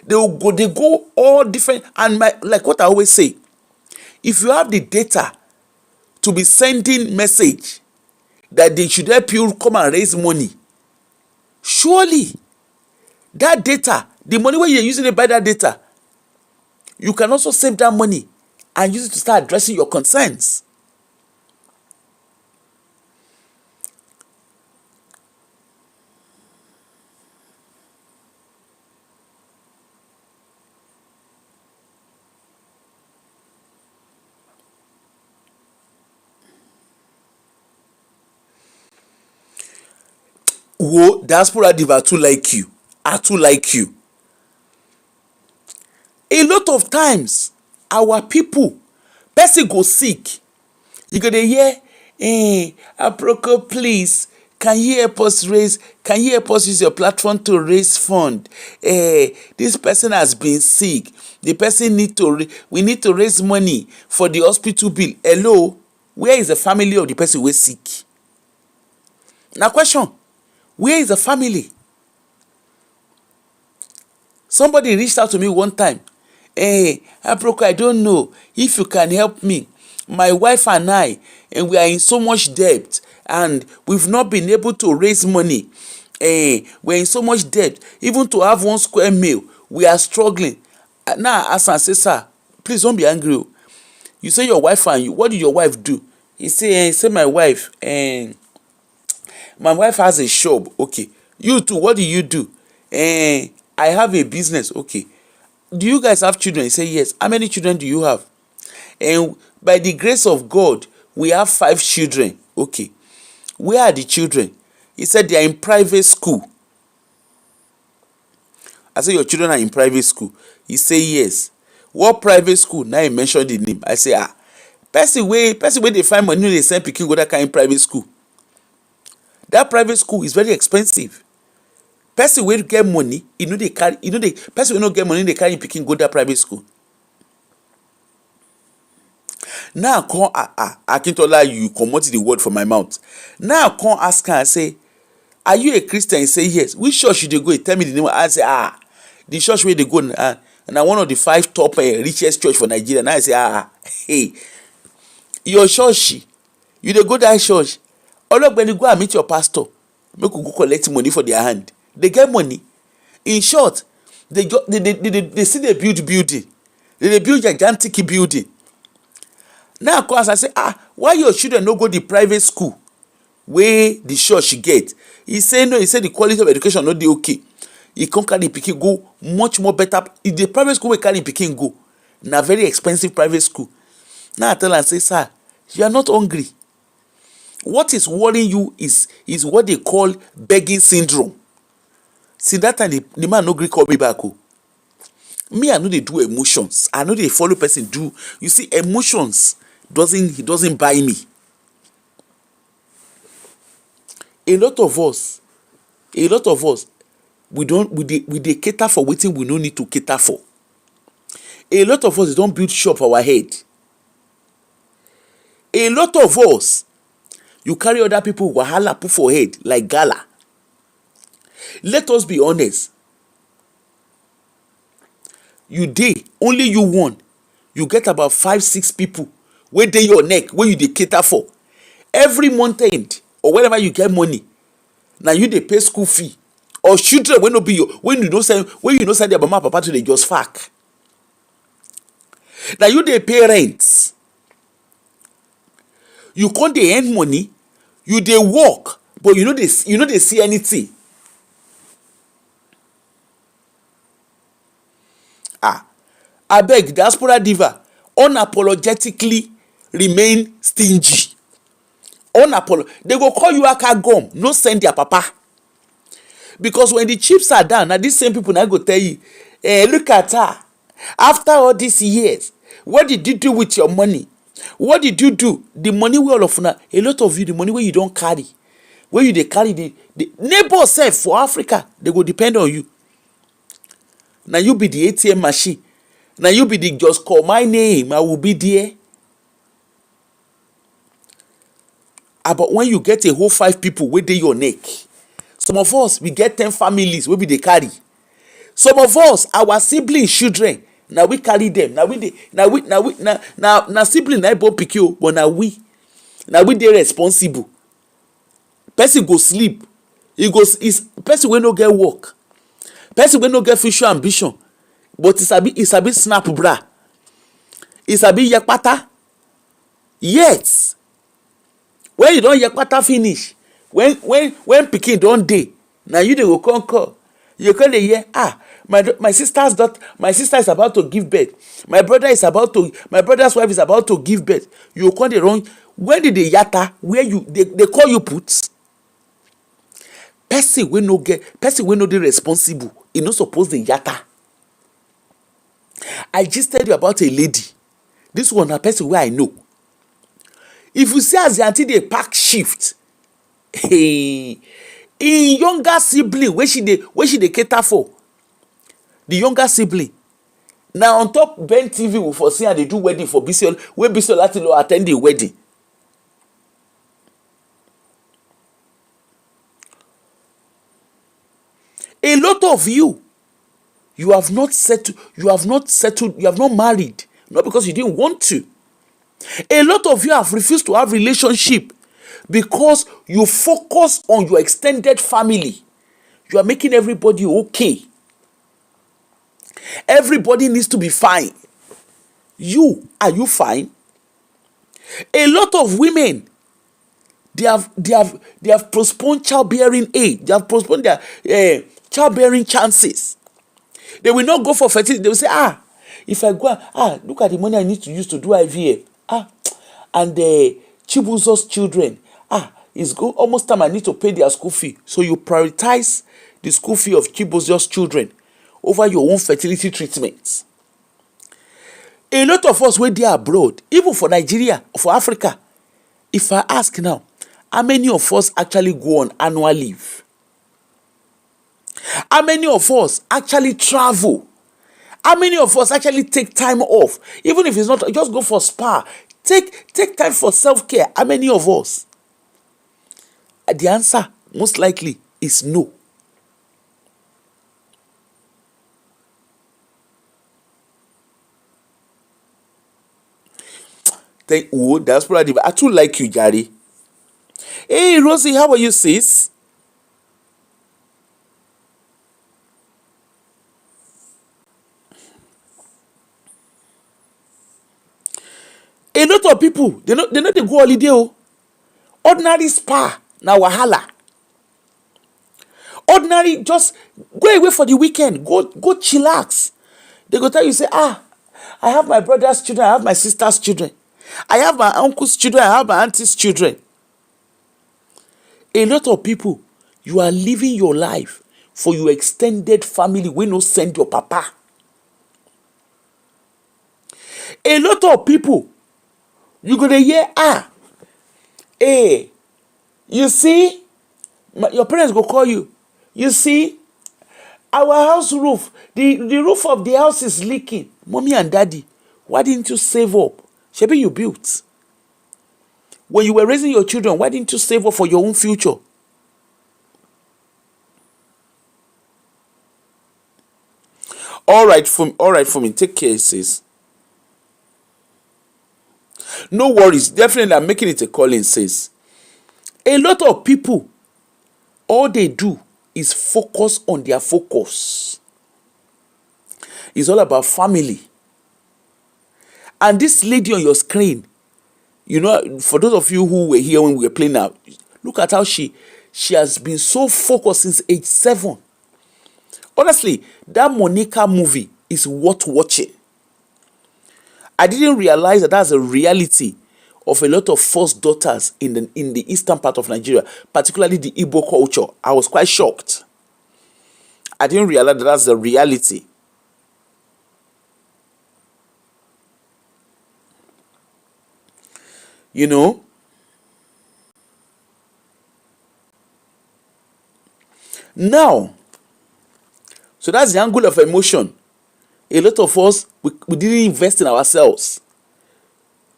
They go all different. And like what I always say, If you have the data to be sending message that they should help you come and raise money, surely that data, the money where you're using to buy that data, you can also save that money and use it to start addressing your concerns. Wo diaspora diva too like you. I too like you. A lot of times, our people, person go sick. You go dey hear, Aproko, please, can you help us use your platform to raise fund? This person has been sick. The person we need to raise money for the hospital bill. Hello, where is the family of the person wey sick? Na question. Where is the family? Somebody reached out to me one time. Aproko, I don't know if you can help me. My wife and I, and we are in so much debt, and we've not been able to raise money. We're in so much debt. Even to have 1 square meal, we are struggling. Now I ask and say, sir, please don't be angry. You say your wife and you. What did your wife do? He say my wife, my wife has a shop. Okay. You too, what do you do? I have a business. Okay. Do you guys have children? He say yes. How many children do you have? And by the grace of God, we have 5 children. Okay. Where are the children? He said they are in private school. I said your children are in private school. He say yes. What private school? Now he mentioned the name. I say person wey dey find money no dey send pikin go that kind private school. That private school is very expensive. Person wey get money, person wey no get money dey carry pikin go that private school. Now come Akintola, you comot the word from my mouth. Now come ask her, say, are you a Christian? He say yes. Which church you dey go? He tell me the name. I say the church where they go na one of the 5 top richest church for Nigeria. Now I say hey, your church, you dey go that church? Ologbeni, go and meet your pastor. Make you go collect money for their hand. They get money. In short, they see they build building. They build gigantic building. Now, of course, I say, why your children no go the private school where the church get? He say no. He say the quality of education no dey okay. He come carry pikin go much more better. If the private school wey carry pikin go, na very expensive private school. Now I tell am say, sir, you are not hungry. What is worrying you is what they call begging syndrome. See, that time the man no gree call me back. Me, I know they do emotions. I know they follow person do. You see, emotions doesn't buy me. A lot of us, we dey cater for wetin we no need to cater for. A lot of us don't build shop for our head. A lot of us, you carry other people wahala put for head like gala. Let us be honest. You dey only you one. You get about 5-6 people wey dey your neck wey you dey cater for. Every month end or whenever you get money, na you dey pay school fee. Or children wey no be your, when you no send their mama and papa to dey just fack. Na you dey pay rent. You come dey earn money, you dey work, but you no dey see anything. Abeg, diaspora diva, unapologetically remain stingy. They go call you aka gum, no send their papa. Because when the chips are down, na these same people na go tell you, look at her. After all these years, what did you do with your money? What did you do? The money wey all of una, a lot of you, the money wey you don carry, wey you dey carry, the neighbor sef for Africa, they go depend on you. Na you be the ATM machine. Na you be the just call my name, I will be there. But when you get a whole 5 people wey dey your neck, some of us, we get 10 families wey we dey carry. Some of us, our siblings children, Now we carry them. Now sibling na born pikin, but now we dey responsible. Person go sleep. Is person wey no get work. Person wey no get future ambition, but e sabi snap bra. E sabi yakpata. Yet, when you don yakpata finish, when pikin don dey, na you dey go come call. You come dey hear, my sister is about to give birth. My brother's wife is about to give birth. You come dey run. When did they yatta? Where they call you put? Person wey no dey responsible, e no suppose dey yatta. I just tell you about a lady. This one na person wey I know. If you see as the aunty dey pack shift, hey, im younger sibling wey she dey cater for, the younger sibling, na on top Ben TV we for see her dey do wedding for Bisi, wey Bisi Olatilo at ten d the wedding. A lot of you have not married, not because you didn't want to. A lot of you have refused to have relationship because you focus on your extended family. You are making everybody okay. Everybody needs to be fine. Are you fine? A lot of women, they have postponed childbearing age. They have postponed their childbearing chances. They will not go for fertility. They will say, if I go, look at the money I need to use to do IVF. And Chibuzo's children, it's almost time I need to pay their school fee. So you prioritize the school fee of Chibuzo's children over your own fertility treatments. A lot of us wey dey abroad, even for Nigeria, for Africa, if I ask now, how many of us actually go on annual leave? How many of us actually travel? How many of us actually take time off? Even if it's not, just go for spa. Take time for self-care. How many of us? The answer, most likely, is no. Diaspora Diva. I too like you, Gary. Hey, Rosie, how are you, sis? A lot of people, they know they go holiday. Ordinary spa, na wahala. Ordinary, just go away for the weekend. Go chillax. They go tell you, say, I have my brother's children, I have my sister's children. I have my uncle's children, I have my auntie's children. A lot of people, you are living your life for your extended family wey no send your papa. A lot of people, you go dey hear, you see, your parents go call you. You see, our house roof, the roof of the house is leaking. Mommy and daddy, why didn't you save up? Shebi you built. When you were raising your children, why didn't you save up for your own future? All right, for me. Take care, sis. No worries. Definitely, I'm making it a calling, sis. A lot of people, all they do is focus on their focus. It's all about family. And this lady on your screen, for those of you who were here when we were playing out, look at how she has been so focused since age 7. Honestly, that Monica movie is worth watching. I didn't realize that that's a reality of a lot of first daughters in the eastern part of Nigeria, particularly the Igbo culture. I was quite shocked. I didn't realize that that's the reality. Now, so that's the angle of emotion. A lot of us, we didn't invest in ourselves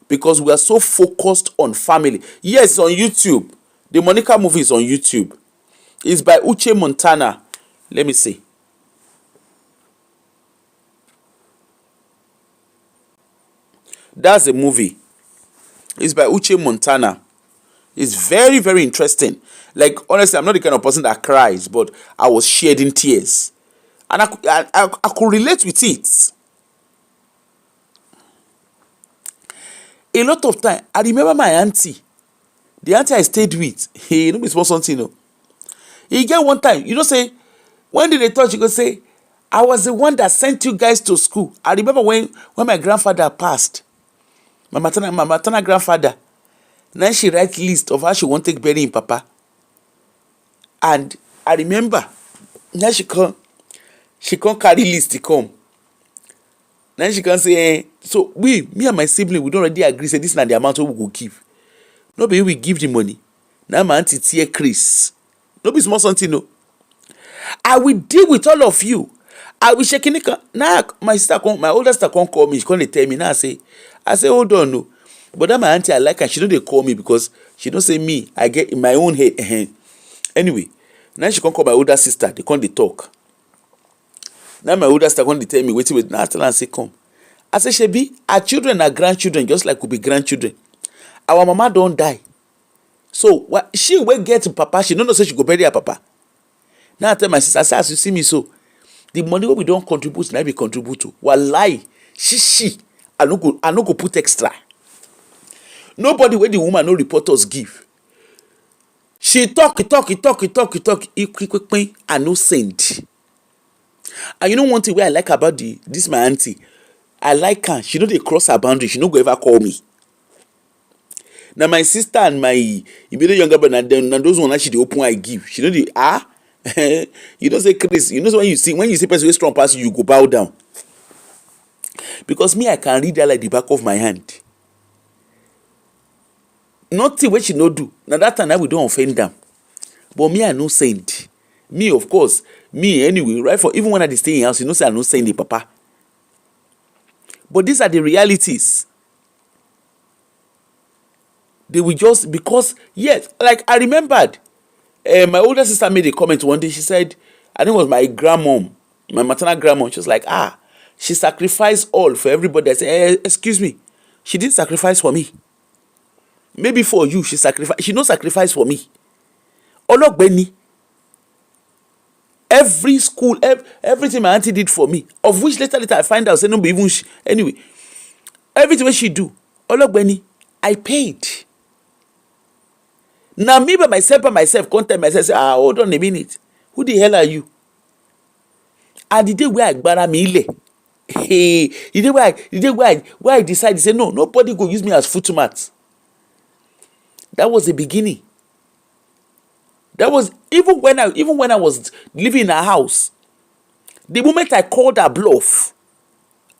because we are so focused on family. Yes, on YouTube. The Monica movie is on YouTube. It's by Uche Montana. Let me see. That's a movie. It's by Uche Montana. It's very, very interesting. Like, honestly, I'm not the kind of person that cries, but I was shedding tears. And I could relate with it. A lot of time, I remember my auntie, the auntie I stayed with. Hey, no be small something, no. You get one time, say, when did they touch? You go say, I was the one that sent you guys to school. I remember when my grandfather passed, my maternal grandfather. Now she write list of how she want take bury him papa. And I remember, now she can't carry list to come. Now she can say, so me and my sibling, we don't already agree, say this is not the amount we go give. Nobody will give the money. Now my auntie tear Chris. Nobody small something, no. I will deal with all of you. I will shake it. Now my older sister can't call me. She can't tell me. Now I say, hold on, no. But that my auntie, I like her. She don't dey call me because she don't say me. I get in my own head. Anyway, now she can't call my older sister. They can't dey talk. Now my older sister can't tell me. Wait. Now I tell her and say, come. I say, Shebi, our children are grandchildren, just like we be grandchildren. Our mama don't die. So she will get papa. She don't know say she go bury her papa. Now I tell my sister, I say, as you see me so, the money we don't contribute, now we contribute to. Wallahi, she, I no go put extra. Nobody where the woman no reporters give. She talk, I no send. And you know one thing where I like about this my auntie, I like her. She know they cross her boundary. She no go ever call me. Now my sister and my immediate younger brother, and those one actually the open I give. She know the you don't say Chris. You know when you see person who strong pass you go bow down. Because me I can read that like the back of my hand. Nothing what she no do. Now that time we don't offend them. But me I no send. Me of course. Me anyway. Right for even when I dey stay in house, you know say I no send the papa. But these are the realities. They will just because yes, like I remembered. My older sister made a comment one day. She said, I think it was my grandmom, my maternal grandmom. She was like, she sacrificed all for everybody. I said, excuse me, she didn't sacrifice for me. Maybe for you, she sacrificed. She no sacrifice for me. Ologbeni. Every school, everything my auntie did for me, of which later I find out, say no, even anyway, everything she do, Ologbeni, I paid. Now me by myself, contact myself, say, hold on a minute. Who the hell are you? And the day where I gbara me ile, the day where I decided, say no, nobody go use me as footmat. That was the beginning. That was even when I was living in a house. The moment I called her bluff,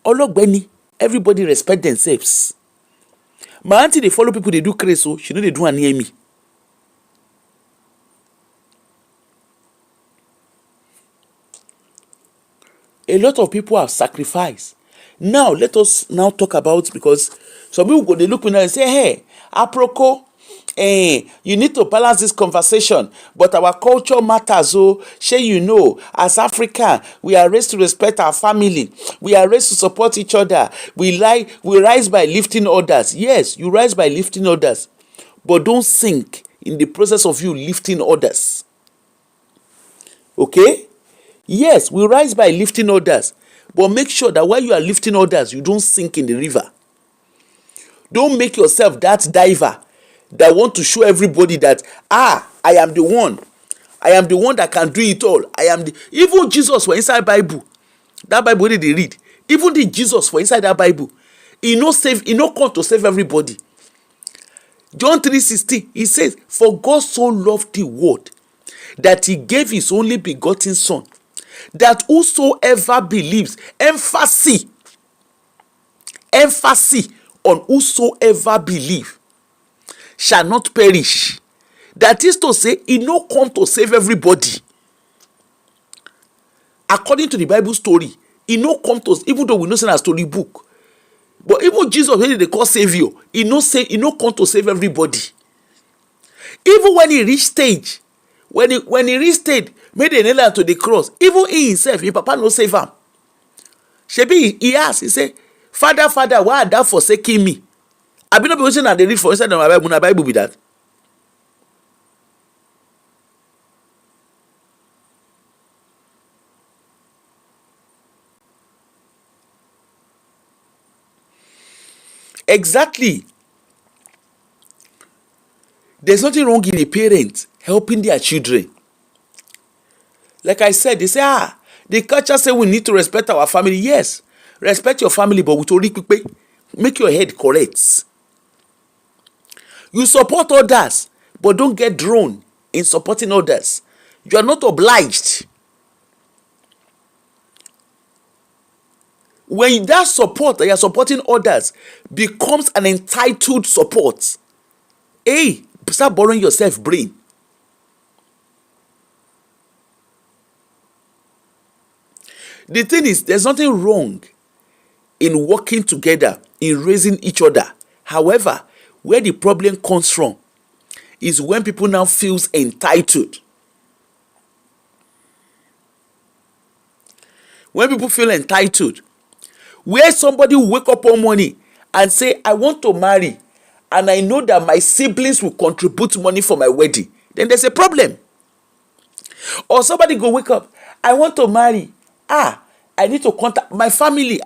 Ologbeni, everybody respect themselves. My auntie, they follow people, they do crazy, so she know they do and near me. A lot of people have sacrificed. Now, let us now talk about, because some people go, they look at and say, hey, aproko, you need to balance this conversation, but our culture matters. So, you know, as African, we are raised to respect our family. We are raised to support each other. We rise by lifting others. Yes, you rise by lifting others, but don't sink in the process of you lifting others. Okay? Yes, we rise by lifting others, but make sure that while you are lifting others, you don't sink in the river. Don't make yourself that diver that want to show everybody that, I am the one. I am the one that can do it all. Even Jesus for inside Bible. That Bible they read. Even the Jesus for inside that Bible. He no come to save everybody. John 3:16, he says, for God so loved the world that he gave his only begotten son, that whosoever believes, emphasis on whosoever believe, shall not perish. That is to say, he no come to save everybody. According to the Bible story, he no come to, even though we know it's a story book, but even Jesus, when they call savior, he no come to save everybody. Even when he reached stage, when he reached stage, made a nail to the cross, even he himself, his papa no save him. Shebi, he asked, he said, Father, Father, why art thou forsaking me? I be not be wetin I dey read for inside my Bible. Na Bible be that. Exactly. There's nothing wrong in a parent helping their children. Like I said, they say, the culture say we need to respect our family. Yes, respect your family, but with Oripipe, make your head correct. You support others, but don't get drawn in supporting others. You are not obliged. When that support that you are supporting others becomes an entitled support, hey, start borrowing yourself brain. The thing is, there's nothing wrong in working together, in raising each other. However, where the problem comes from is when people now feels entitled. When people feel entitled, where somebody will wake up one morning and say, I want to marry, and I know that my siblings will contribute money for my wedding, then there's a problem. Or somebody go wake up, I want to marry, I need to contact my family,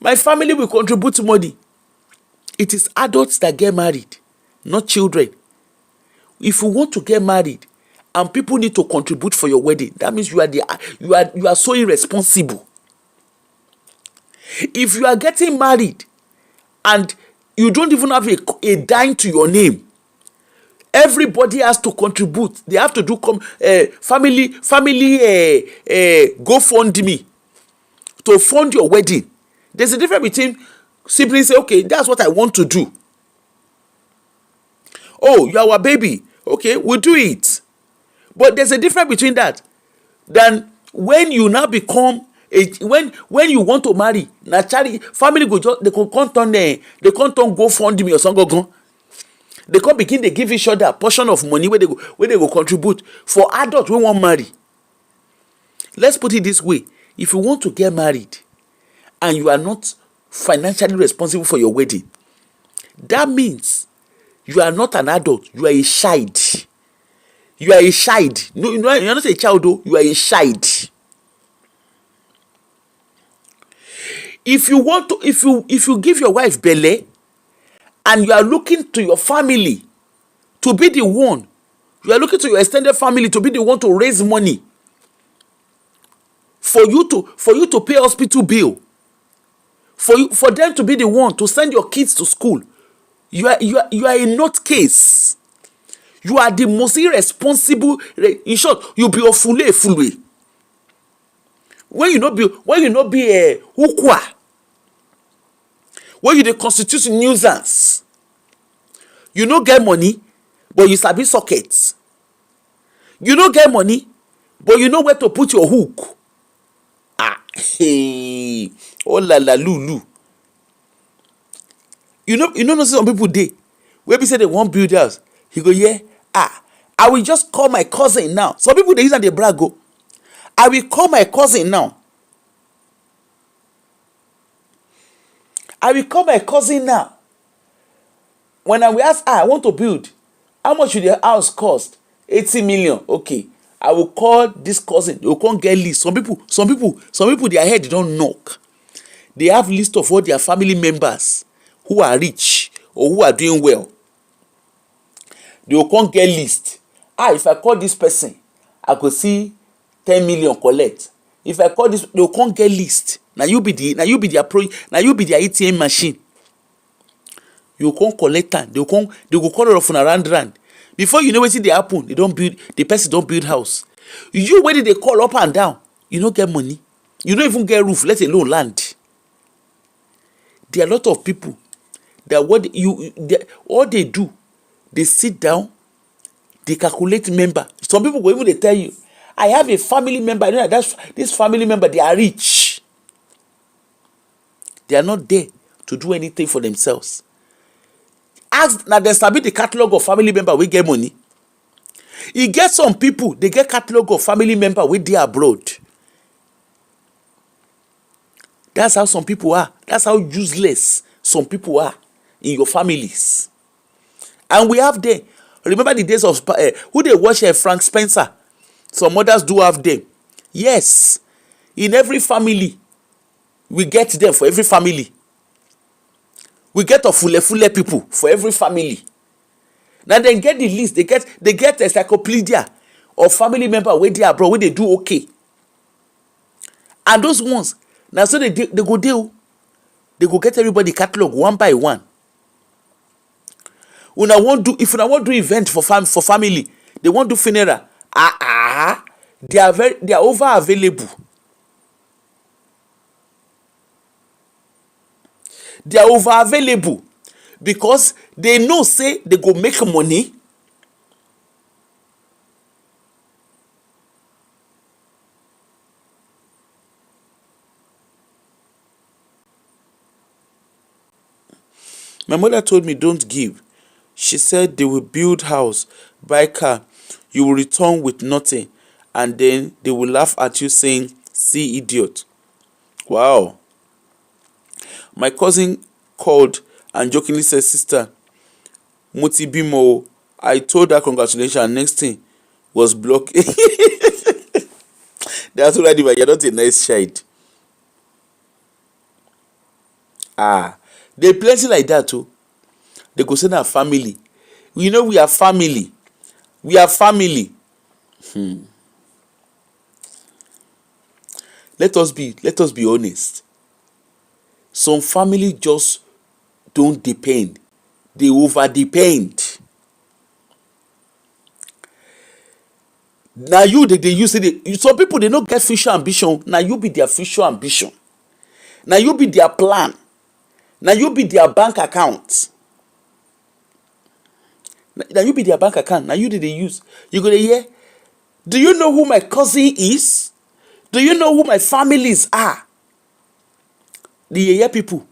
my family will contribute money. It is adults that get married, not children. If you want to get married and people need to contribute for your wedding, that means you are so irresponsible. If you are getting married and you don't even have a dime to your name, everybody has to contribute. They have to do family GoFundMe to fund your wedding. There's a difference between siblings say, okay, that's what I want to do. Oh, you are our baby. Okay, we'll do it. But there's a difference between that than when you now become when you want to marry. Naturally, family go just they can't turn GoFundMe or something. They can't begin they give each other a portion of money where they go contribute for adults who want marry. Let's put it this way: if you want to get married and you are not financially responsible for your wedding, that means you are not an adult. You are a child. You are a child. No, you're not a child though. You are a child. If you give your wife belle and you are looking to your family to be the one, you are looking to your extended family to be the one to raise money for you to pay hospital bill, for them to be the one to send your kids to school, you are a nutcase. You are the most irresponsible. In short, you be a fool. When you not be a ukwa, when you the constitution nuisance, you no get money, but you sabi sockets. You no get money, but you know where to put your hook. Hey, oh la la lulu. You know some people dey where be say they want build house. He go, yeah, I will just call my cousin now. Some people they use and they brag go. I will call my cousin now. I will call my cousin now. When I will ask, I want to build. How much should the house cost? 80 million. Okay. I will call this cousin. They will come get list. Some people, their head they don't knock. They have list of all their family members who are rich or who are doing well. They will come get list. If I call this person, I could see 10 million collect. If I call this, they will come get list. Now you be their ATM machine. You come collect them. They go call it off around. Before you know what they happen, the person don't build house. You where did they call up and down? You don't get money. You don't even get roof, let alone land. There are a lot of people that all they do, they sit down, they calculate member. Some people will even they tell you, I have a family member. You know this family member, they are rich. They are not there to do anything for themselves. Ask now, there's the catalog of family member we get money. You get some people, they get catalog of family member with they abroad. That's how some people are. That's how useless some people are in your families. And we have them. Remember the days of who they watch Frank Spencer. Some others do have them. Yes, in every family we get them. For every family we get a fule people for every family. Now they get the list. They get encyclopedia of family member where they abroad, where they do okay. And those ones now, so they go deal. They go get everybody catalog one by one. When I want do, if I want do event for family, they want do funeral. They are over available. They are over available because they know say they go make money. My mother told me don't give. She said they will build house, buy car, you will return with nothing, and then they will laugh at you saying, see idiot. Wow. My cousin called and jokingly said, sister, Muti Bimo, I told her congratulations, and next thing was blocked. That's what I do, but you're not a nice child. They plenty like that too. They go send our family. We know we are family. We are family. Let us be honest. Some family just don't depend. They over depend. Now you they use it. Some people they don't get future ambition. Now you be their future ambition. Now you be their plan. Now you be their bank account. Now you be their bank account. Now you did they use. You go to hear. Do you know who my cousin is? Do you know who my families are? The Yeye people,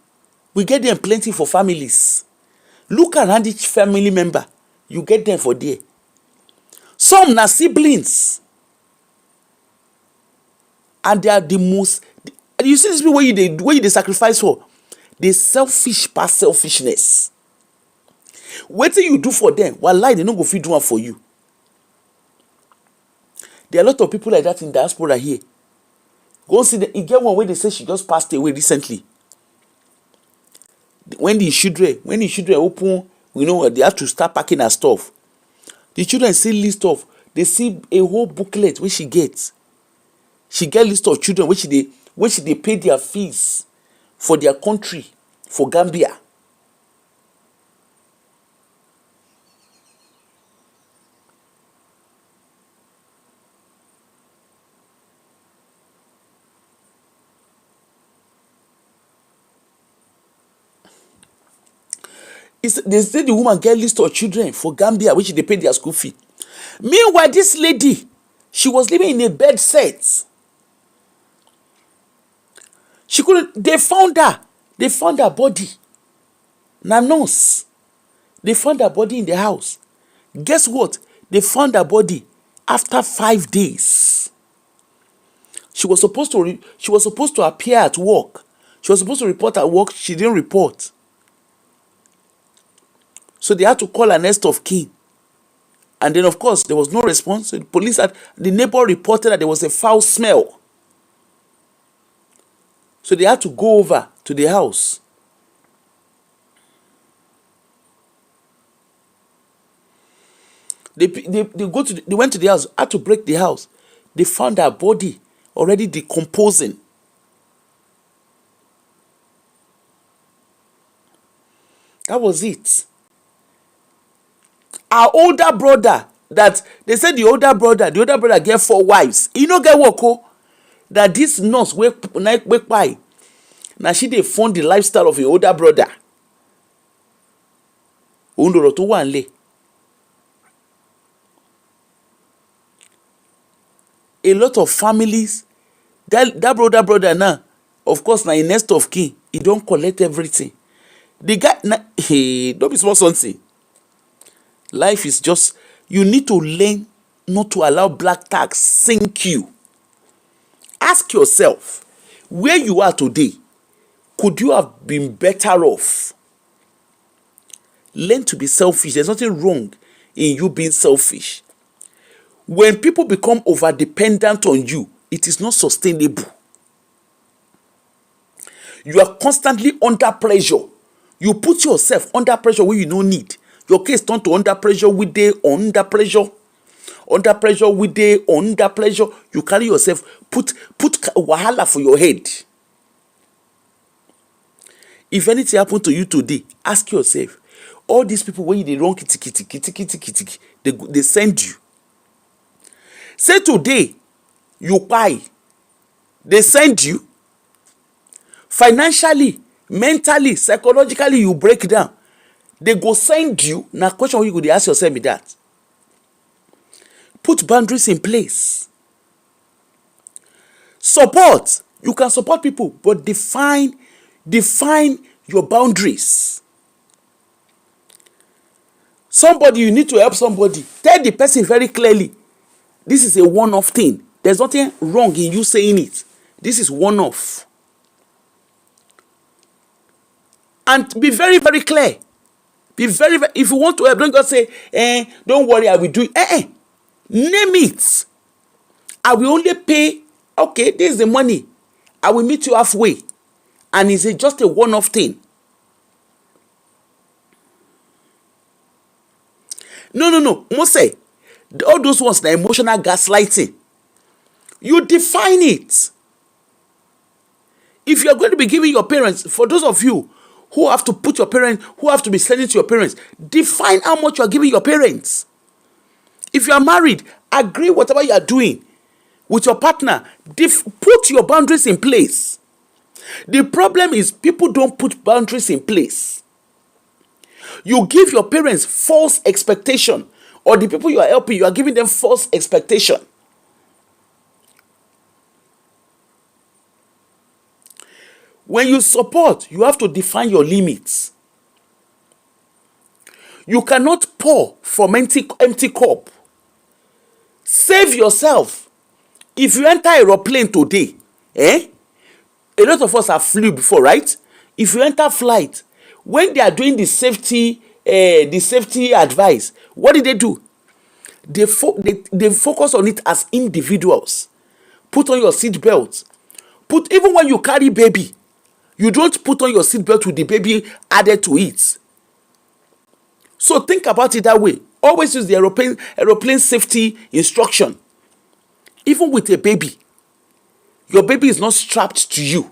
we get them plenty for families. Look around each family member, you get them for there. Some na siblings, and they are the most. You see this people where you they sacrifice for, they selfish past selfishness. Wetin you do for them, wallahi they no go fit do one for you. There are a lot of people like that in diaspora here. Go see the. You get one where they say she just passed away recently. When the children open, they have to start packing her stuff. The children see list of, they see a whole booklet which she gets. She get list of children which they pay their fees for their country, for Gambia. They say the woman get list of children for Gambia which they pay their school fee. Meanwhile, this lady, she was living in a bed set. She couldn't. They found her body. Na nurse. They found her body in the house. Guess what? They found her body after 5 days. She was supposed to appear at work. She was supposed to report at work. She didn't report. So they had to call an next of kin. And then, of course, there was no response. So the neighbor reported that there was a foul smell. So they had to go over to the house. They went to the house, had to break the house. They found her body already decomposing. That was it. Our older brother, that they said the older brother get 4 wives. He no get work. That this nurse wake by. Now she dey fund the lifestyle of your older brother. Ondoro to one lay. A lot of families, that brother now, of course, now in next of kin, he don't collect everything. The guy, don't be small something. Life is just, you need to learn not to allow black tax sink you. Ask yourself, where you are today, Could you have been better off? Learn to be selfish. There's nothing wrong in you being selfish. When people become over-dependent on you, it is not sustainable. You are constantly under pressure. You put yourself under pressure where you don't need. Your case turn to under pressure with day, under pressure. Under pressure with day, under pressure. You carry yourself, put wahala for your head. If anything happen to you today, ask yourself, all these people when they run kitty, they send you. Say today, you buy, they send you. Financially, mentally, psychologically, you break down. They go send you. Now, question you could ask yourself is that. Put boundaries in place. Support. You can support people, but define your boundaries. Somebody, you need to help somebody. Tell the person very clearly, this is a one-off thing. There's nothing wrong in you saying it. This is one-off. And be very, very clear. Be very, very, if you want to help, don't just say, don't worry, I will do it. Name it. I will only pay, okay, this is the money. I will meet you halfway. And it's just a one-off thing. No. Mose, all those ones, the emotional gaslighting. You define it. If you are going to be giving your parents, for those of you who have to put your parents, who have to be sending to your parents, define how much you are giving your parents. If you are married, agree whatever you are doing with your partner. Put your boundaries in place. The problem is people don't put boundaries in place. You give your parents false expectation, or the people you are helping, you are giving them false expectation. When you support, you have to define your limits. You cannot pour from empty cup. Save yourself. If you enter an aeroplane today, a lot of us have flew before, right? If you enter flight, when they are doing the safety advice, what do? They focus on it as individuals. Put on your seat belt. Even when you carry baby, you don't put on your seat belt with the baby added to it. So think about it that way. Always use the aeroplane safety instruction. Even with a baby, your baby is not strapped to you.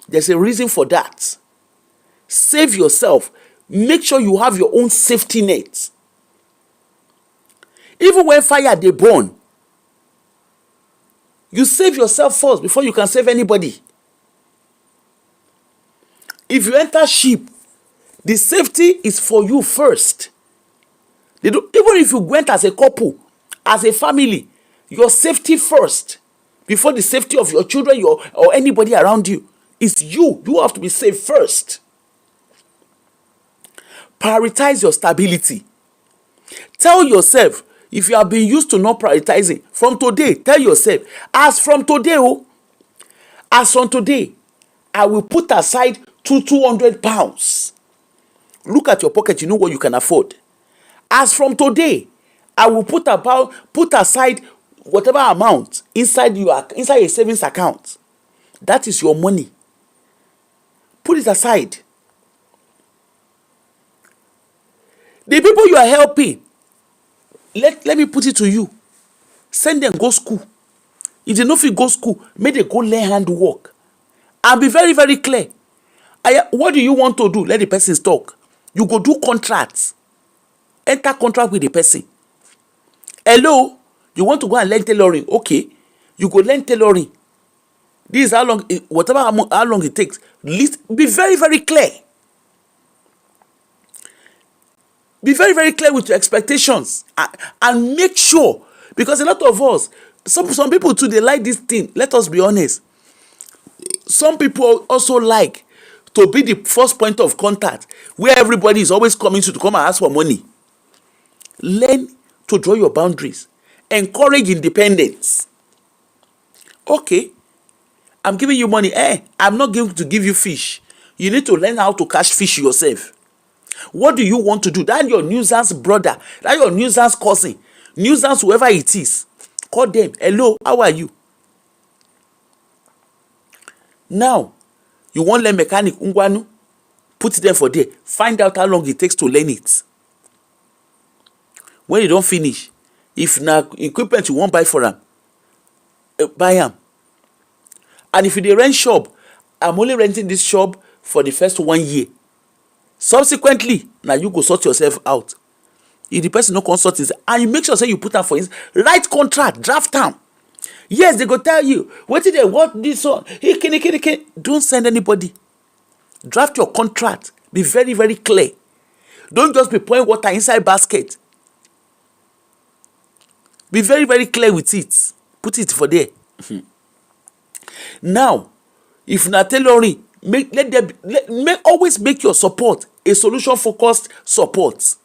There's a reason for that. Save yourself. Make sure you have your own safety net. Even when fire they burn, you save yourself first before you can save anybody. If you enter ship, the safety is for you first. Even if you went as a couple, as a family, your safety first before the safety of your children or anybody around you. It's you. You have to be safe first. Prioritize your stability. Tell yourself, if you have been used to not prioritizing, from today, tell yourself, as from today, I will put aside 200 pounds. Look at your pocket, you know what you can afford. As from today, I will put aside whatever amount inside a savings account. That is your money. Put it aside. The people you are helping, let me put it to you. Send them go school. If they no fit go school, make they go learn handwork. And be very, very clear. What do you want to do? Let the person talk. You go do contracts. Enter contract with the person. Hello, you want to go and learn tailoring? Okay, you go learn tailoring. This is how long it takes. Be very, very clear. Be very, very clear with your expectations and make sure, because a lot of us, some people too, they like this thing. Let us be honest. Some people also like to be the first point of contact where everybody is always coming to come and ask for money. Learn to draw your boundaries. Encourage independence. Okay. I'm giving you money. I'm not going to give you fish. You need to learn how to catch fish yourself. What do you want to do? That your nuisance brother, that your nuisance cousin, nuisance whoever it is, call them. Hello, how are you? Now, you want learn mechanic, Ungwanu? Put them for there. Find out how long it takes to learn it. When you don't finish, if na equipment you won't buy for them, buy them. And if you dey rent shop, I'm only renting this shop for the first 1 year. Subsequently, now you go sort yourself out. If the person no consult is, and you make sure say you put am for his right contract, draft am. Yes, they go tell you wetin dey want this one. Don't send anybody. Draft your contract. Be very, very clear. Don't just be pouring water inside basket. Be very, very clear with it. Put it for there. Now, if na tailoring, always make your support a solution focused support.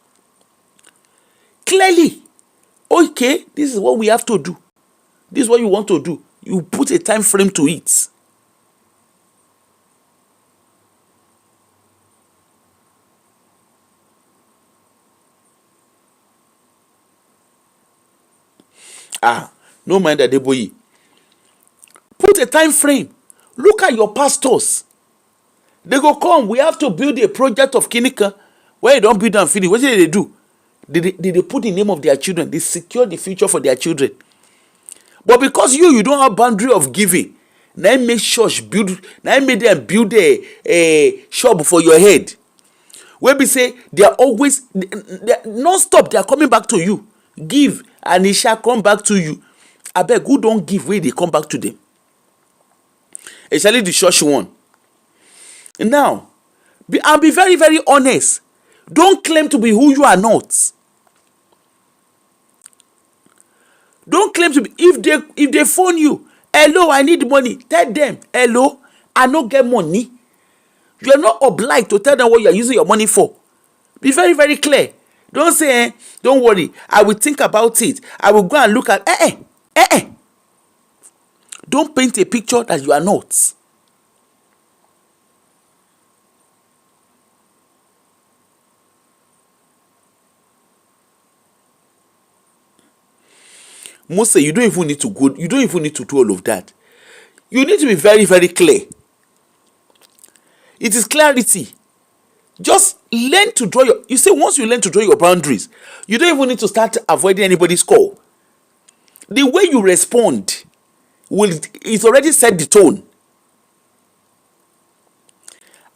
Clearly, okay, this is what we have to do. This is what you want to do. You put a time frame to it. No mind that boy. Put a time frame. Look at your pastors. They go come. We have to build a project of Kinika. Where you don't build and finish. What did they do? They put the name of their children. They secure the future for their children. But because you don't have boundary of giving, now make church build. Now make them build a shop for your head. Where we say they are always non-stop. They are coming back to you. Give and it shall come back to you. I beg, who don't give where they come back to them? Especially the church one. Now, be very, very honest. Don't claim to be who you are not. Don't claim to be. If they phone you, hello, I need money. Tell them, hello, I don't get money. You are not obliged to tell them what you are using your money for. Be very, very clear. Don't say, don't worry, I will think about it. I will go and look at. Don't paint a picture that you are not. Most say you don't even need to go, you don't even need to do all of that. You need to be very, very clear. It is clarity. Just learn to draw you see, once you learn to draw your boundaries, you don't even need to start avoiding anybody's call. The way you respond it's already set the tone.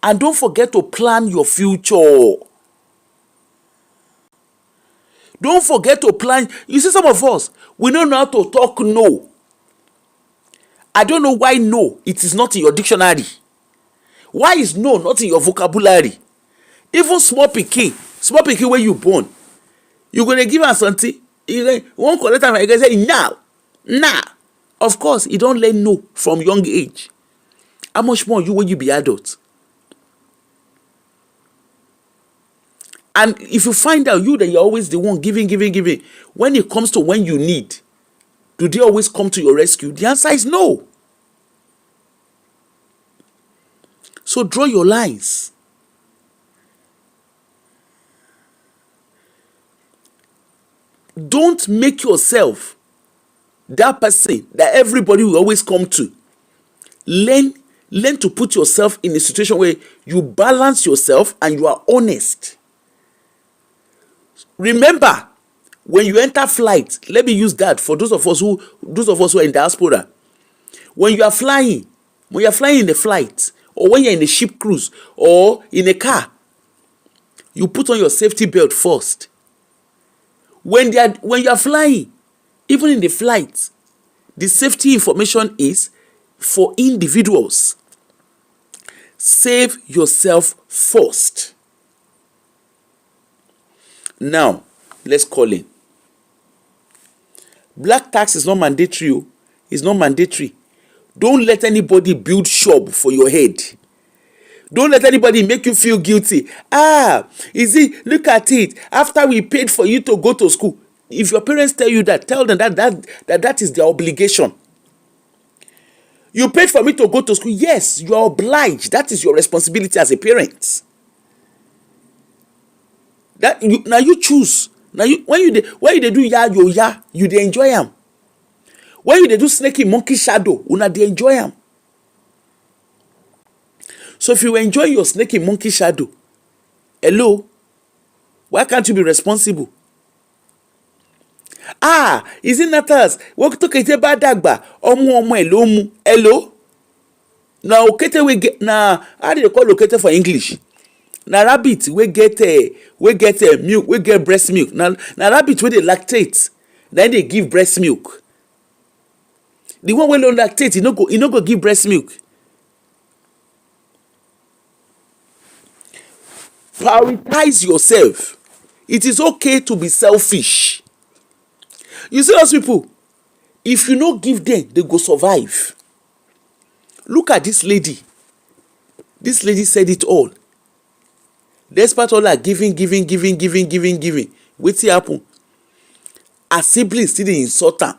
And don't forget to plan your future. Don't forget to plan. You see, some of us, we don't know how to talk no. I don't know why no, it is not in your dictionary. Why is no not in your vocabulary? Even small pikin where you born, you gonna give am something, you won't collect am, you gonna say now. Of course, you don't learn no from young age. How much more you when you be adult? And if you find out that you're always the one giving, when it comes to when you need, do they always come to your rescue? The answer is no. So draw your lines. Don't make yourself that person that everybody will always come to. Learn to put yourself in a situation where you balance yourself and you are honest. Remember, when you enter flight, let me use that for those of us who are in diaspora. When you are flying in a flight, or when you're in a ship cruise, or in a car, you put on your safety belt first. When you are flying, even in the flight, the safety information is for individuals. Save yourself first. Now, let's call in. Black tax is not mandatory. It's not mandatory. Don't let anybody build shop for your head. Don't let anybody make you feel guilty. Look at it. After we paid for you to go to school. If your parents tell you that, tell them that is their obligation. You paid for me to go to school. Yes, you are obliged. That is your responsibility as a parent. That you now you choose. Now you when you dey do ya yo ya, you dey enjoy am. When you dey do snaky monkey shadow, una dey enjoy am. So if you enjoy your snaky monkey shadow, hello, why can't you be responsible? Is it not us? Wọ́n tó kété bá dàgbà, ọmọ ẹ̀ ló mú. Hello? Na okete we get na how do they call okete for English? Na rabbit we get milk, we get breast milk. Na rabbit wey dey lactate, na dey give breast milk. The one wey no lactate, e no go give breast milk. Prioritize yourself. It is okay to be selfish. You see those people, if you no give them, they go survive. Look at this lady. This lady said it all. Despite all her giving. Wetin happen? Her siblings still dey insult am.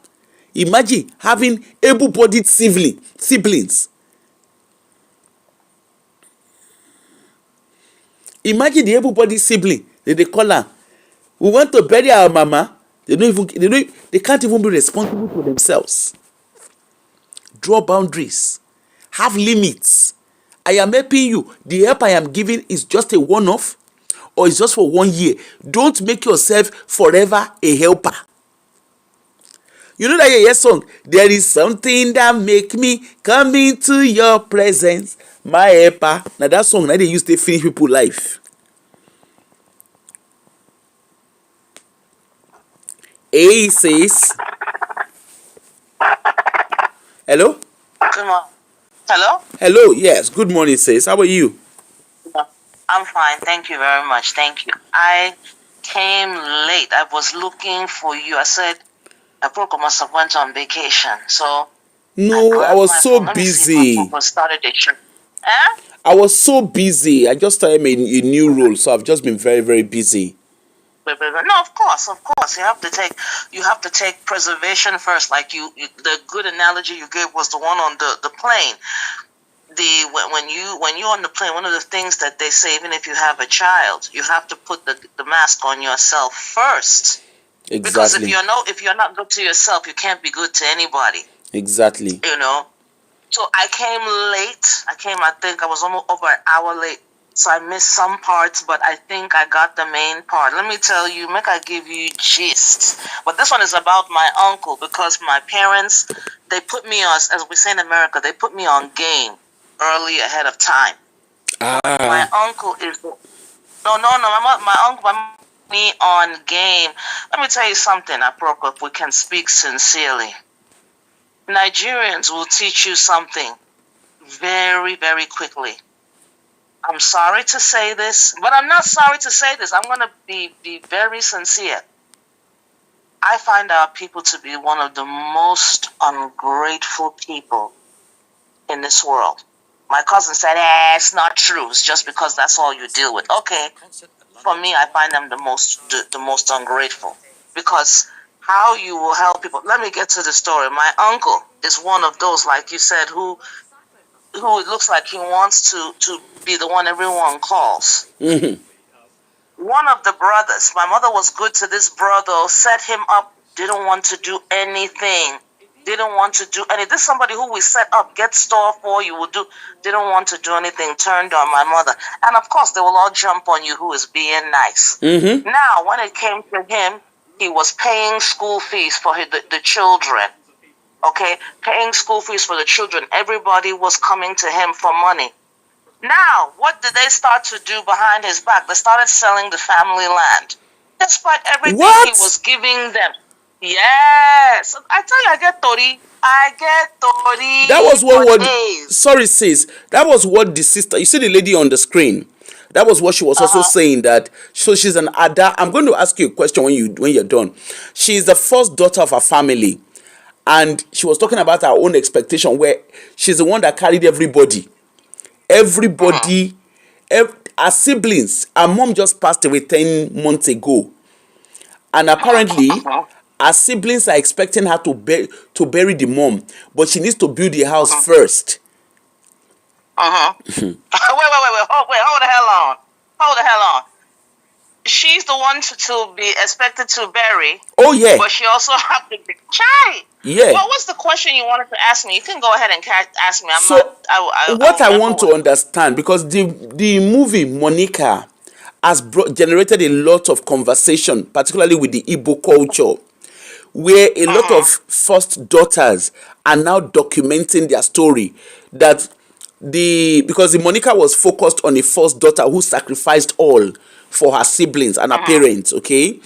Imagine having able-bodied siblings. Imagine the able-bodied sibling. They call her. We want to bury our mama. They can't even be responsible for themselves. Draw boundaries. Have limits. I am helping you. The help I am giving is just a one-off, or it's just for 1 year. Don't make yourself forever a helper. You know that yes song? There is something that make me come into your presence, my helper. Now that song, now they use to finish people life. Hey, sis. Hello? Good morning. Hello? Hello, yes. Good morning, sis. How are you? I'm fine. Thank you very much. Thank you. I came late. I was looking for you. I said, I must have went on vacation. So No, I was so busy. Started the show. I was so busy. I just started a new role, so I've just been very, very busy. No, of course. You have to take preservation first. Like the good analogy you gave was the one on the plane. When you're on the plane, one of the things that they say, even if you have a child, you have to put the mask on yourself first. Exactly. Because if you're not good to yourself, you can't be good to anybody. Exactly. You know. So I came late. I think I was almost over an hour late. So I missed some parts, but I think I got the main part. Let me tell you, make I give you gist. But this one is about my uncle, because my parents, they put me on, as we say in America, they put me on game early ahead of time. My uncle is my uncle put me on game. Let me tell you something, Aproko, if we can speak sincerely. Nigerians will teach you something very, very quickly. I'm sorry to say this, but I'm not sorry to say this. I'm going to be very sincere. I find our people to be one of the most ungrateful people in this world. My cousin said, it's not true. It's just because that's all you deal with. Okay. For me, I find them the most ungrateful. Because how you will help people. Let me get to the story. My uncle is one of those, like you said, who it looks like he wants to be the one everyone calls. Mm-hmm. One of the brothers, my mother was good to this brother, set him up, didn't want to do anything. This is somebody who we set up, get store for, didn't want to do anything, turned on my mother. And of course, they will all jump on you who is being nice. Mm-hmm. Now, when it came to him, he was paying school fees for the children. Okay, paying school fees for the children. Everybody was coming to him for money. Now, what did they start to do behind his back? They started selling the family land. Despite everything he was giving them. Yes. I tell you, I get 30. That was what sorry, sis. That was what the sister, you see the lady on the screen. That was what she was also saying, that so she's an Ada. I'm going to ask you a question when you're done. She is the first daughter of her family. And she was talking about her own expectation, where she's the one that carried everybody. Her siblings. Her mom just passed away 10 months ago. And apparently, her siblings are expecting her to bury the mom, but she needs to build the house first. Wait, hold the hell on. Hold the hell on. She's the one to be expected to bury. Oh yeah. But she also have to be chai. Yeah. What was the question you wanted to ask me? You can go ahead and ask me. What I want to understand, because the movie Monica has generated a lot of conversation, particularly with the Igbo culture, where a lot of first daughters are now documenting their story. That because the Monica was focused on a first daughter who sacrificed all for her siblings and her parents. Okay,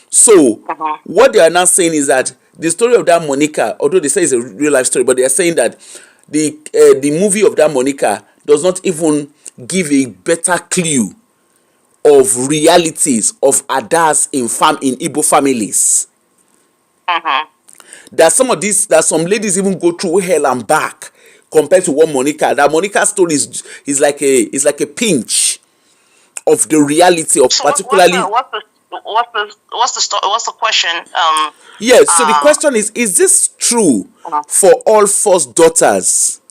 so what they are now saying is that the story of that Monica, although they say it's a real life story, but they are saying that the movie of that Monica does not even give a better clue of realities of Adas in Igbo families. That some ladies even go through hell and back compared to what Monica. That Monica's story is like a pinch of the reality of, so particularly. What's the question? Yes. So the question is this true for all first daughters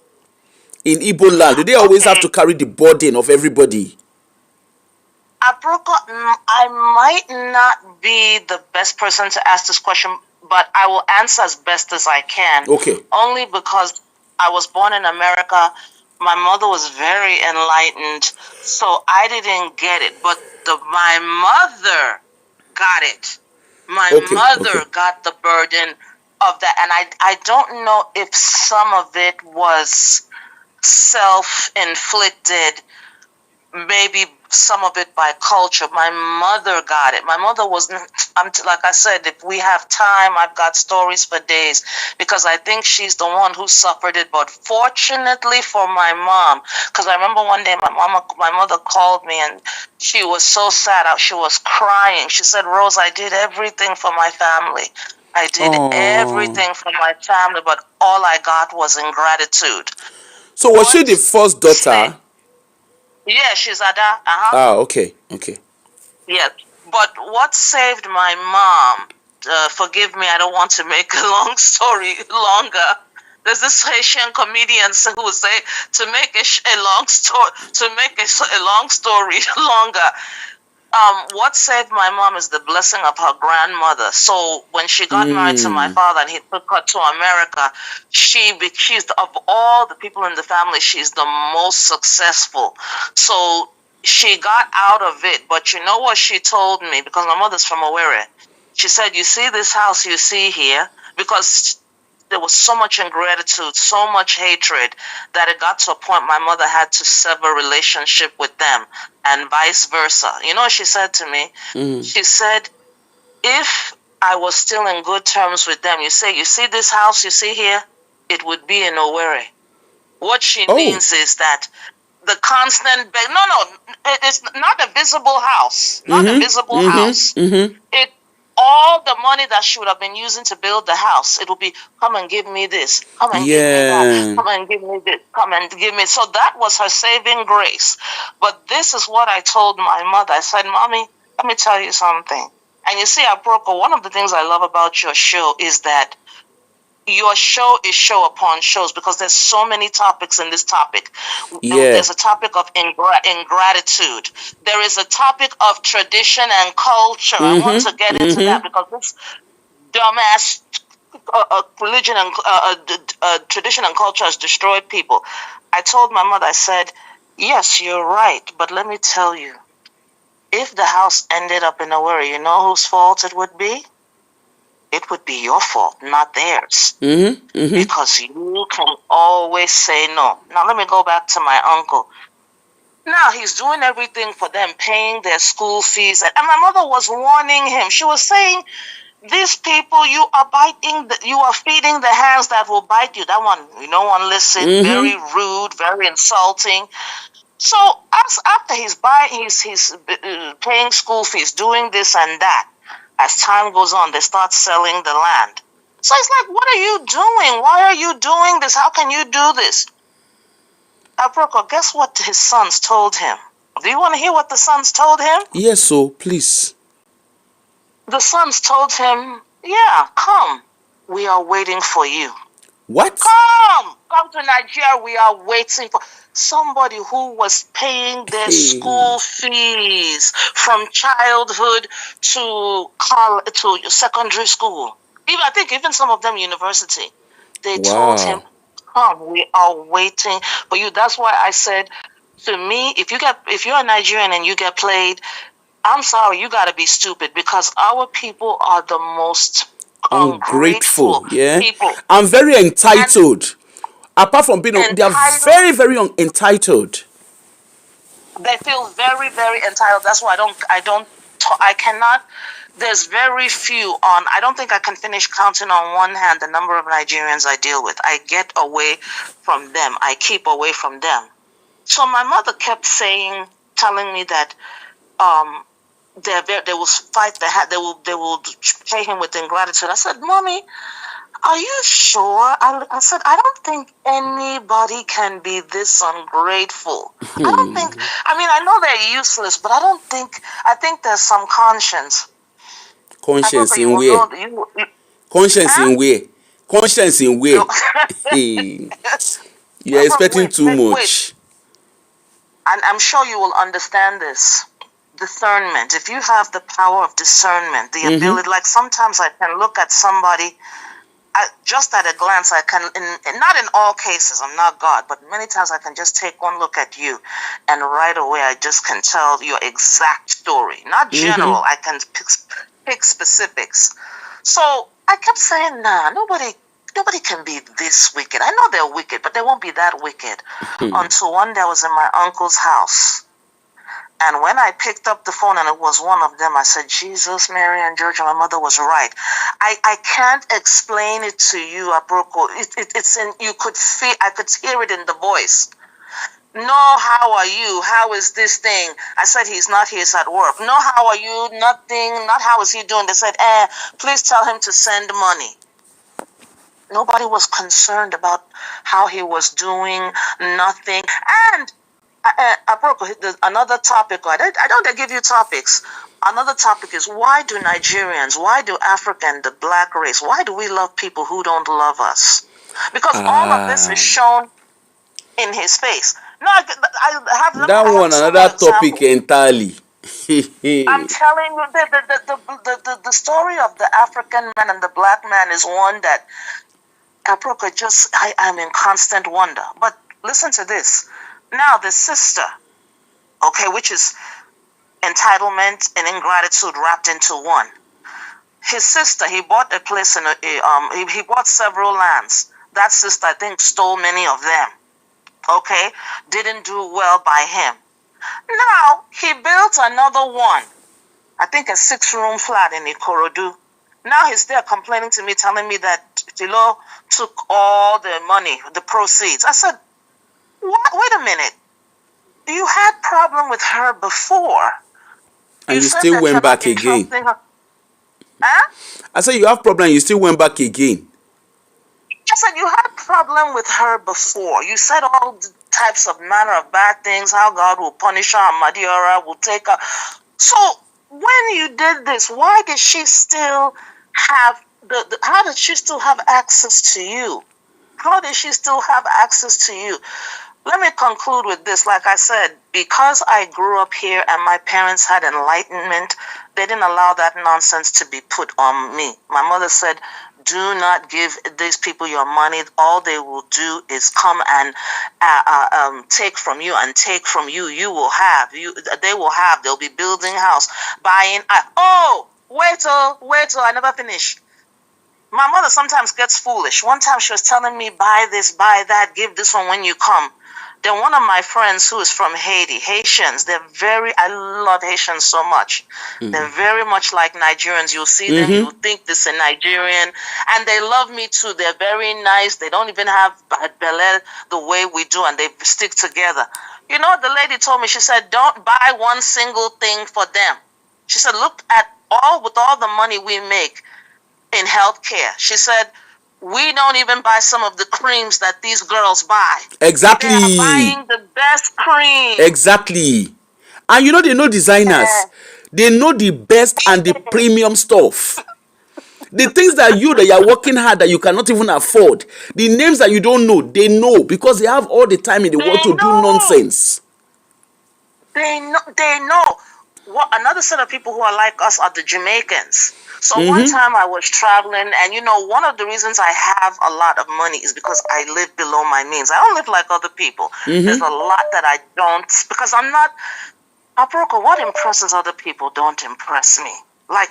in Igbo land? Do they always have to carry the burden of everybody? I might not be the best person to ask this question, but I will answer as best as I can. Okay. Only because I was born in America. My mother was very enlightened, so I didn't get it. But my mother got it. My mother got the burden of that. And I don't know if some of it was self-inflicted, maybe some of it by culture. My mother got it. My mother wasn't, like I said, if we have time, I've got stories for days, because I think she's the one who suffered it. But fortunately for my mom, because I remember one day my mother called me and she was so sad. She was crying. She said, "Rose, I did everything for my family. I did everything for my family, but all I got was ingratitude." So was she the first daughter? Yeah, she's Ada. Okay. Yes, but what saved my mom? Forgive me, I don't want to make a long story longer. There's this Haitian comedian who would say, to make a long story longer. What saved my mom is the blessing of her grandmother. So when she got married to my father and he took her to America, she's of all the people in the family, she's the most successful. So she got out of it. But you know what she told me? Because my mother's from Owerri. She said, "You see this house you see here?" Because there was so much ingratitude, so much hatred, that it got to a point my mother had to sever relationship with them and vice versa. You know what she said to me? She said, if I was still in good terms with them, you see this house you see here? It would be in Owerri. What she means is that the constant it's not a visible house. Not a visible house. All the money that she would have been using to build the house, it will be, come and give me this, come and give me that, come and give me this, come and give me. So that was her saving grace. But this is what I told my mother. I said, "Mommy, let me tell you something." And you see, Aproko, one of the things I love about your show is that your show is show upon shows, because there's so many topics in this topic. There's a topic of ingratitude. There is a topic of tradition and culture. I want to get into that, because this dumbass religion and tradition and culture has destroyed people. I told my mother, I said, "Yes, you're right, but let me tell you, if the house ended up in Owerri, you know whose fault it would be? It would be your fault, not theirs. Because you can always say no." Now, let me go back to my uncle. Now, he's doing everything for them, paying their school fees. And my mother was warning him. She was saying, "These people, you are feeding the hands that will bite you." That one, no one listened. Very rude, very insulting. So, after he's paying school fees, doing this and that, as time goes on, they start selling the land. So it's like, what are you doing? Why are you doing this? How can you do this? Aproko, guess what his sons told him? Do you want to hear what the sons told him? Yes, so please. The sons told him, Yeah, come. We are waiting for you. What? Come to Nigeria. We are waiting for somebody who was paying their Hey. school fees from childhood to college, to secondary school. Even I think even some of them university. They told him, Wow. "Come, we are waiting for you." That's why I said, to me, if you're a Nigerian and you get played, I'm sorry, you got to be stupid, because our people are the most ungrateful Ungrateful. Yeah. people I'm very and entitled. Apart from being, they are entitled. very, very entitled. They feel very, very entitled. That's why I cannot. There's very few on. I don't think I can finish counting on one hand the number of Nigerians I deal with. I get away from them. I keep away from them. So my mother kept telling me that um they will fight they will pay him with ingratitude. I said, "Mommy, are you sure?" I said, "I don't think anybody can be this ungrateful. I don't think, I mean, I know they're useless, but I think there's some conscience." I Conscience thought you in will where? know, Conscience huh? in where? Conscience in where? You, Hey. You're expecting wait, too wait. much. And I'm sure you will understand this. Discernment. If you have the power of discernment, the ability, like sometimes I can look at somebody, just at a glance, I can, not in all cases, I'm not God, but many times I can just take one look at you, and right away I just can tell your exact story. Not general, I can pick specifics. So I kept saying, nah, nobody can be this wicked. I know they're wicked, but they won't be that wicked. Until one day I was in my uncle's house. And when I picked up the phone and it was one of them, I said, Jesus, Mary, and George, and my mother was right. I can't explain it to you, Aproko. It's in, you could feel, I could hear it in the voice. No, how are you? How is this thing? I said, he's not here, he's at work. No, how are you? Nothing. Not how is he doing? They said, please tell him to send money. Nobody was concerned about how he was doing, nothing. And another topic, I don't they give you topics. Another topic is, why do Nigerians, why do African, the black race, why do we love people who don't love us? Because all of this is Ah. shown in his face. No, That I have one, several another topic examples. entirely. I'm telling you, the story of the African man and the black man is one that Aproka I'm in constant wonder. But listen to this. Now the sister, okay, which is entitlement and ingratitude wrapped into one. His sister, he bought a place in he bought several lands. That sister, I think, stole many of them. Okay, didn't do well by him. Now he built another one. I think a 6-room flat in Ikorodu. Now he's there complaining to me, telling me that Tilo took all the money, the proceeds. I said, "What? Wait a minute. You had problem with her before. And You you said still that went you're not back again. entrusting her." Huh? I said you have problem, you still went back again. I said, you had problem with her before. You said all types of manner of bad things, how God will punish her and Madiora will take her. So when you did this, why did she still have how did she still have access to you? How did she still have access to you? Let me conclude with this. Like I said, because I grew up here and my parents had enlightenment, they didn't allow that nonsense to be put on me. My mother said, do not give these people your money. All they will do is come and take from you and take from you. You will have. They will have. They'll be building house, buying. Wait till I never finish. My mother sometimes gets foolish. One time she was telling me, buy this, buy that, give this one when you come. Then one of my friends who is from Haiti, Haitians, I love Haitians so much. They're very much like Nigerians. You'll see them, you think this is a Nigerian, and they love me too. They're very nice. They don't even have Bel the way we do, and they stick together. You know, the lady told me, she said, don't buy one single thing for them. She said, look at with all the money we make in healthcare. She said, we don't even buy some of the creams that these girls buy. They are Exactly. buying the best cream. Exactly. And you know they know designers. They know the best and the premium stuff. The things that you are working hard that you cannot even afford, the names that you don't know, they know because they have all the time in the world They to do know. nonsense. They know. They know. What another set of people who are like us are the Jamaicans. So one time I was traveling, and one of the reasons I have a lot of money is because I live below my means. I don't live like other people. There's a lot that I don't, because I'm not. Aproko, what impresses other people don't impress me. Like,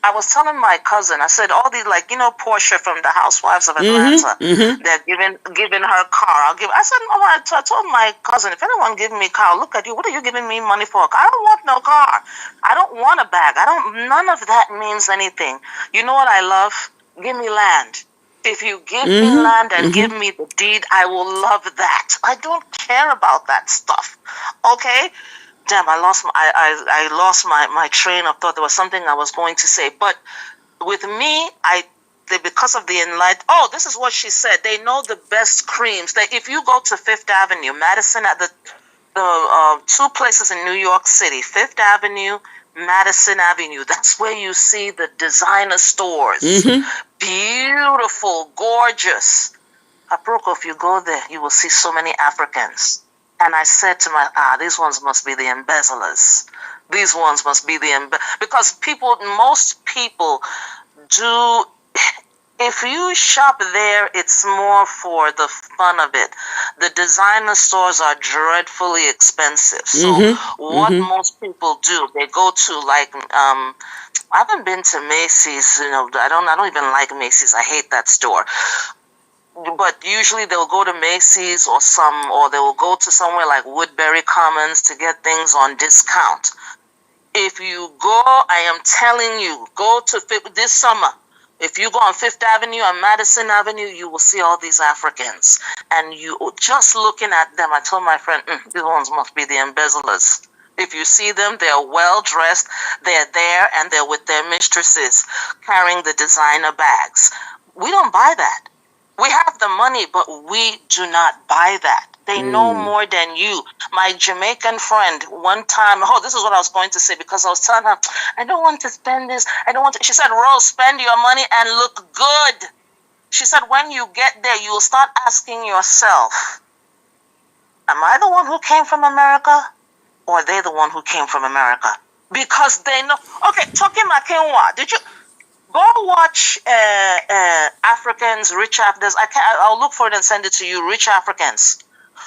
I was telling my cousin, I said, all these, Portia from the Housewives of Atlanta, they're giving her car. I said, I told my cousin, if anyone give me a car, look at you, what are you giving me money for? I don't want no car. I don't want a bag. None of that means anything. You know what I love? Give me land. If you give me land and give me the deed, I will love that. I don't care about that stuff. Okay? Damn, I lost my train of thought. There was something I was going to say, but with me, because of the enlightened. Oh, this is what she said. They know the best creams. That if you go to Fifth Avenue, Madison, at the two places in New York City, Fifth Avenue, Madison Avenue. That's where you see the designer stores. Beautiful, gorgeous. Aproko, if you go there, you will see so many Africans. And I said to these ones must be the embezzlers. These ones must be because most people do. If you shop there, it's more for the fun of it. The designer stores are dreadfully expensive. So what most people do, they go to I haven't been to Macy's. I don't even like Macy's. I hate that store. But usually they'll go to Macy's or they will go to somewhere like Woodbury Commons to get things on discount. If you go, I am telling you, go to this summer. If you go on Fifth Avenue and Madison Avenue, you will see all these Africans. And you just looking at them, I told my friend, these ones must be the embezzlers. If you see them, they're well dressed, they're there, and they're with their mistresses carrying the designer bags. We don't buy that. We have the money, but we do not buy that. They know more than you. My Jamaican friend, one time, this is what I was going to say, because I was telling her, I don't want to spend this. I don't want to. She said, Rose, spend your money and look good. She said, when you get there, you will start asking yourself, am I the one who came from America? Or are they the one who came from America? Because they know. Okay, talking about Kenwa, did you... Go watch Africans, rich Africans. I'll look for it and send it to you. Rich Africans.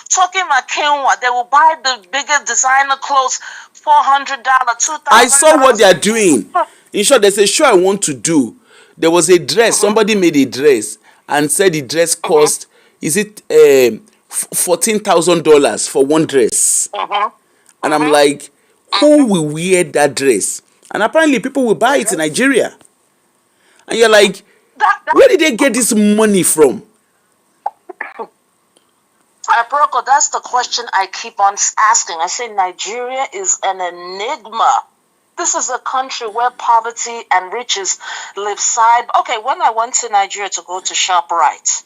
Talking about Kenwa, they will buy the bigger designer clothes, $400, $2,000. I saw what they are doing. In short, there's a show I want to do. There was a dress. Somebody made a dress and said the dress cost, is it $14,000 for one dress? And I'm like, who will wear that dress? And apparently people will buy it in Nigeria. And you're like, where did they get this money from? Aproko, that's the question I keep on asking. I say Nigeria is an enigma. This is a country where poverty and riches live side. Okay, when I went to Nigeria to go to ShopRite,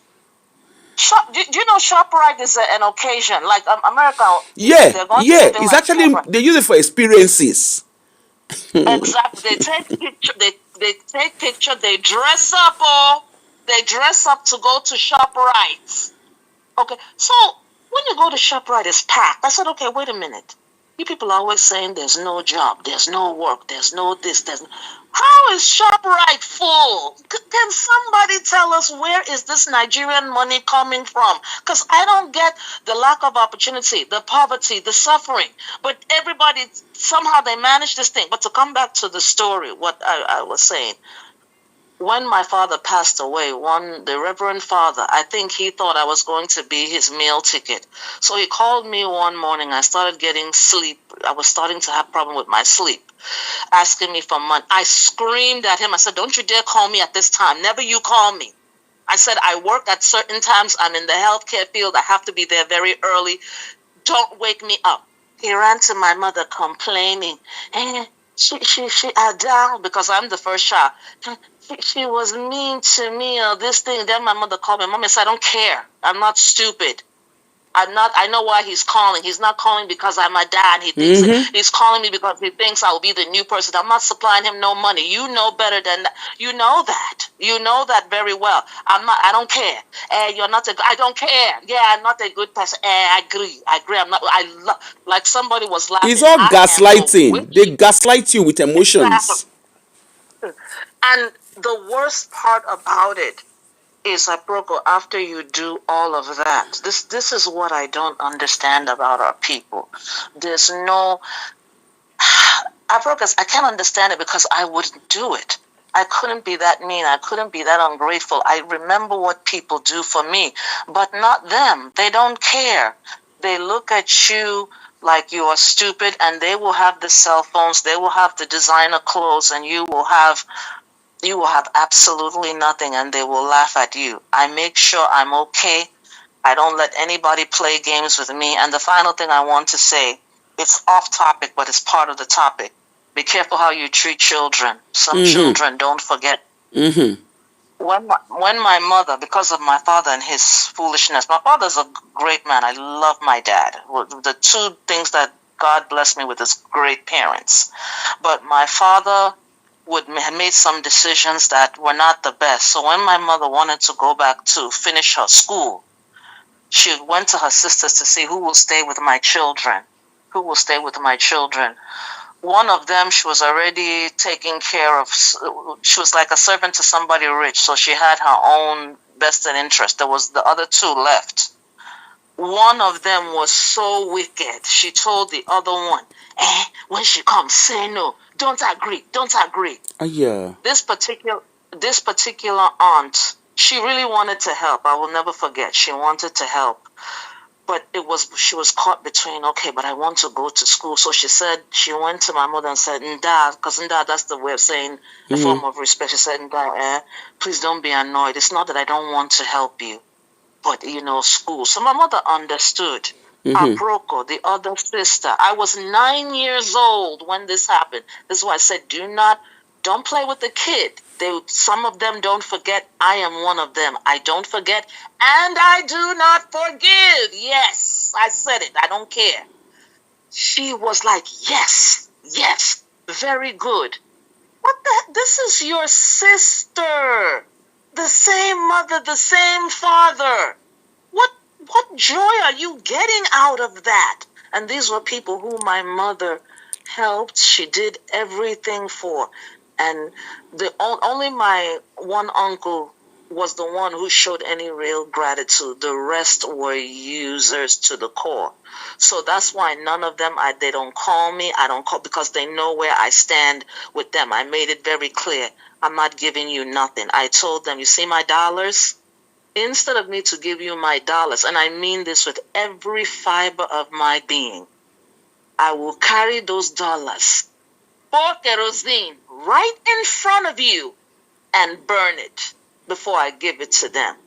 do you know ShopRite is an occasion like America? Yeah. It's like actually ShopRite. They use it for experiences. Exactly. They take picture. They take picture. They dress up. They dress up to go to ShopRite. Okay, so when you go to ShopRite, it's packed. I said, okay, wait a minute. You people are always saying there's no job, there's no work, there's no this, How is ShopRite full? Can somebody tell us where is this Nigerian money coming from? Because I don't get the lack of opportunity, the poverty, the suffering. But everybody, somehow they manage this thing. But to come back to the story, what I was saying, when my father passed away, the Reverend Father, I think he thought I was going to be his meal ticket. So he called me one morning. I started getting sleep. I was starting to have problem with my sleep, asking me for money. I screamed at him. I said, don't you dare call me at this time. Never you call me. I said, I work at certain times. I'm in the healthcare field. I have to be there very early. Don't wake me up. He ran to my mother complaining. She down because I'm the first child. She was mean to me or this thing. Then my mother called me. Mommy said, I don't care. I'm not stupid. I know why he's calling. He's not calling because I'm a dad. He thinks he's calling me because he thinks I'll be the new person. I'm not supplying him no money. You know better than that. You know that. You know that very well. I don't care. You're not I don't care. Yeah, I'm not a good person. I agree. I'm not. Like somebody was laughing. It's all I am a gaslighting. They witch. gaslight you with Exactly. emotions. And the worst part about it is, Aproko, after you do all of that, this is what I don't understand about our people. There's no, Aproko, I can't understand it because I wouldn't do it. I couldn't be that mean. I couldn't be that ungrateful. I remember what people do for me, but not them. They don't care. They look at you like you are stupid, and they will have the cell phones, they will have the designer clothes, and you will have absolutely nothing, and they will laugh at you. I make sure I'm okay. I don't let anybody play games with me. And the final thing I want to say, it's off topic, but it's part of the topic. Be careful how you treat children. Some children don't forget. When my mother, because of my father and his foolishness, my father's a great man. I love my dad. The two things that God blessed me with is great parents. But my father had made some decisions that were not the best. So when my mother wanted to go back to finish her school, she went to her sisters to see who will stay with my children. Who will stay with my children? One of them, she was already taking care of. She was like a servant to somebody rich, so she had her own vested interest. There was the other two left. One of them was so wicked. She told the other one, when she comes, say no. Don't agree. Don't agree. Yeah. This particular aunt, she really wanted to help. I will never forget. She wanted to help. But she was caught between, okay, but I want to go to school. So she went to my mother and said, Nda, because Nda, that's the way of saying a form of respect. She said, Nda, please don't be annoyed. It's not that I don't want to help you, but, school. So my mother understood. Aproko, the other sister. I was 9 years old when this happened. This is why I said, don't play with the kid. Some of them don't forget. I am one of them. I don't forget, and I do not forgive. Yes, I said it. I don't care. She was like, yes, very good. What the heck? This is your sister. The same mother, the same father. What joy are you getting out of that? And these were people who my mother helped. She did everything for. And only my one uncle was the one who showed any real gratitude. The rest were users to the core. So that's why none of them, they don't call me. I don't call because they know where I stand with them. I made it very clear. I'm not giving you nothing. I told them, you see my dollars? Instead of me to give you my dollars, and I mean this with every fiber of my being, I will carry those dollars, pour kerosene, right in front of you and burn it before I give it to them.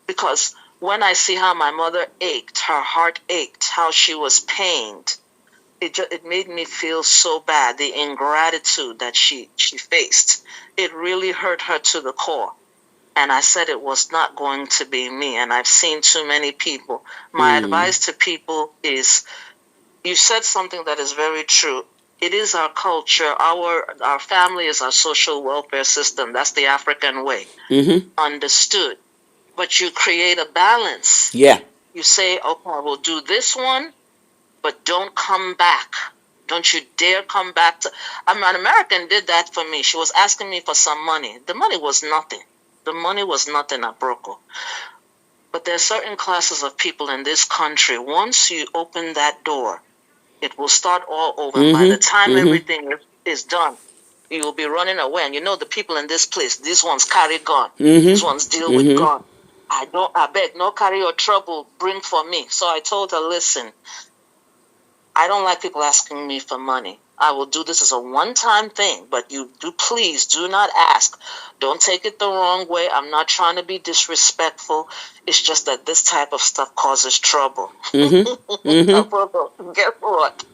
Because when I see how my mother ached, her heart ached, how she was pained, it made me feel so bad, the ingratitude that she faced. It really hurt her to the core. And I said it was not going to be me. And I've seen too many people. My advice to people is, you said something that is very true. It is our culture. Our family is our social welfare system. That's the African way. Understood. But you create a balance. Yeah. You say, okay, I will do this one, but don't come back. Don't you dare come back to... An American did that for me. She was asking me for some money. The money was nothing. The money was nothing, Aproko. But there are certain classes of people in this country. Once you open that door, it will start all over. By the time everything is done, you will be running away. And the people in this place, these ones carry gun. These ones deal with gun. I beg, no carry your trouble, bring for me. So I told her, listen, I don't like people asking me for money. I will do this as a one-time thing, but please do not ask. Don't take it the wrong way. I'm not trying to be disrespectful. It's just that this type of stuff causes trouble. Guess what?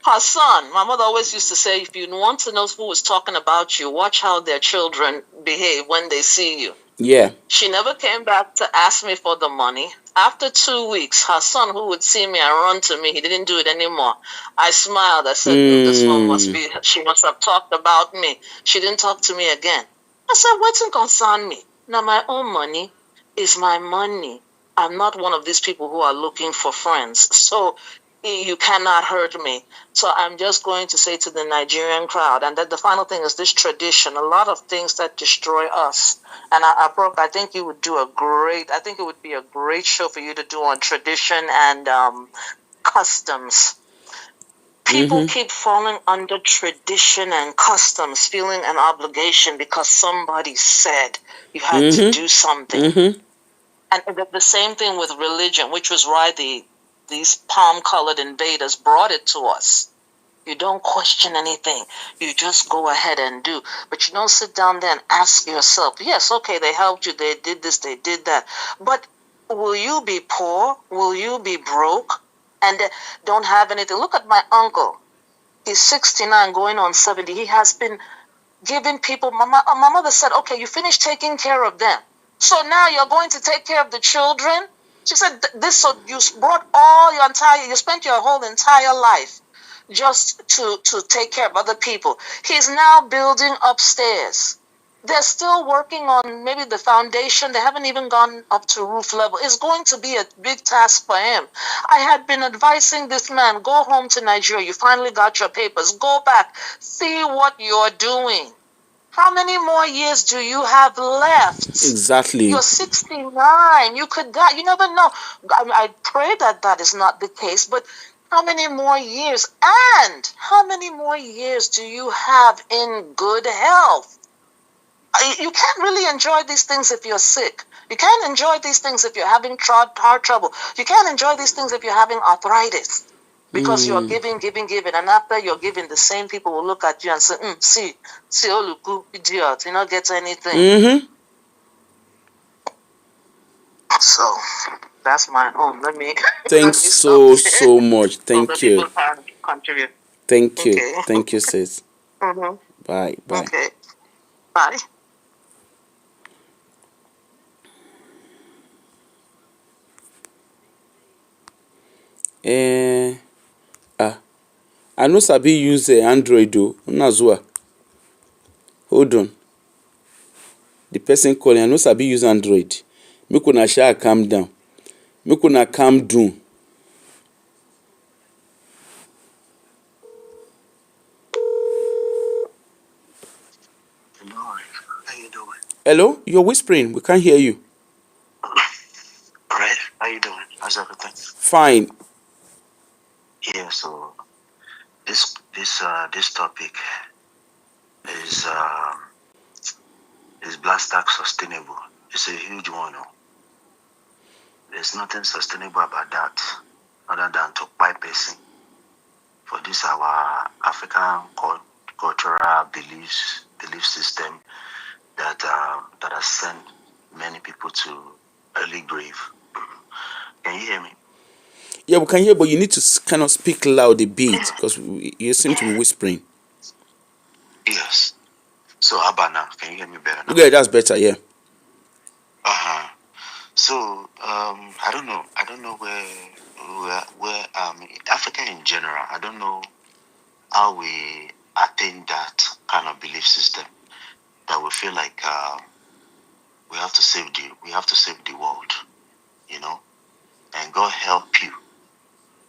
Her son, my mother always used to say, if you want to know who is talking about you, watch how their children behave when they see you. Yeah. She never came back to ask me for the money. After 2 weeks, her son, who would see me and run to me, he didn't do it anymore. I smiled. I said, this one she must have talked about me. She didn't talk to me again. I said, what's concern me? Now, my own money is my money. I'm not one of these people who are looking for friends. So you cannot hurt me. So I'm just going to say to the Nigerian crowd, and that the final thing is this tradition, a lot of things that destroy us. And I think you would do I think it would be a great show for you to do on tradition and customs. People keep falling under tradition and customs, feeling an obligation because somebody said you had to do something. And the same thing with religion, which was why these palm-colored invaders brought it to us. You don't question anything. You just go ahead and do. But you don't sit down there and ask yourself, yes, okay, they helped you. They did this, they did that. But will you be poor? Will you be broke? And don't have anything? Look at my uncle. He's 69 going on 70. He has been giving people. My mother said, okay, you finished taking care of them. So now you're going to take care of the children? She said, so you brought you spent your whole entire life just to take care of other people. He's now building upstairs. They're still working on maybe the foundation. They haven't even gone up to roof level. It's going to be a big task for him. I had been advising this man, go home to Nigeria. You finally got your papers. Go back. See what you're doing. How many more years do you have left? Exactly. You're 69. You could die. You never know. I pray that is not the case, but how many more years? And how many more years do you have in good health? You can't really enjoy these things if you're sick. You can't enjoy these things if you're having heart trouble. You can't enjoy these things if you're having arthritis. Because you're giving, and after you're giving, the same people will look at you and say, see, Oluku, idiot, you don't get anything. So that's my own. Let me Thanks so much. Thank you. Contribute. Thank you. Okay. Thank you, sis. Mm-hmm. Bye. Okay. Bye. I no sabi use Android o. Una zua. Hold on. The person calling, I no sabi use Android. Make una sha calm down. Make una calm down. How you doing? Hello? You're whispering. We can't hear you. Alright, how you doing? How's everything? Fine. Yeah, so this topic is Blast Tax sustainable? It's a huge one. There's nothing sustainable about that other than to buy person for this our African cultural belief system that has sent many people to early grave. Can you hear me? Yeah, we can hear, but you need to kind of speak loud a bit because you seem to be whispering. Yes. So how about now? Can you hear me better now? Yeah, that's better. Yeah. So I don't know where Africa in general. I don't know how we attain that kind of belief system that we feel like we have to save the world, and God help you.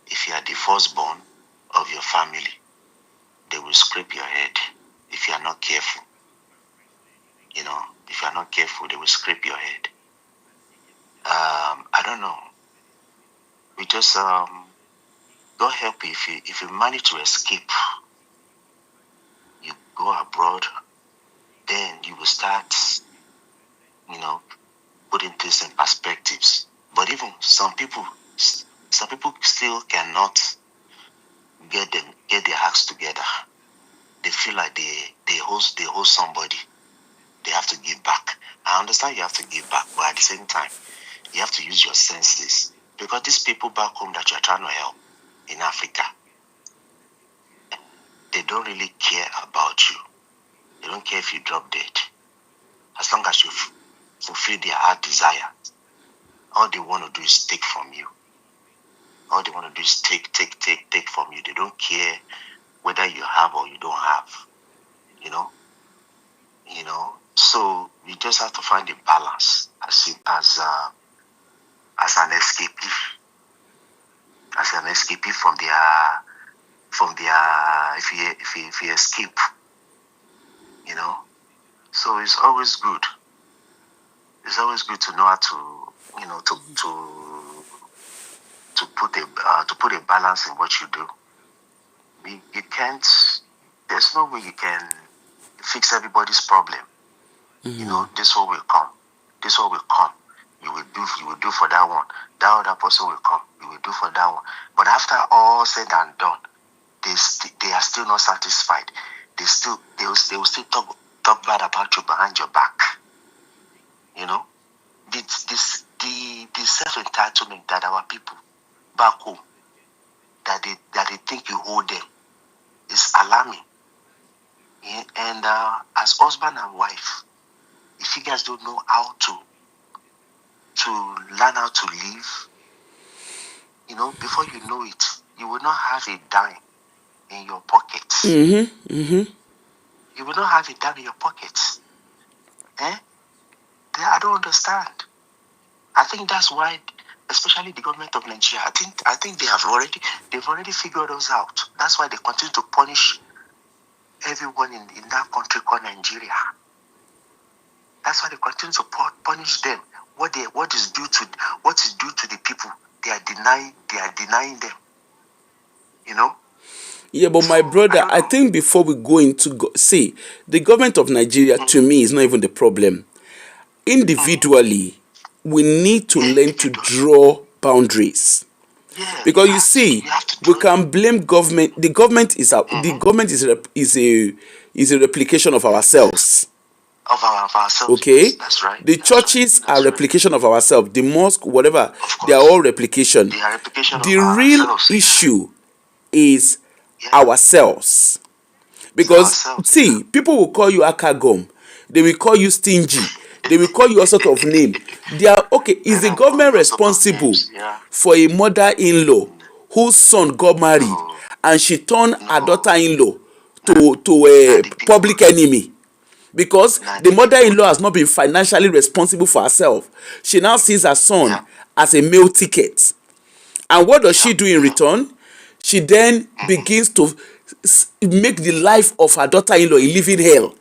If you are the firstborn of your family, they will scrape your head if you are not careful. If you are not careful, they will scrape your head. I don't know. We just God help you if you manage to escape, you go abroad, then you will start, putting things in perspectives. But even some people still cannot get their acts together. They feel like they host somebody. They have to give back. I understand you have to give back, but at the same time, you have to use your senses, because these people back home that you're trying to help in Africa, they don't really care about you. They don't care if you drop dead. As long as fulfill their heart desire. All they want to do is take from you. All they want to do is take from you. They don't care whether you have or you don't have. You know. So you just have to find a balance as an escapee, from their if you escape. So it's always good. It's always good to know how to put a balance in what you do. You can't. There's no way you can fix everybody's problem. This one will come. This one will come. You will do for that one. That other person will come. You will do for that one. But after all said and done, they are still not satisfied. They will still talk bad about you behind your back. The self-entitlement that our people back home that they think you hold them is alarming. And as husband and wife, if you guys don't know how to learn how to live, before you know it, you will not have a dime in your pocket. You will not have a dime in your pocket. I don't understand. I think that's why, especially the government of Nigeria, I think they've already figured us out. That's why they continue to punish everyone in that country called Nigeria. That's why they continue to punish them. What is due to the people, they are denying them. Yeah, but my brother, I think before we go into see, the government of Nigeria to me is not even the problem. Individually, we need to learn to draw boundaries. Yeah, Because you see, we can blame government. The government is a replication of ourselves. Of ourselves. Okay, that's right. The churches are replication of ourselves. The mosque, whatever, they are all replication. They are replication The of real ourselves. issue is ourselves. Because see, people will call you akagom, they will call you stingy, they will call you all sort of name. They are okay. Is the government responsible for a mother-in-law whose son got married and she turned her daughter-in-law to a public enemy? Because the mother-in-law has not been financially responsible for herself. She now sees her son as a meal ticket. And what does she do in return? She then begins to make the life of her daughter-in-law a living hell.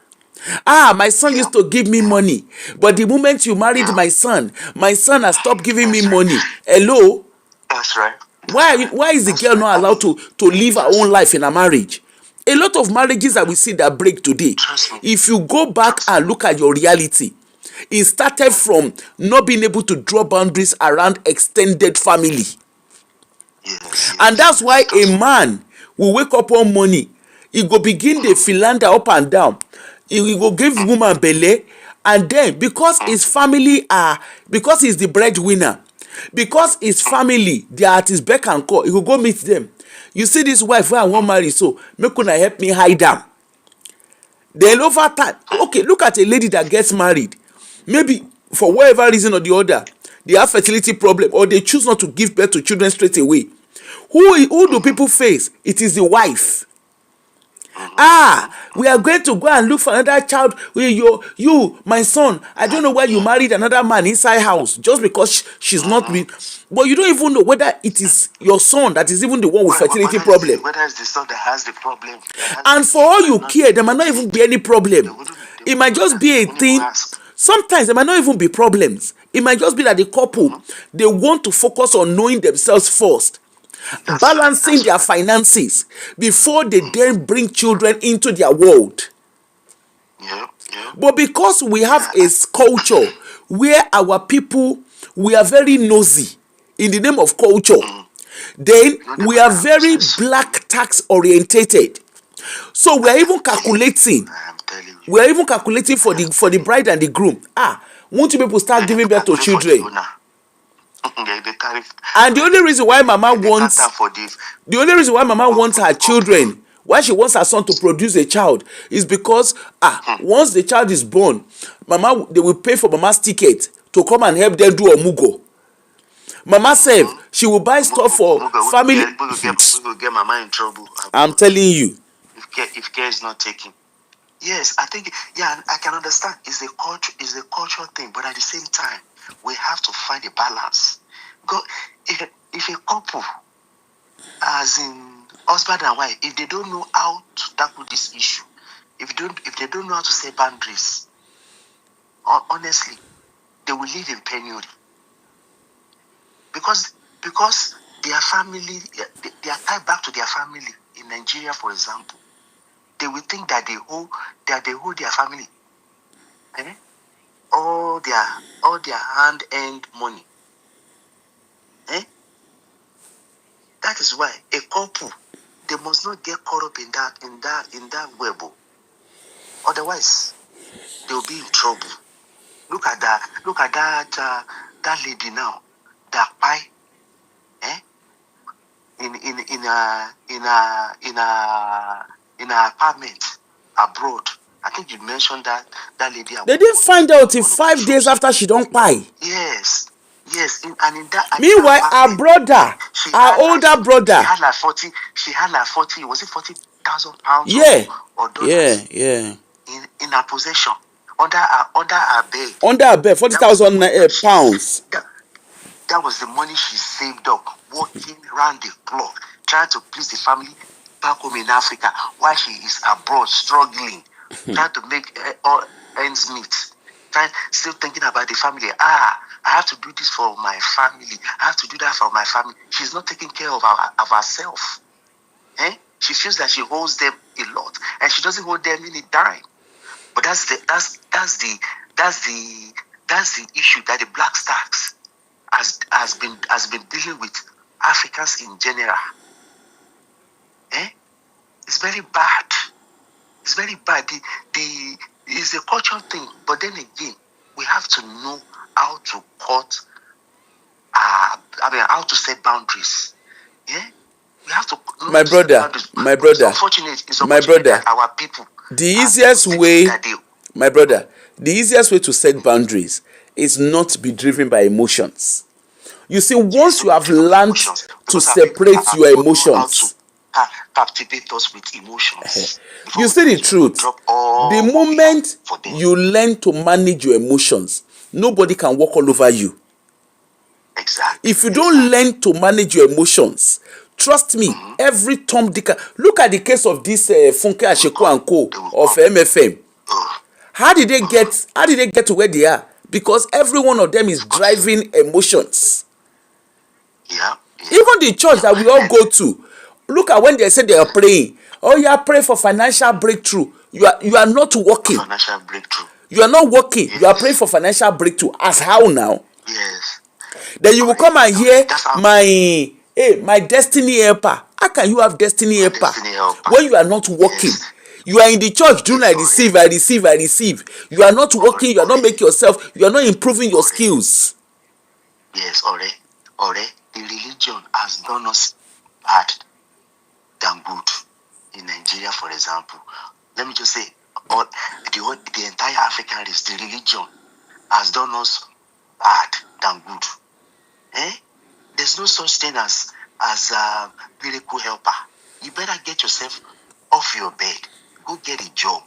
My son used to give me money, but the moment you married my son has stopped giving me money. Hello? That's right. Why is the girl not allowed to live her own life in a marriage? A lot of marriages that we see that break today, if you go back and look at your reality, it started from not being able to draw boundaries around extended family. And that's why a man will wake up one morning, he go begin the philander up and down, he go give woman belle, and then because his family because he's the breadwinner, because his family they are at his beck and call, he will go meet them. You see this wife wey I wan marry, so make una help me hide am. Then over time, okay, look at a lady that gets married, maybe for whatever reason or the other, they have fertility problem or they choose not to give birth to children straight away. Who do people face? It is the wife. We are going to go and look for another child. You, my son, I don't know why you married another man inside house just because she's not with. But you don't even know whether it is your son that is even the one with fertility problem. Whether it's the son that has the problem. And for all you care, there might not even be any problem. It might just be a thing. Sometimes there might not even be problems. It might just be that the couple, they want to focus on knowing themselves first, balancing their finances before they then bring children into their world. But because we have a culture where our people, we are very nosy in the name of culture, then we are very black tax orientated. So we are even calculating. We are even calculating for the bride and the groom. Won't you people start giving birth to children? And the only reason why mama wants her children Why she wants her son to produce a child is because once the child is born, mama, they will pay for mama's ticket to come and help them do omugo. Mama sef, she will buy stuff for family. We will get mama in trouble. I'm telling you. If care is not taken. Yes, I think, yeah, I can understand. It's a cultural thing, but at the same time, we have to find a balance. Because if a couple, as in husband and wife, if they don't know how to tackle this issue, if they don't know how to set boundaries, honestly, they will live in penury. Because their family, they are tied back to their family. In Nigeria, for example, they will think that they hold their family, all their hand-earned money. That is why a couple, they must not get caught up in that web. Otherwise, they will be in trouble. Look at that lady now, that pie, in a apartment abroad. I think you mentioned that lady. They didn't find out till 5 days after she don't pie. Yes. Meanwhile, her brother, her older brother, she had like 40. She had like 40. Was it 40,000 pounds? Yeah, or dollars? yeah. In her possession, under her bed. Under her bed, 40,000 pounds. That was the money she saved up, working round the clock, trying to please the family back home in Africa, while she is abroad struggling, trying to make all ends meet, still thinking about the family. I have to do this for my family. I have to do that for my family. She's not taking care of herself. She feels that she owes them a lot, and she doesn't owe them any dime. But that's the issue that the Black Stars has been dealing with Africans in general. It's very bad. It's very bad. It's a cultural thing, but then again, we have to know how to how to set boundaries. We have to know My to set brother, boundaries. my But brother, it's unfortunate that our people, the easiest way, my brother, the easiest way to set Mm-hmm. boundaries is not to be driven by emotions. You see, once you have learned to separate your emotions, captivate us with emotions. you see the truth. The moment you learn to manage your emotions, nobody can walk all over you. Exactly. If you don't learn to manage your emotions, trust me, every Tom Dick. Look at the case of this Funke Asheku and Co. of MFM. How did they get to where they are? Because every one of them is driving emotions. Yeah. Even the church that we all go to, look at when they say they are praying. Oh, yeah, pray for financial breakthrough. You are not working. Financial breakthrough. You are not working. Yes. You are praying for financial breakthrough. As how now? Yes. Then you will come and hear my destiny helper. How can you have destiny helper when you are not working? Yes. You are in the church doing I receive. You are not working. You are not making yourself. You are not improving your skills. Yes, the religion has done us bad than good. In Nigeria, for example, let me just say, the entire African race, the religion has done us bad than good. There's no such thing as a miracle helper. You better get yourself off your bed. Go get a job.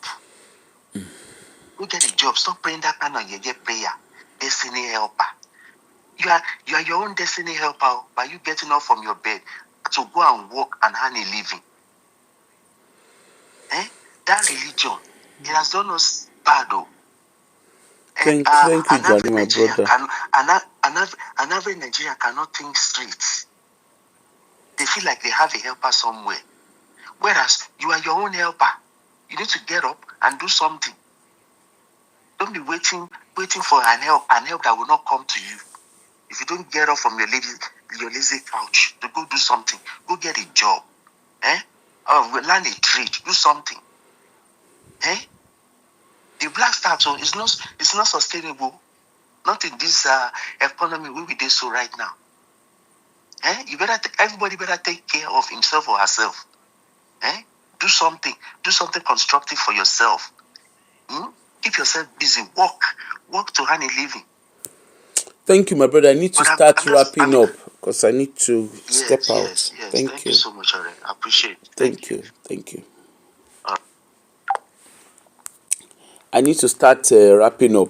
Go get a job. Stop praying that kind of get prayer. Destiny helper. You are your own destiny helper by you getting up from your bed to go and work and earn a living. That religion, it has done us bad though. Thank you, Daddy, my brother. An average Nigerian cannot think straight. They feel like they have a helper somewhere. Whereas you are your own helper. You need to get up and do something. Don't be waiting for an help that will not come to you. If you don't get up from your lazy couch to go do something, go get a job. Or learn a trade, do something. The Black Star too is not sustainable. Not in this economy we do so right now. Everybody better take care of himself or herself. Do something constructive for yourself. Keep yourself busy. Work to earn a living. Thank you, my brother. I need to start wrapping up because I need to step out. Yes. Thank you so much, Ore. I appreciate it. Thank you. I need to start wrapping up.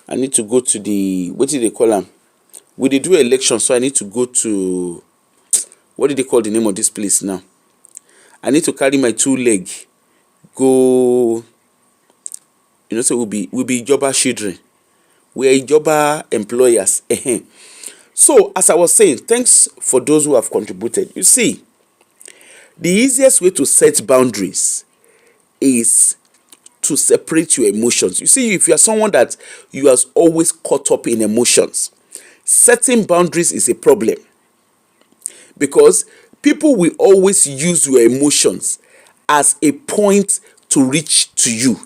I need to go to the, what did they call them? We did do election, so I need to go to, what did they call the name of this place now? I need to carry my 2 leg, go, so we'll be Ijoba children. We are Ijoba employers. So, as I was saying, thanks for those who have contributed. You see, the easiest way to set boundaries is to separate your emotions. You see, if you are someone that you are always caught up in emotions, setting boundaries is a problem, because people will always use your emotions as a point to reach to you.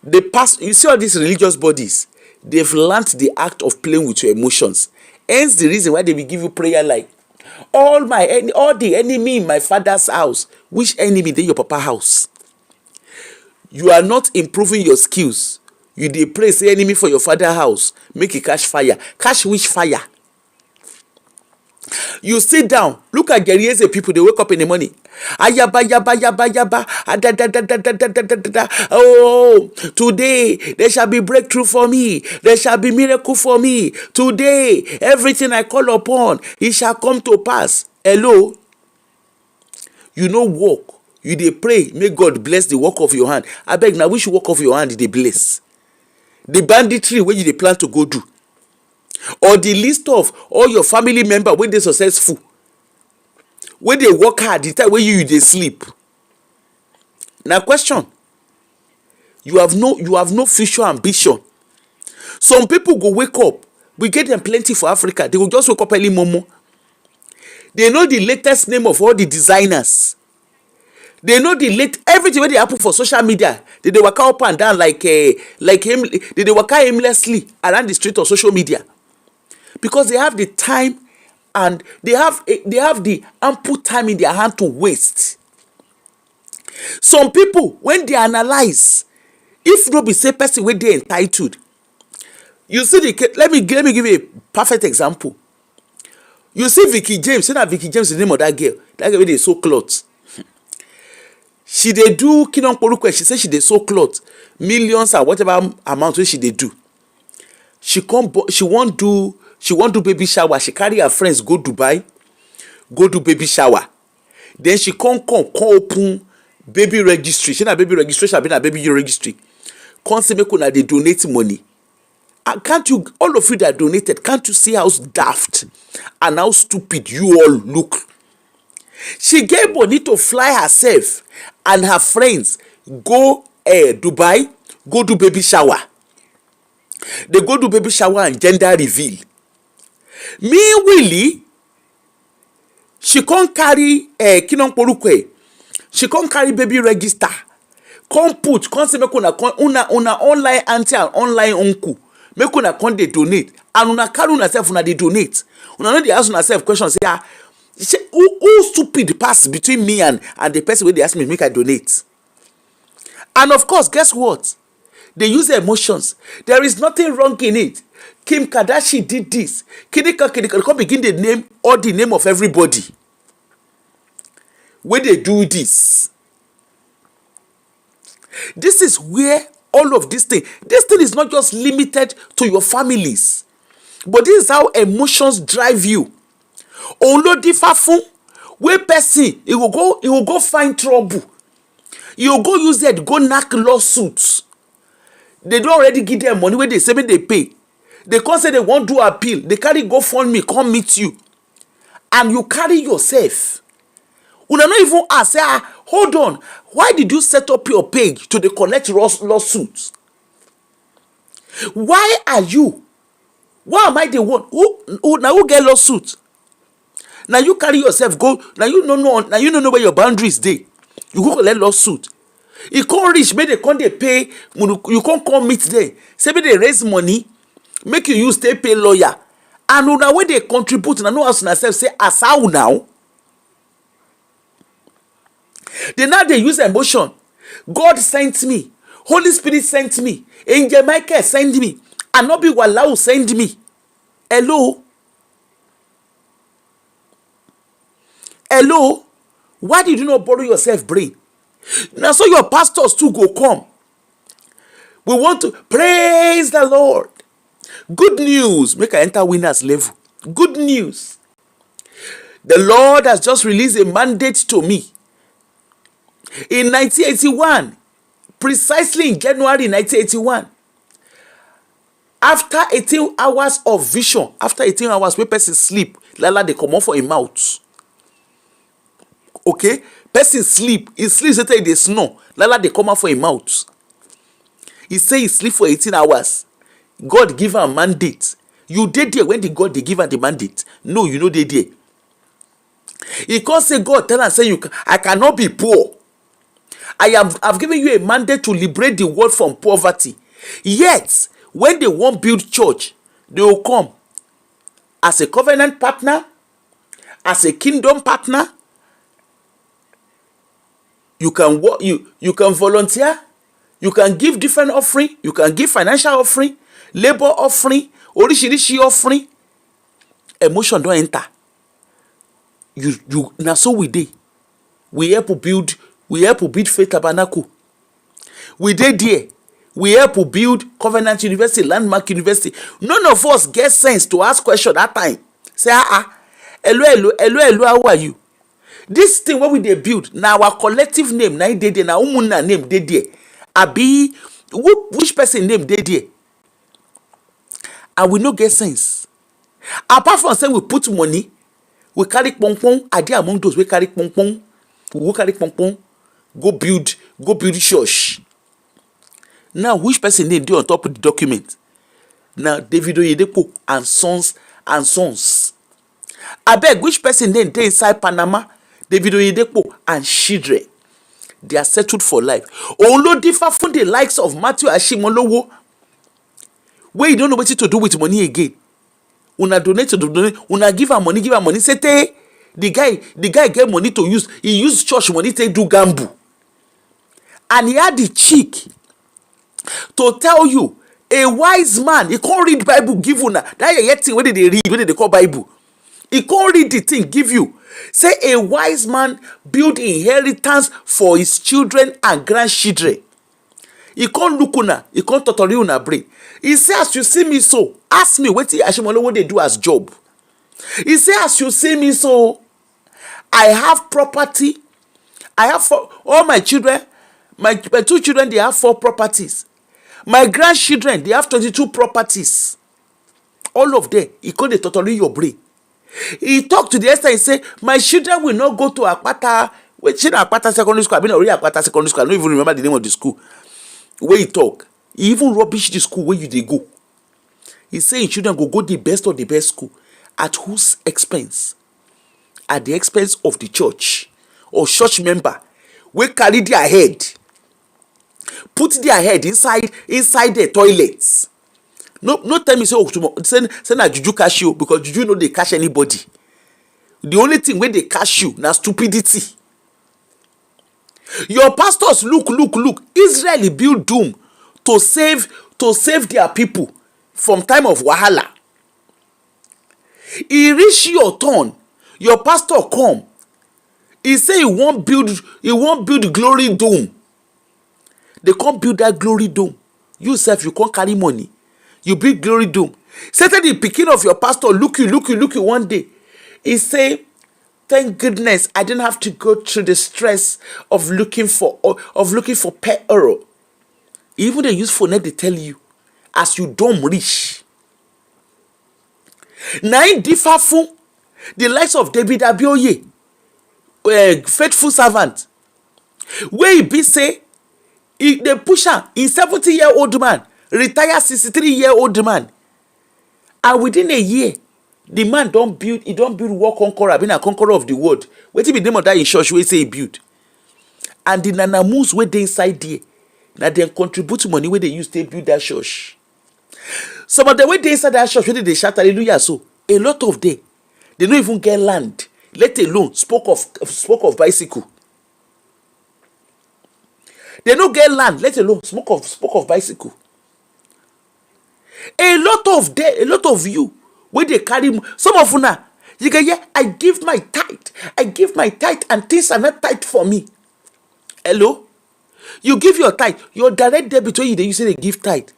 You see all these religious bodies, they've learned the act of playing with your emotions. Hence the reason why they will give you prayer like, all the enemy in my father's house. Which enemy? They your papa house. You are not improving your skills. You dey pray say enemy for your father house, make it catch fire. Catch which fire? You sit down, look at Geriese people, they wake up in the morning. Ayaba, yaba, yaba, yaba. Oh, today there shall be breakthrough for me. There shall be miracle for me. Today, everything I call upon, it shall come to pass. Hello? You no work. You dey pray, may God bless the work of your hand. Abeg, na which work of your hand dey bless? The banditry wey you dey plan to go do, or the list of all your family members wey dey successful, wey dey work hard the time wey you dey sleep? Na question. You have no future ambition. Some people go wake up, we get them plenty for Africa, they go just wake up early momo. They know the latest name of all the designers. They know everything wey dey happen for social media. They dey waka up and down like him. They dey waka aimlessly around the street of social media, because they have the time and they have the ample time in their hand to waste. Some people, when they analyze, if no be say person wey dey entitled, you see let me give you a perfect example. You see Vicky James. Say that Vicky James is the name of that girl wey dey sew cloth. She dey do kinonporukwe. She say she dey sew cloth, millions and whatever amount wey she dey do. She wan do baby shower. She carry her friends go Dubai, go do baby shower. Then she come open baby registry. She na baby registration, abi na baby registry. Come say make una dey donate money. And can't you, all of you that donated, can't you see how daft and how stupid you all look? She gave money to fly herself and her friends go Dubai, go do baby shower. They go do baby shower and gender reveal. Meanwhile, she can't carry kinonporukwe. She can't carry baby register. Come say make una online auntie and online uncle. Make una come dey donate. And una carry una self una dey donate. Una no dey ask una self questions. Say who stupid pass between me and the person wey dey ask me make I donate? And of course, guess what? They use their emotions. There is nothing wrong in it. Kim Kardashian did this. Kidika come begin the name or the name of everybody when they do this. This is where all of this thing is not just limited to your families, but this is how emotions drive you. Olodifa fun wey person he will go find trouble. You will go use it, go knack lawsuits. They don't already give them money when they say they pay. They come say they won't do appeal. They carry GoFundMe, come meet you. And you carry yourself. Una not even ask, say, hold on, why did you set up your page to the collect lawsuits? Why am I the one who get lawsuit? Now you carry yourself, go, now you don't know where your boundaries dey. You go collect lawsuit. You can't reach, make they come they pay, you can't come meet them. Say they raise money, make you use they pay lawyer. And now when they contribute, and know as yourself say, as how now? They use emotion. God sent me. Holy Spirit sent me. Angel Michael sent me. Anobi Walau sent me. Hello? Hello? Why did you not borrow yourself brain? Now so your pastors too go come. We want to praise the Lord. Good news. Make I enter winners level. Good news. The Lord has just released a mandate to me. In 1981, precisely in January 1981, after 18 hours of vision, after 18 hours wey person sleep, lala dey comot for im mouth. Okay? Person sleep, he sleep say he dey snore, lala dey come out for im mouth. He say he sleep for 18 hours. God give am mandate. You dey there when the God dey give am the mandate? No, you no dey there. He come say God tell am say I cannot be poor. I've given you a mandate to liberate the world from poverty. Yet, when they won't build church, they will come as a covenant partner, as a kingdom partner. You can volunteer, you can give different offering, you can give financial offering, labor offering, orishirishi offering. Emotion don't enter. You now so we dey. We help build Faith Tabernacle. We dey there. We help build Covenant University, Landmark University. None of us get sense to ask question that time. Say, hello, how are you? This thing what we dey build, now our collective name, na dey there, na umunna name dey there. Abi, which person name dey there? And we no get sense. Apart from saying we put money, we carry pong. Are there among those we carry pong? We go carry pong. Go build church. Now, which person name dey on top of the document? Now, David Oyedepo and sons. Abeg, which person name dey inside Panama? David Oyedepo and children. They are settled for life. Olo differ from the likes of Matthew Ashimolowo, where you don't know what to do with money again. Una donate to donate. Una give am money. Say, the guy get money to use. He use church money to do gamble. And he had the cheek to tell you, a wise man, he can't read Bible, give you na. That thing, what did they read? What did they call Bible? He can't read the thing, give you. Say a wise man build inheritance for his children and grandchildren. He can't look una, he can't totally una brain. He say, as you see me so, ask me what they do as job. He say, as you see me so, I have property. I have all my children. My 2 children, they have 4 properties. My grandchildren, they have 22 properties. All of them, he called it totally your brain. He talked to the Esther, he said, my children will not go to Akpata. Which in Akpata Secondary School? I've been already Akpata Secondary School. I don't even remember the name of the school. Where he talk. He even rubbish the school where they go. He say children go the best of the best school. At whose expense? At the expense of the church or church member. We carry their head. Put their head inside the toilets. No tell me say na juju catch you, because juju no dey catch anybody. The only thing where they catch you na stupidity. Your pastors look. Israel build doom to save their people from time of wahala. He reach your turn. Your pastor come. He say he won't build glory dome. They can't build that glory dome. You self, you can't carry money. You build glory dome. Satan, the picking of your pastor, look you one day. He say, thank goodness I didn't have to go through the stress of looking for pet error. Even they use phone, they tell you, as you don't reach. Now differ from the likes of David Abioye, faithful servant, where he be say, they push am in 70-year-old man, retire 63-year-old man, and within a year, the man don't build war conqueror, being a conqueror of the world. Wetin be the name of that in church wey say he build? And the nanamus wey dey inside there, na dem contribute money wey they use to build that church. Some of the way they inside that church, wey they shout hallelujah, so a lot of them, they don't even get land, let alone spoke of bicycle. They no get land, let alone smoke of bicycle. A lot of you, when they carry some of una, you can hear, I give my tithe, and things are not tight for me. Hello? You give your tithe, your direct debit when you say they give tithe.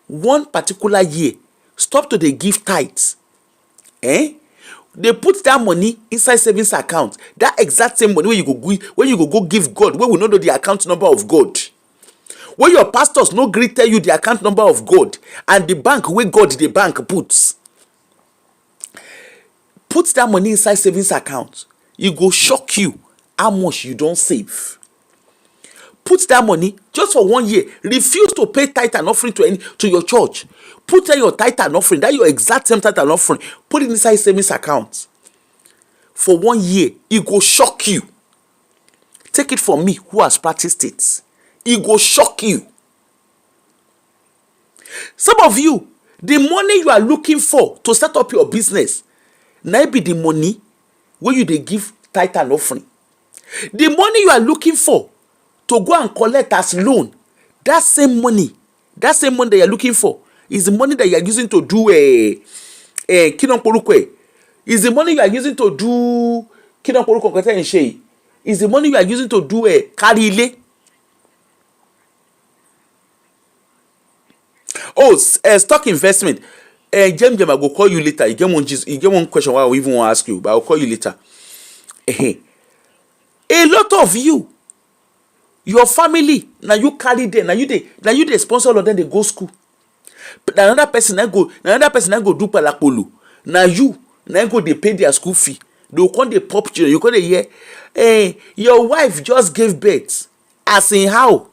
One particular year, stop to they give tithes. They put that money inside savings account. That exact same money when you go give God, when we know the account number of God. When your pastors no gree tell you the account number of God and the bank where God the bank puts. Put that money inside savings account. You go shock you how much you don't save. Put that money just for 1 year. Refuse to pay tithe and offering to your church. Put there your tithe and offering, that your exact same tithe and offering. Put it inside savings account. For 1 year, it go shock you. Take it from me who has practiced it. It go shock you. Some of you, the money you are looking for to start up your business, now be the money where you they give tithe and offering. The money you are looking for to go and collect as loan, that same money that you are looking for is the money that you are using to do is the money you are using to do is the money you are using to do karile. Stock investment. Jem, I go call you later. You get one question I even want to ask you, but I'll call you later. A lot of you, your family, now you carry them, now you they sponsor all of them, they go school. But another person I go do palakolo. Now go they pay their school fee. They will come they pop children. You come they hear, your wife just gave birth. As in how?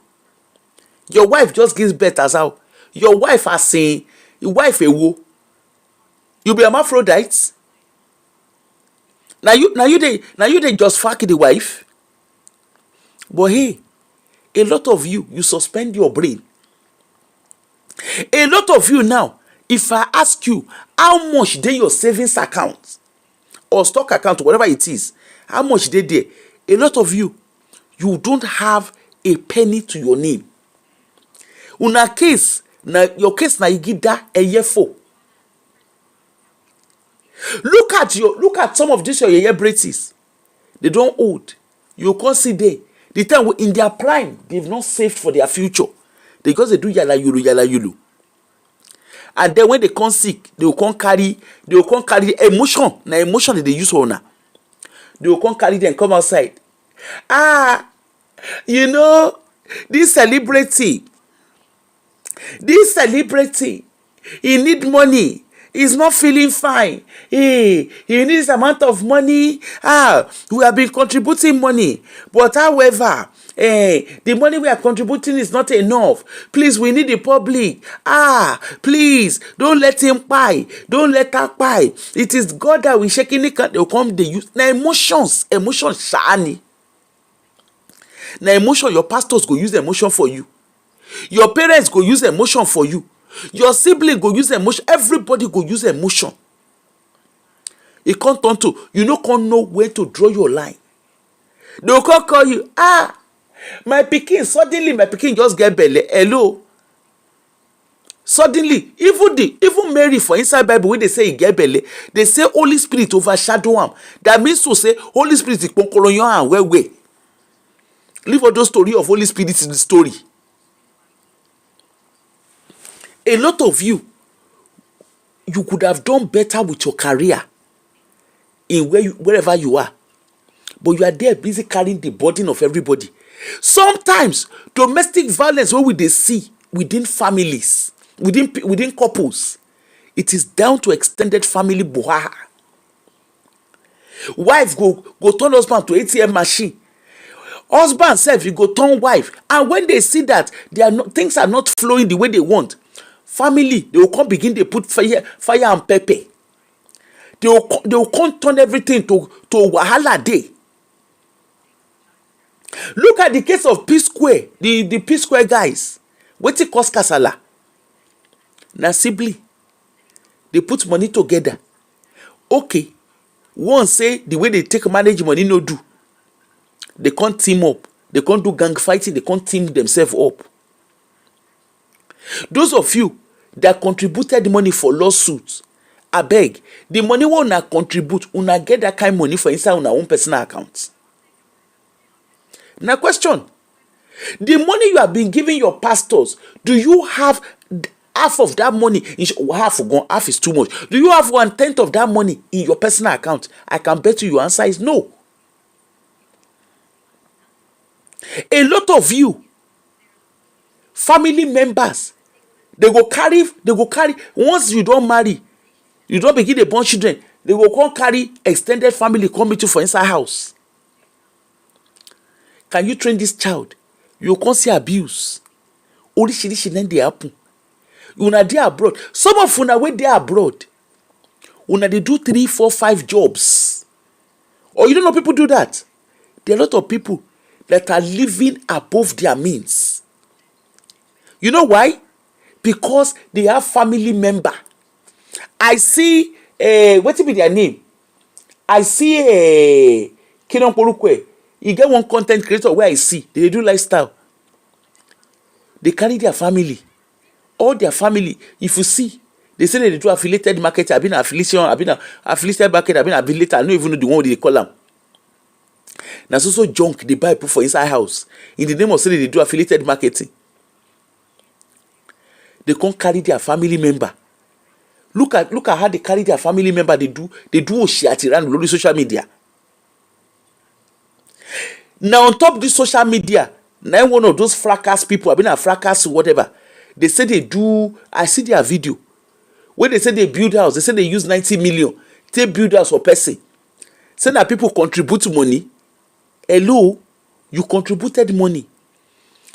Your wife just gives birth as how? Your wife as in your wife a wo. You be hermaphrodite. Now you they just fuck the wife. But hey, a lot of you suspend your brain. A lot of you now, if I ask you how much they your savings account or stock account, whatever it is, how much they there, a lot of you don't have a penny to your name. Una case, your case na igida a year for. Look at some of these your year braces. They don't old. You can't see there. The time in their prime, they've not saved for their future. Because they do yala yulu. And then when they come sick, they will come carry emotion. Now emotion they use for now. They will come carry them, come outside. You know, this celebrity, he need money. He's not feeling fine. He needs amount of money. We have been contributing money. But however, the money we are contributing is not enough. Please, we need the public. Please, don't let him buy. Don't let her buy. It is God that we shaking the can. They'll come, they use. Now emotions, shani. Now emotion, your pastors go use emotion for you. Your parents go use emotion for you. Your sibling go use emotion. Everybody go use emotion. It can't turn to, can't know where to draw your line. They will call you, my pikin, suddenly my pikin just get belle. Hello. Suddenly, even Mary for inside Bible, when they say he get belle, they say Holy Spirit overshadow him. That means to say Holy Spirit is ponkoloyon and where. Leave all those story of Holy Spirit in the story. A lot of you could have done better with your career in wherever you are, but you are there busy carrying the burden of everybody. Sometimes domestic violence, what they see within families, within couples, it is down to extended family boha. Wife go turn husband to ATM machine. Husband self, you go turn wife, and when they see that things are not flowing the way they want, family, they will come begin, they put fire and pepper. They will come turn everything to wahala day. Look at the case of P Square, the P Square guys. Wetin cause kasala? Na sibling. They put money together. Okay, one say the way they take manage money no do. They can't team up. They can't do gang fighting. They can't team themselves up. Those of you that contributed money for lawsuits, I beg, the money will not contribute, una get that kind of money for inside una own personal account. Now question, the money you have been giving your pastors, do you have half of that money? Half gone, half is too much. Do you have 1/10 of that money in your personal account? I can bet you your answer is no. A lot of you, family members, they go carry, once you don't marry, you don't begin to born children, they go come carry extended family come meet you for inside house. Can you train this child? You can't see abuse. Orishirishi then they happen. Una dey abroad. Some of una wey dey abroad, una dey do 3, 4, 5 jobs. Or you don't know people do that. There are a lot of people that are living above their means. You know why? Because they have family member. I see what be their name? I see Kenon Porukwe. You get one content creator where I see they do lifestyle. They carry their family. All their family, if you see, they say they do affiliated market. I've been affiliation, I've been affiliated market, I've been affiliated. I don't even know the one they call them. Now so junk they buy people for inside house in the name of saying they do affiliated marketing. They can't carry their family member. Look at how they carry their family member. They do shit around on social media. Now on top of this social media, now one of those fracas people, I've been a fracas whatever. They say they do. I see their video where they say they build house. They say they use 90 million. They build house for person. Say that people contribute money. Hello, you contributed money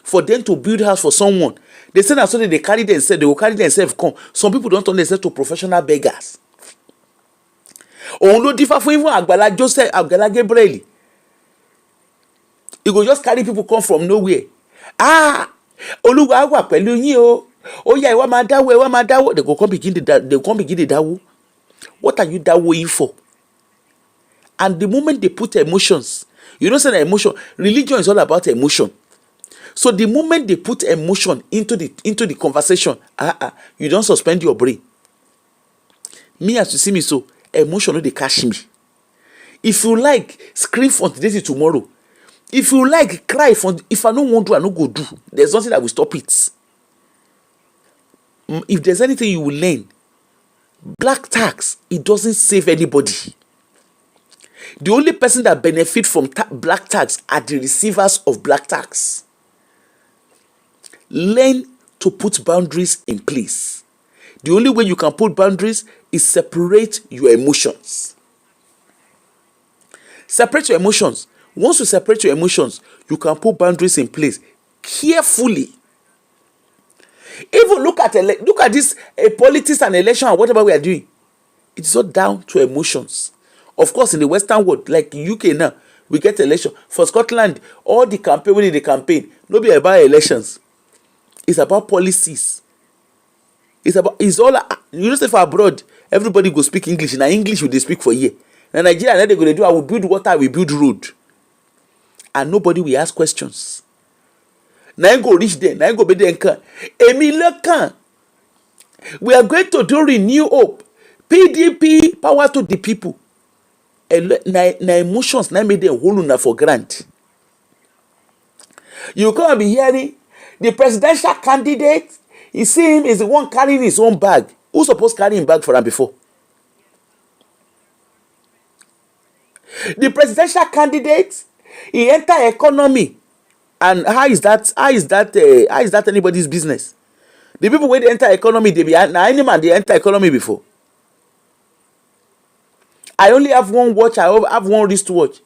for them to build house for someone. They say that so that they carry themselves. They will carry themselves. Come. Some people don't turn themselves to professional beggars. Only differ from even Agbala Joseph, Agbala Gabriel. You go just carry people come from nowhere. Olúwa wà pẹ̀lú yín o. Ó yá ìwà máa dáwó. They go come begin the dáwó. What are you dáwóing for? And the moment they put emotions, you know, say emotion. Religion is all about emotion. So the moment they put emotion into the conversation, you don't suspend your brain. Me as you see me so, emotion no dey catch me. If you like, scream from today till tomorrow. If you like, cry from. If I don't want to, I no go do. There's nothing that will stop it. If there's anything you will learn, black tax, it doesn't save anybody. The only person that benefit from black tax are the receivers of black tax. Learn to put boundaries in place. The only way you can put boundaries is separate your emotions. Separate your emotions. Once you separate your emotions, you can put boundaries in place carefully. Even look at this politics and election and whatever we are doing. It's all down to emotions. Of course, in the Western world, like UK now, we get election. For Scotland, all the campaign, when they campaign, no be about elections. It's about policies. It's all, you know, say for abroad, everybody go speak English. Now English will they speak for a year. Now Nigeria, they go to do, I will build water, I will build road. And nobody will ask questions. Now you go reach there, now you go be there. We are going to do renew hope. PDP, power to the people. Na emotions now made them hold for grant. You can't be hearing the presidential candidate. You see him is the one carrying his own bag. Who's supposed to carry him bag for him before? The presidential candidate, he enter economy, and how is that anybody's business? The people when they enter economy, they be now any man they enter economy before. I only have one watch. I have one wristwatch.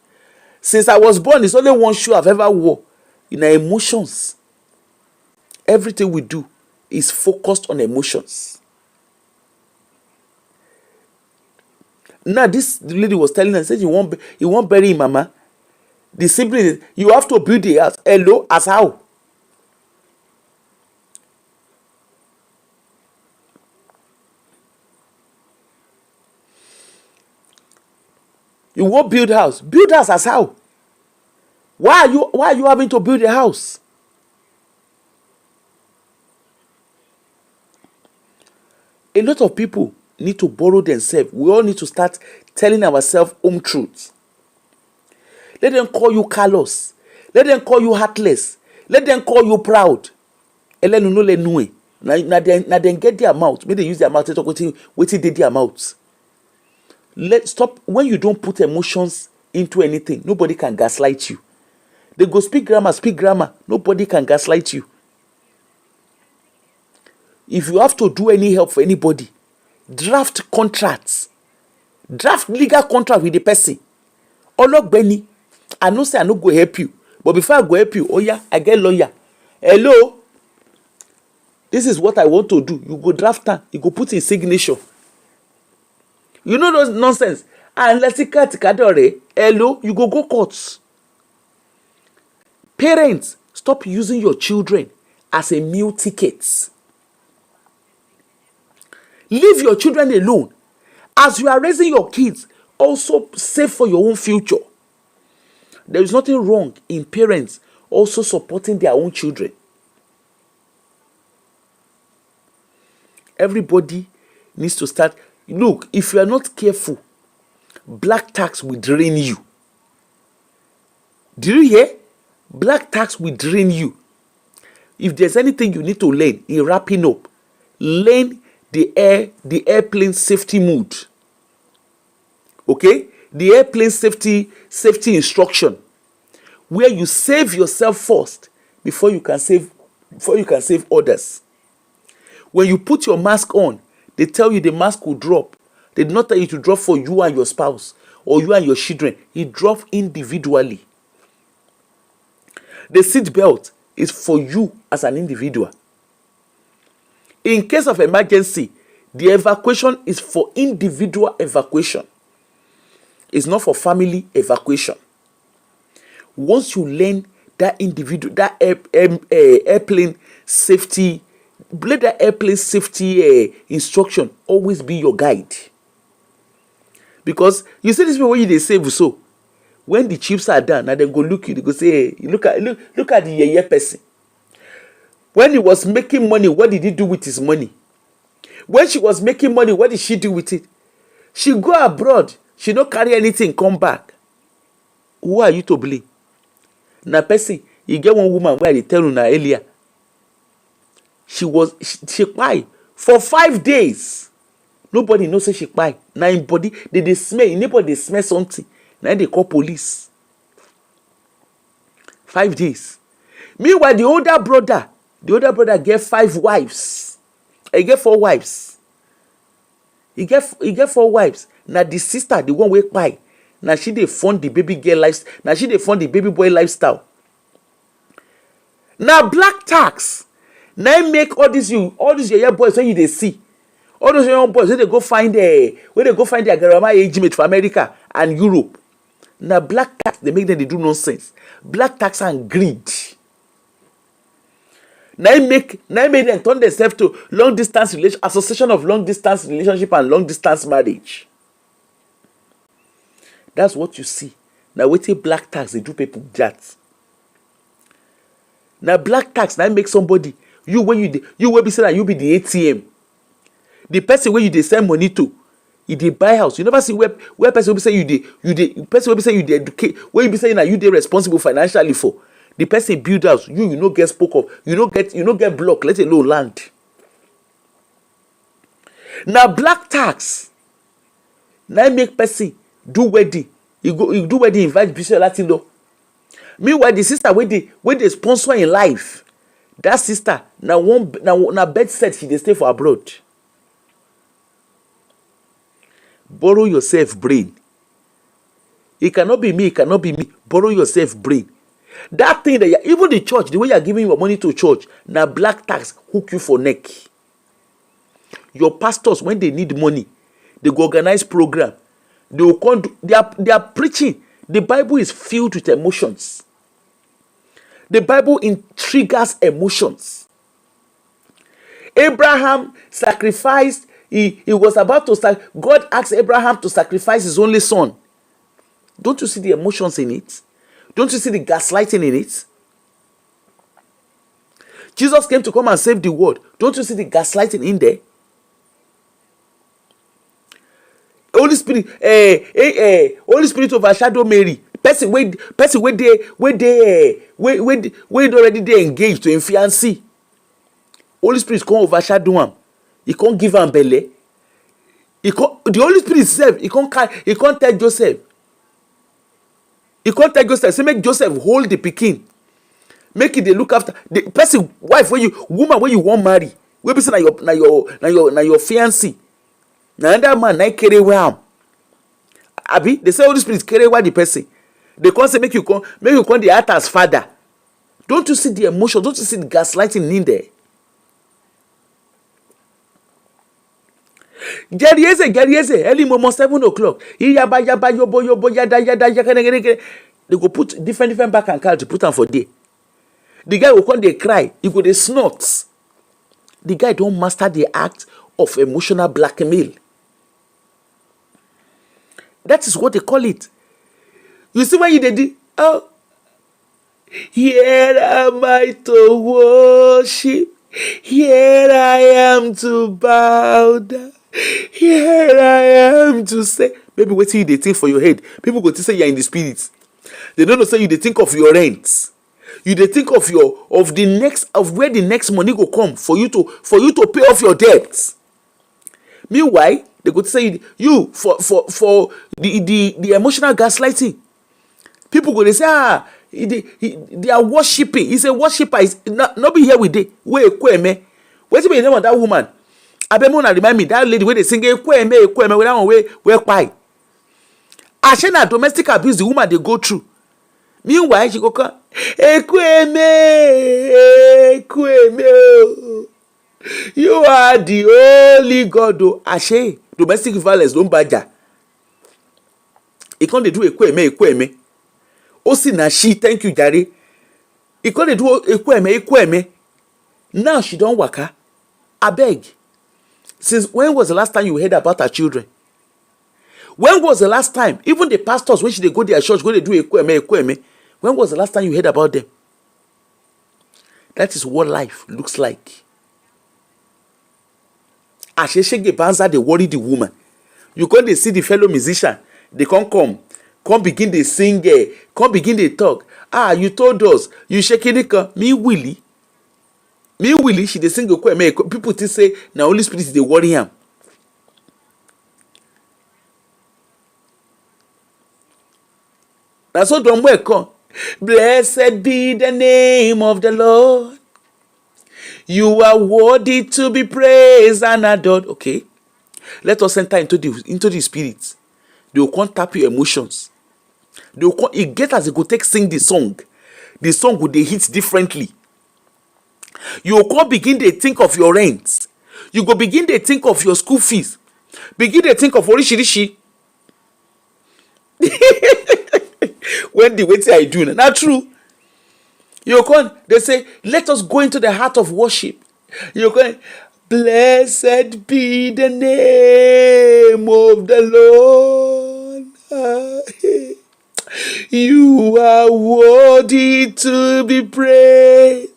Since I was born, it's only one shoe I've ever wore. In our emotions, everything we do is focused on emotions. Now this lady was telling us, said you won't bury him, mama. The sibling, you have to build the house. Hello, as how? You won't build house. Build house as how? Why are you having to build a house? A lot of people need to borrow themselves. We all need to start telling ourselves home truths. Let them call you callous. Let them call you heartless. Let them call you proud. Elenu no le nue. Na dem get their mouth. May they use their mouth to talk wetin dey their mouth. Let's stop. When you don't put emotions into anything, nobody can gaslight you. They go speak grammar. Nobody can gaslight you. If you have to do any help for anybody, draft contracts. Draft legal contract with the person. Ologbeni, I know say I no go help you. But before I go help you, oh yeah, I get lawyer. Hello, this is what I want to do. You go draft am, you go put in signature. You know those nonsense. And let's see kadore. Hello, you go courts. Parents, stop using your children as a meal ticket. Leave your children alone. As you are raising your kids, also save for your own future. There is nothing wrong in parents also supporting their own children. Everybody needs to start. Look, if you are not careful, black tax will drain you. Do you hear? Black tax will drain you. If there's anything you need to learn in wrapping up, learn the airplane safety mode. Okay? The airplane safety instruction, where you save yourself first before you can save others. When you put your mask on, they tell you the mask will drop. They do not tell you to drop for you and your spouse or you and your children. It drops individually. The seat belt is for you as an individual. In case of emergency, the evacuation is for individual evacuation. It's not for family evacuation. Once you learn that airplane safety, let that airplane safety instruction always be your guide. Because you see this people when they save so, when the chips are done, and then go look you, they go say, hey, look at the yeye person. When he was making money, what did he do with his money? When she was making money, what did she do with it? She go abroad. She don't carry anything, come back. Who are you to blame? Na person, you get one woman where they tell you na earlier. She cried for 5 days. Nobody knows say she cried. Now in body, they smell, anybody they smell something. Now they call police. 5 days. Meanwhile, the older brother get 5 wives. He get 4 wives. He get 4 wives. Now the sister, the one wey kpai, now she dey fund the baby girl life. Now she dey fund the baby boy lifestyle. Now black tax. Now make all these young boys when you dey see, all those young boys when they go find their grandma age mate for America and Europe. Now black tax they make them they do nonsense. Black tax and greed. Now make them turn themselves to long distance association of long distance relationship and long distance marriage. That's what you see. Now wetin black tax they do people that. Now black tax now make somebody you when you will be saying that you be the ATM. The person where you dey send money to, you dey buy house. You never see where person will be saying person will be saying you dey educate. Where you be saying that you dey responsible financially for. The person build house, you no get spoke of, you no get block, let alone land. Now black tax. Now make person do wedding. You do wedding, invite Bishop Latino. Meanwhile, the sister when they sponsor in life, that sister now bed set she dey stay for abroad. Borrow yourself brain. It cannot be me. Borrow yourself brain. That thing that even the church, the way you are giving your money to church, now black tax hook you for neck. Your pastors, when they need money, they go organize program. They will come. They are preaching. The Bible is filled with emotions. The Bible triggers emotions. Abraham sacrificed. He was about to God asked Abraham to sacrifice his only son. Don't you see the emotions in it? Don't you see the gaslighting in it? Jesus came to come and save the world. Don't you see the gaslighting in there? Holy Spirit, Holy Spirit overshadow Mary. Person where already they engaged to in fiancé. Holy Spirit can't overshadow him. He can't give him belly. The Holy Spirit itself, he can't tell Joseph. He can't tell Joseph. Say make Joseph hold the pikin. Make it they look after the person wife woman where you want marry. Where be say na your fiancé. Na another man na carry well. Abi they say Holy Spirit carry well the person. They can't say make you come the act as father. Don't you see the emotion? Don't you see the gaslighting in there? Gerieze, early momo 7 o'clock. Yaba yobo yada. They go put different back and card to put on for day. The guy will come they cry. He go they snort. The guy don't master the act of emotional blackmail. That is what they call it. You see when you did it? Oh, here am I to worship. Here I am to bow down. Here I am to say. Maybe wait till they think for your head. People go to say you're in the spirit. They don't know say you they think of your rent. You they think of where the next money go come for you to pay off your debts. Meanwhile, they go to say you for the emotional gaslighting. People go they say they are worshiping. He's a worshiper. He's not be here with they. Wait be the name of that woman? Abemona remind me that lady where they sing ekweme with that one where pie. Ashena domestic abuse the woman they go through. Meanwhile she go come ekweme. You are the only God. Ashe domestic violence don't badger. He can't do ekweme. Osi na she thank you Jare. He can't do ekweme. Now she don't waka. Abeg. Since when was the last time you heard about her children? When was the last time? Even the pastors, when they go to their church, when they do ekweme. When was the last time you heard about them? That is what life looks like. Asheshege Banza, they worry the woman. You can't they see the fellow musician. They can't come begin they sing, come begin they talk. You told us, you shaking it, me Willie, she they sing ekweme. People still say, now Holy Spirit they worry him. That's so don't work. Blessed be the name of the Lord. You are worthy to be praised and adored. Okay, let us enter into the spirit. They will come tap your emotions. They will come. It get as they go take sing the song. The song will they hit differently. You will come begin to think of your rent. You go begin to think of your school fees. Begin to think of orishirishi. When the way I do not true. You come, they say, let us go into the heart of worship. You go, blessed be the name of the Lord. You are worthy to be praised.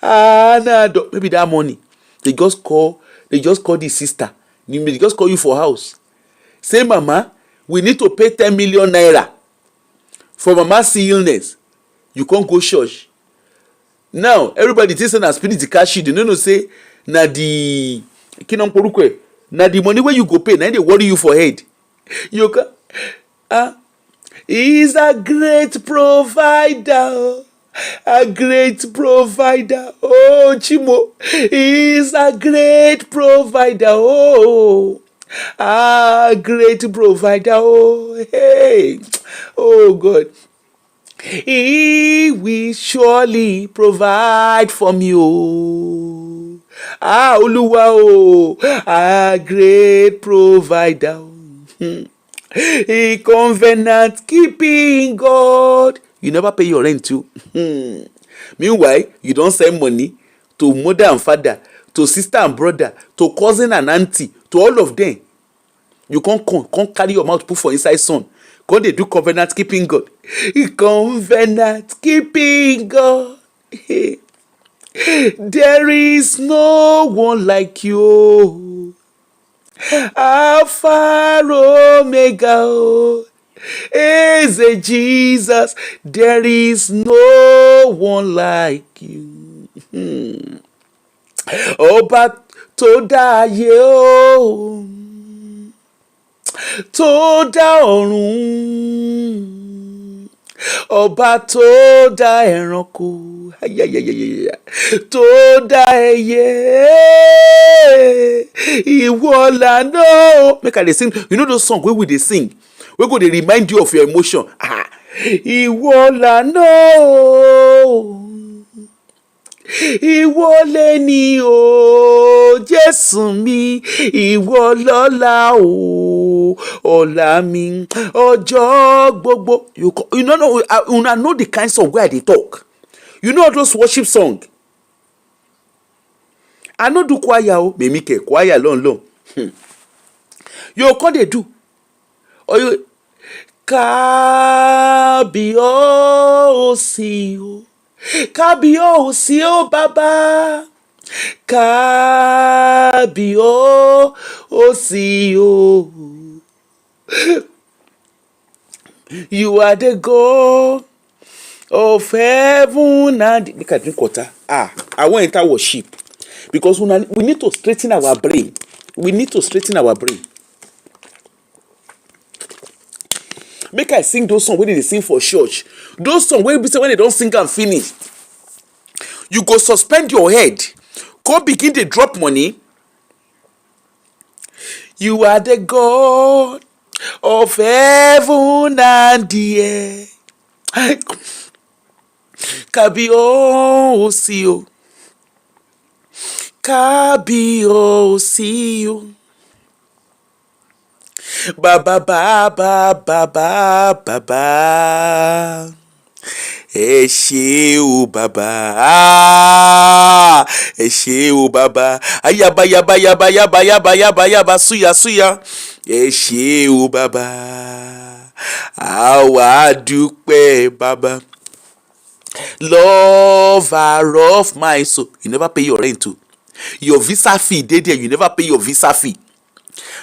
Maybe that money. They just call the sister. They just call you for house. Say, Mama, we need to pay 10 million naira for Mama's illness. You can't go church. Now everybody thinks na spirit the cash sheet. They no say na the money where you go pay. Now they worry you for head. You can He's a great provider. A great provider. Oh, Chimo. He's a great provider. Oh, a great provider. Oh, hey. Oh, God. He will surely provide for me. Oh, Oluwa, oh, a great provider. A covenant keeping God. You never pay your rent too. Meanwhile, you don't send money to mother and father, to sister and brother, to cousin and auntie, to all of them. You can't carry your mouth put for inside sun. Come dey do covenant keeping God. Covenant keeping God. There is no one like you. Alpha Omega. Is a Jesus. There is no one like you. Ọba tó dá ayé o, tó dá ọ̀run, ọba tó dá ẹranko, tó dá ẹyẹ, ìwọ lànà. Make I dey sing. You know those songs wey we dey sing, wey go dey remind you of your emotion. Ìwọ lànà o, ìwọ lẹ́ni o, Jésù mi, ìwọ lọ́la o, ọ̀la mi, ọjọ́ gbogbo. You know, una know the kind song wey I dey talk. You know those worship song. I no do choir o, mèmí kẹ̀ choir lọ́nlọ́n. You come dey do. Or you kábíyèsí o, kábíyèsí o bàbá, kábíyèsí o. You are the God of heaven and. Make I drink water. I wan enter worship because we need to straighten our brain. We need to straighten our brain. Make I sing those songs wey dey sing for church. Those songs wey be say when they don sing am finish, you go suspend your head, go begin dey drop money. You are the God of heaven and the earth. Kábíyèsí o, kábíyèsí o. Bàbá bàbá bàbá bàbá, ẹ ṣé o bàbá, ẹ ṣé o bàbá, ayaba yaba yaba yaba yaba yaba yaba suya suya, ẹ ṣé o bàbá, àwa dúpẹ́ bàbá. Lover of my soul, you never pay your rent o. Your visa fee dey there, you never pay your visa fee.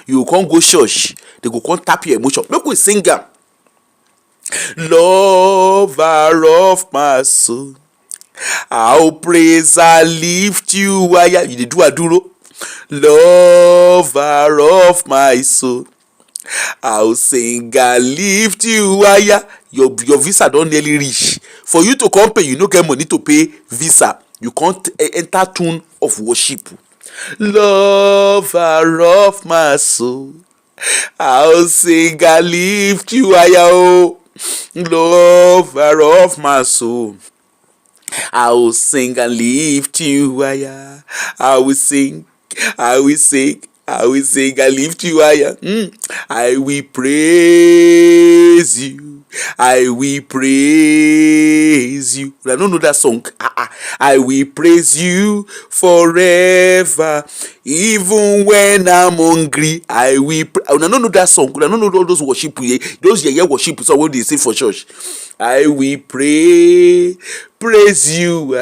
You can't go church, they go come tap your emotion. Make we sing am. Lover of my soul, I'll praise and lift you higher. You dey do aduro. Lover of my soul, I'll sing and lift you higher. Your visa don nearly reach. For you to come pay, you no get money to pay visa. You can't enter tune of worship. Lover of my soul, I'll sing and lift you higher. Oh, lover of my soul, I will sing and lift you higher. I will sing, I will sing, I will sing and lift you higher. I will praise you. I will praise you. I don't know that song. I will praise you forever, even when I'm hungry. I will. I don't know that song. I don't know all those worship, those worship songs what they sing for church. I will praise you.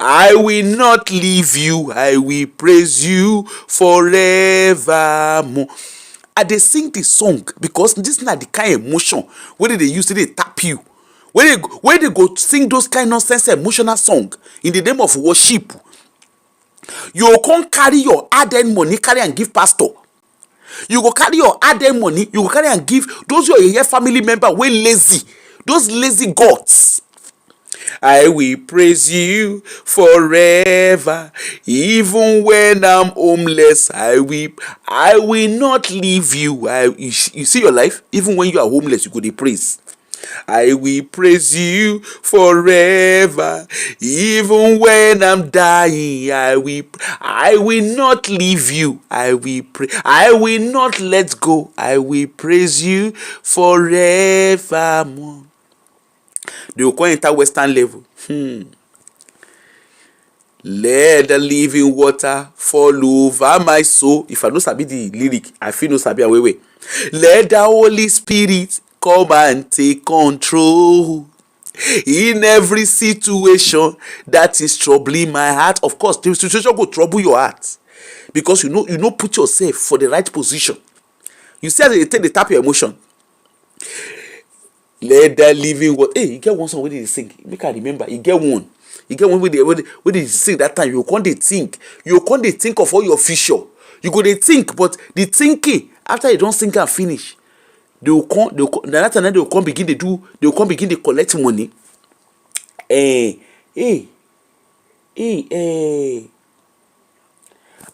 I will not leave you. I will praise you forevermore. I dey sing the song because this na the kind of emotion wey they use to dey tap you. When they go sing those kind nonsense emotional song in the name of worship, you can't carry your hard-earned money carry and give pastor. You go carry your hard-earned money, you go carry and give those your family member wey lazy, those lazy gods. I will praise you forever, even when I'm homeless. I will not leave you. You see your life, even when you are homeless, you go dey praise. I will praise you forever, even when I'm dying. I will not leave you. I will not let go. I will praise you forevermore. They will come enter Western level. Let the living water fall over my soul. If I no sabi the lyric, I feel no sabi am well. Let the Holy Spirit come and take control in every situation that is troubling my heart. Of course, the situation go trouble your heart because you know put yourself for the right position. You see how they take the tap your emotion. Let the living water. Hey, you get one song wey dey sing. Make I remember. You get one. You get one wey dey sing that time. You can't dey think. You can't dey think of all your future. You go dey think, but the thinking after you don sing and finish, they will come. Na that time they will come begin dey do. They will come begin dey collect money. I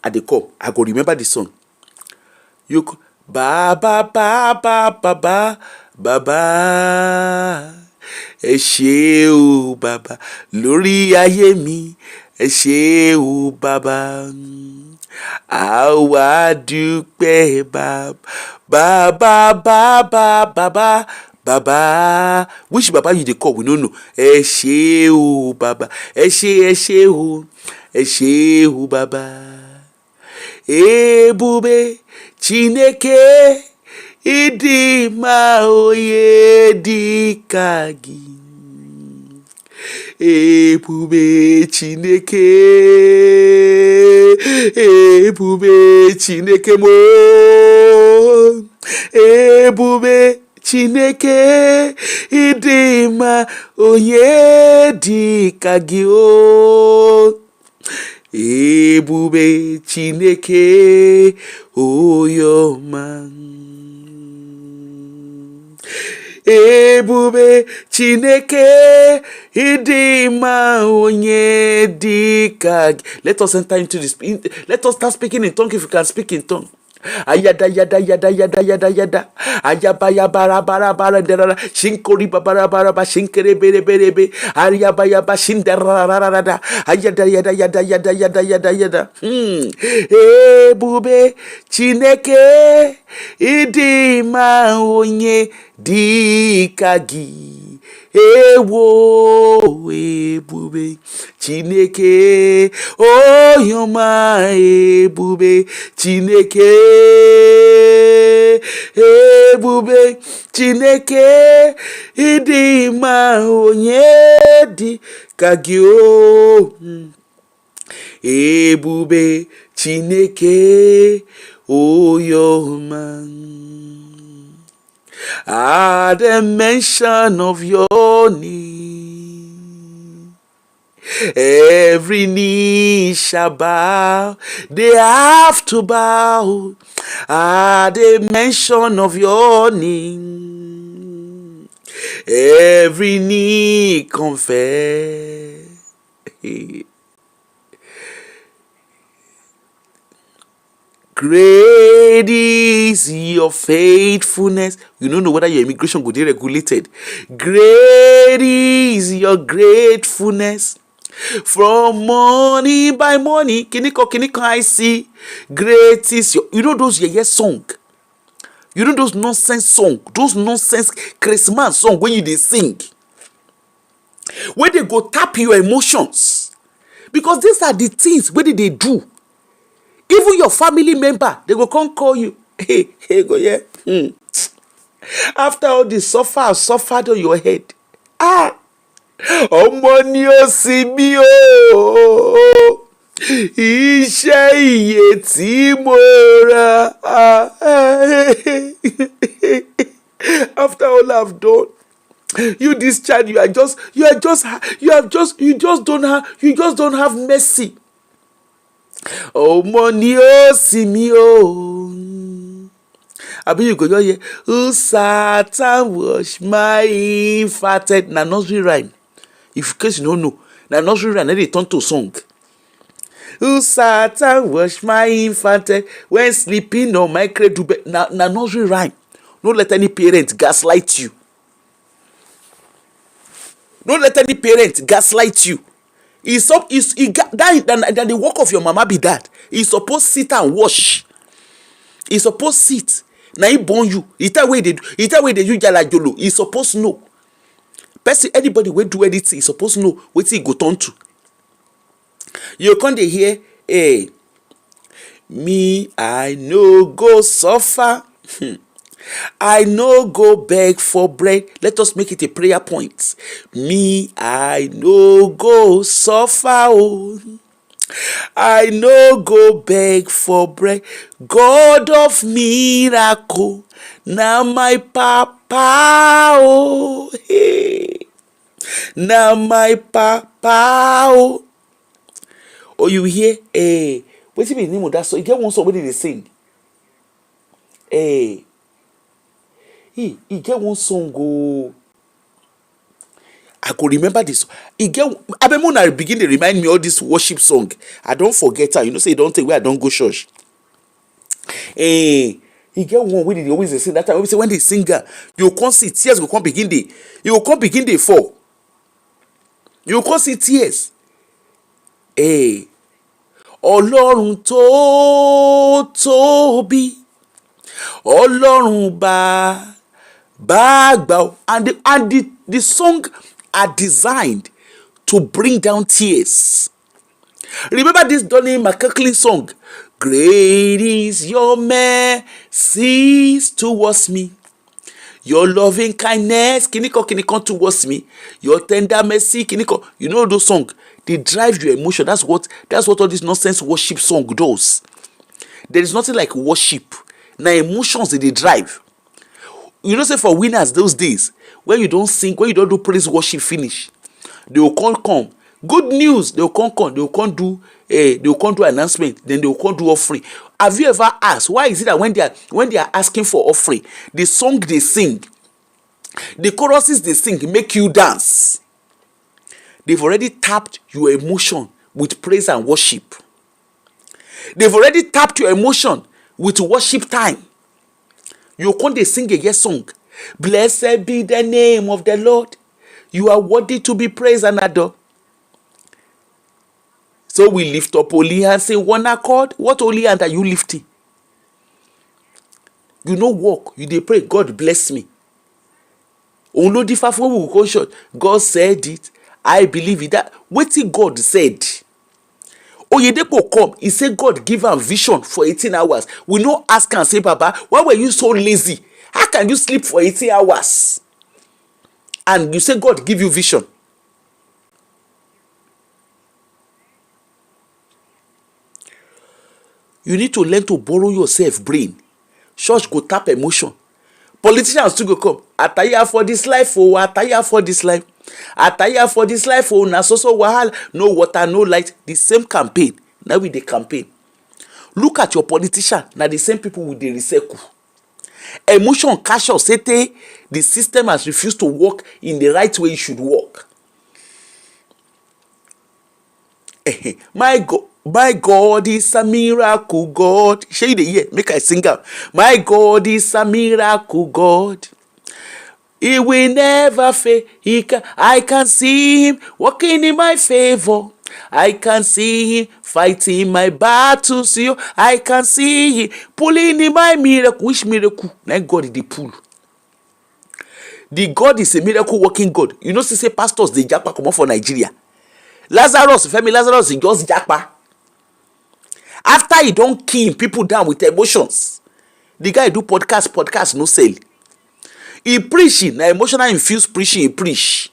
dey come. I go remember the song. Ba ba ba ba ba ba bàbá ẹ ṣé o bàbá lórí ayé mi ẹ ṣé o bàbá àwa dúpẹ́ bàbá bàbá which bàbá you dey call we no know. Ẹ ṣé o bàbá ẹ ṣé o bàbá ebube Chineke ịdị mma onye dị ka gị ebube Chineke mo ebube Chineke ịdị mma onye dị ka gị o ebube Chineke oyoma ebube Chineke ịdị mma onye dị ka gị. Let us enter into this. Let us start speaking in tongue if you can speak in tongue. Ayada yada yada yada yada yada ayaba yabara bara bara dera shinkori babara bara ba shinkere bere bere be ayaba yaba shindera rara ayada yada yada yada yada yada yada ebube Chineke ịdị mma onye dị ka gị ewo ebube Chineke oyoma ebube Chineke ebube Chineke ịdị mma onye dị ka gị o ebube Chineke oyoma. At the mention of your name, every knee shall bow, they have to bow. At the mention of your name, every knee confess. Great is your faithfulness. You don't know whether your immigration go be regulated. Great is your gratefulness. From morning by morning, kiniko I see. Great is your. You know those yes song. You know those nonsense song. Those nonsense Christmas song when you they sing. When they go tap your emotions, because these are the things where they do. Even your family member, they go come call you. Hey, go yeah. After all the suffered on your head. Ọmọ ni ó sì mí o. Iṣẹ́ iye tí mo rà. After all I've done, you this child, you just don't have mercy. Ọmọ ni ó sì mí o. Abi you go just hear, who Satan wash my infanted. Na nursery rhyme. If in case you don't know, na nursery rhyme, then they turn to song. Who Satan wash my infanted when sleeping on my cradle bed. Na nursery rhyme. Don't let any parent gaslight you. Don't let any parent gaslight you. That the work of your mama be that. He's supposed to sit and wash. He's supposed to sit. Now he born you. It's that way they do jala jolo. He's supposed to know. Person, anybody will do anything, he's supposed to know what he go turn to. You can't hear, hey, me, I no go suffer. I no go beg for bread. Let us make it a prayer point. Me, I no go suffer. Oh. I no go beg for bread. God of miracle, now my papa. Oh, hey. Now my papa. Oh, oh you hear? Hey, what's the name of that song? You get one song where they sing. Hey, he get one song go. I could remember this. He get Abemona begin to remind me all this worship song. I don't forget her. You know, say don't take where I don't go church. He get one where they always dey sing that time. We say when they sing, you can't see tears go come begin dey. You can't begin dey fall. You can't see tears. Ọlọ́run tó tóbi, Ọlọ́run bá àgbà o. And the song are designed to bring down tears. Remember this Donny McKinley song? Great is your mercy towards me. Your loving kindness, kiniko towards me. Your tender mercy, kiniko. You know those songs? They drive your emotion. That's what all this nonsense worship song does. There is nothing like worship. Now emotions they drive. You know, say for winners those days, when you don't sing, when you don't do praise worship finish, they will come. Good news, they will come. They will come do announcement. Then they will come do offering. Have you ever asked why is it that when they are asking for offering, the song they sing, the choruses they sing make you dance? They've already tapped your emotion with praise and worship. They've already tapped your emotion with worship time. You can't they sing a yes song. Blessed be the name of the Lord. You are worthy to be praised and adored. So we lift up holy hands, say one accord. What holy hand are you lifting? You know walk. You dey pray. God bless me. Only differ from we go short. God said it. I believe it. That wetin God said. Oyedepo come. He said God give am vision for 18 hours. We no ask and say, Baba, why were you so lazy? How can you sleep for 18 hours? And you say God give you vision. You need to learn to borrow yourself brain. Church go tap emotion. Politicians too go come. Ataya for this life, oh, ataya for this life. Ataya for this life, oh, na so wahala. No water, no light. The same campaign. Now with the campaign. Look at your politician. Now the same people with the recycle. Emotion cash out. The system has refused to work in the right way it should work. My God is a miracle God. Share the year. Make I sing out. My God is a miracle God. He will never fail. I can see him working in my favor. I can see him fighting my battles. I can see him pulling in my miracle. Which miracle? My God is the pull. The God is a miracle working God. You know, say pastors they japa come for Nigeria. Femi Lazarus he just japa. After he don't kill people down with emotions, the guy do podcast no sell. He preaching, na emotional infused preaching he preach.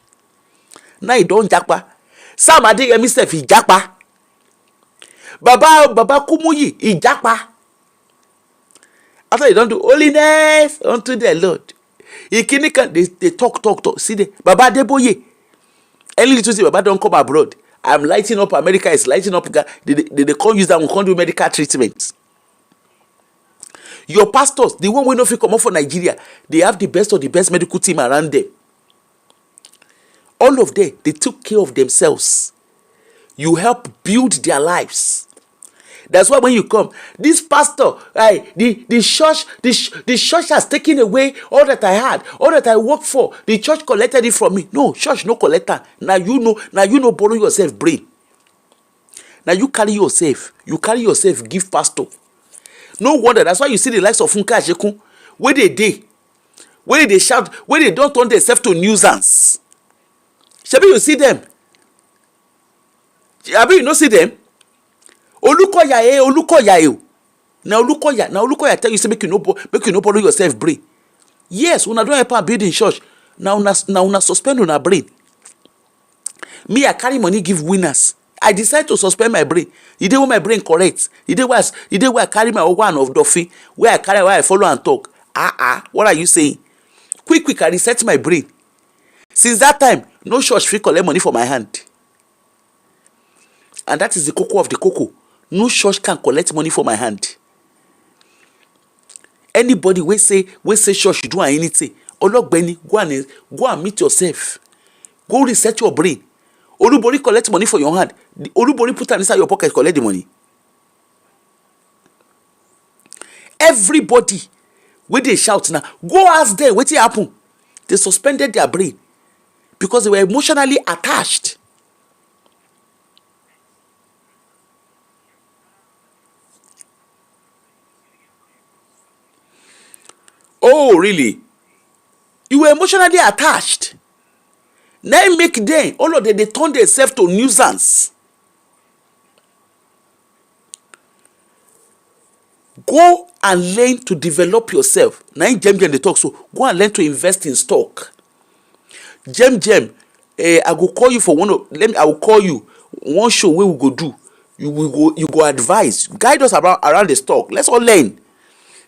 Now he don't japa. Sam Adeyemi sef he japa. Baba Kumuyi he japa. After he don't do holiness unto the Lord. He can they talk. See the Baba Adeboye. Early little say Baba don't come abroad. I'm lighting up America, is lighting up. They can't use that one, can't do medical treatment. Your pastors, the one we know if you come up for Nigeria, they have the best of the best medical team around them. All of them, they took care of themselves. You help build their lives. That's why when you come, this pastor, the church has taken away all that I had, all that I worked for. The church collected it from me. No, church no collector. Now you know borrow yourself brain. Now you carry yourself, give pastor. No wonder that's why you see the likes of Funka Ajekun, where they shout, where they don't turn themselves to nuisance. Shabi, you see them? Shabi, you not see them? Olukoya. Now Olukoya tell you say make you no borrow yourself brain. Yes, una don help am build in church. Now una suspend una brain. Me, I carry money give winners. I decide to suspend my brain. The day when my brain correct, the day where I carry my one of Duffy, where I follow and talk. What are you saying? Quick, I reset my brain. Since that time, no church fit collect money for my hand. And that is the cocoa of the cocoa. No church can collect money for my hand. Anybody we say church you do anything, Ologbeni, go and meet yourself. Go reset your brain. Olubori collect money for your hand. Olubori put am inside your pocket, collect the money. Everybody wey dey shout now, go ask them wetin happen. They suspended their brain because they were emotionally attached. Oh, really? You were emotionally attached. Now make them, all of them, they turn themselves to nuisance. Go and learn to develop yourself. Now in Jem they talk so. Go and learn to invest in stock. Jem, I go call you for I will call you one show where we go do. You go advise, guide us around the stock. Let's all learn.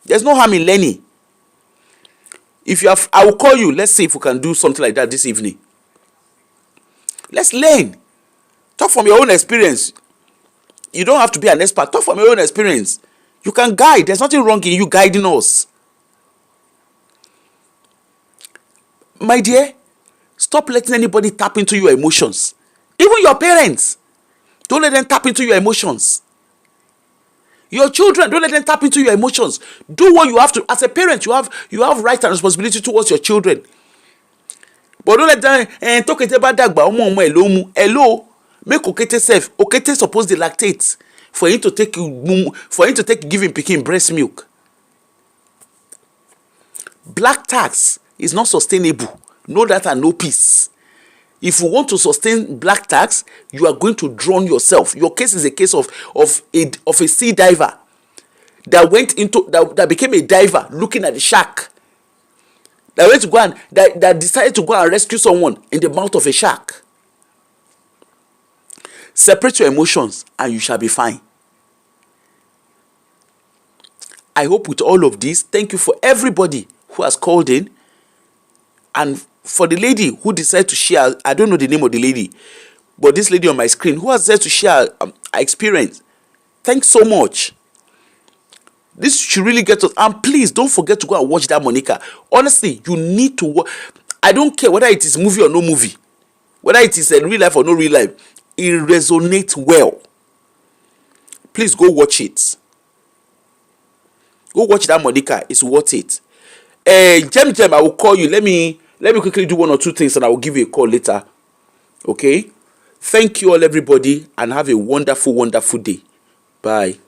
There's no harm in learning. I will call you. Let's see if we can do something like that this evening. Let's learn. Talk from your own experience. You don't have to be an expert. Talk from your own experience. You can guide. There's nothing wrong in you guiding us. My dear, stop letting anybody tap into your emotions. Even your parents. Don't let them tap into your emotions. Your children, don't let them tap into your emotions. Do what you have to. As a parent, you have right and responsibility towards your children. But don't let them talk about dagba hello. Make okete self. Okete suppose dey lactate for him to take give him pikin breast milk. Black tax is not sustainable. Know that and no peace. If you want to sustain black tax, you are going to drown yourself. Your case is a case of a sea diver that became a diver looking at the shark. That went to go and that decided to go and rescue someone in the mouth of a shark. Separate your emotions and you shall be fine. I hope with all of this, thank you for everybody who has called in, and for the lady who decided to share. I don't know the name of the lady, but this lady on my screen who has decided to share her experience. Thanks so much. This should really get us. And please don't forget to go and watch that Monica. Honestly, you need to watch. I don't care whether it is movie or no movie, whether it is a real life or no real life. It resonates well. Please go watch it. Go watch that Monica. It's worth it. Jem, I will call you. Let me quickly do one or two things and I will give you a call later. Okay? Thank you all, everybody, and have a wonderful, wonderful day. Bye.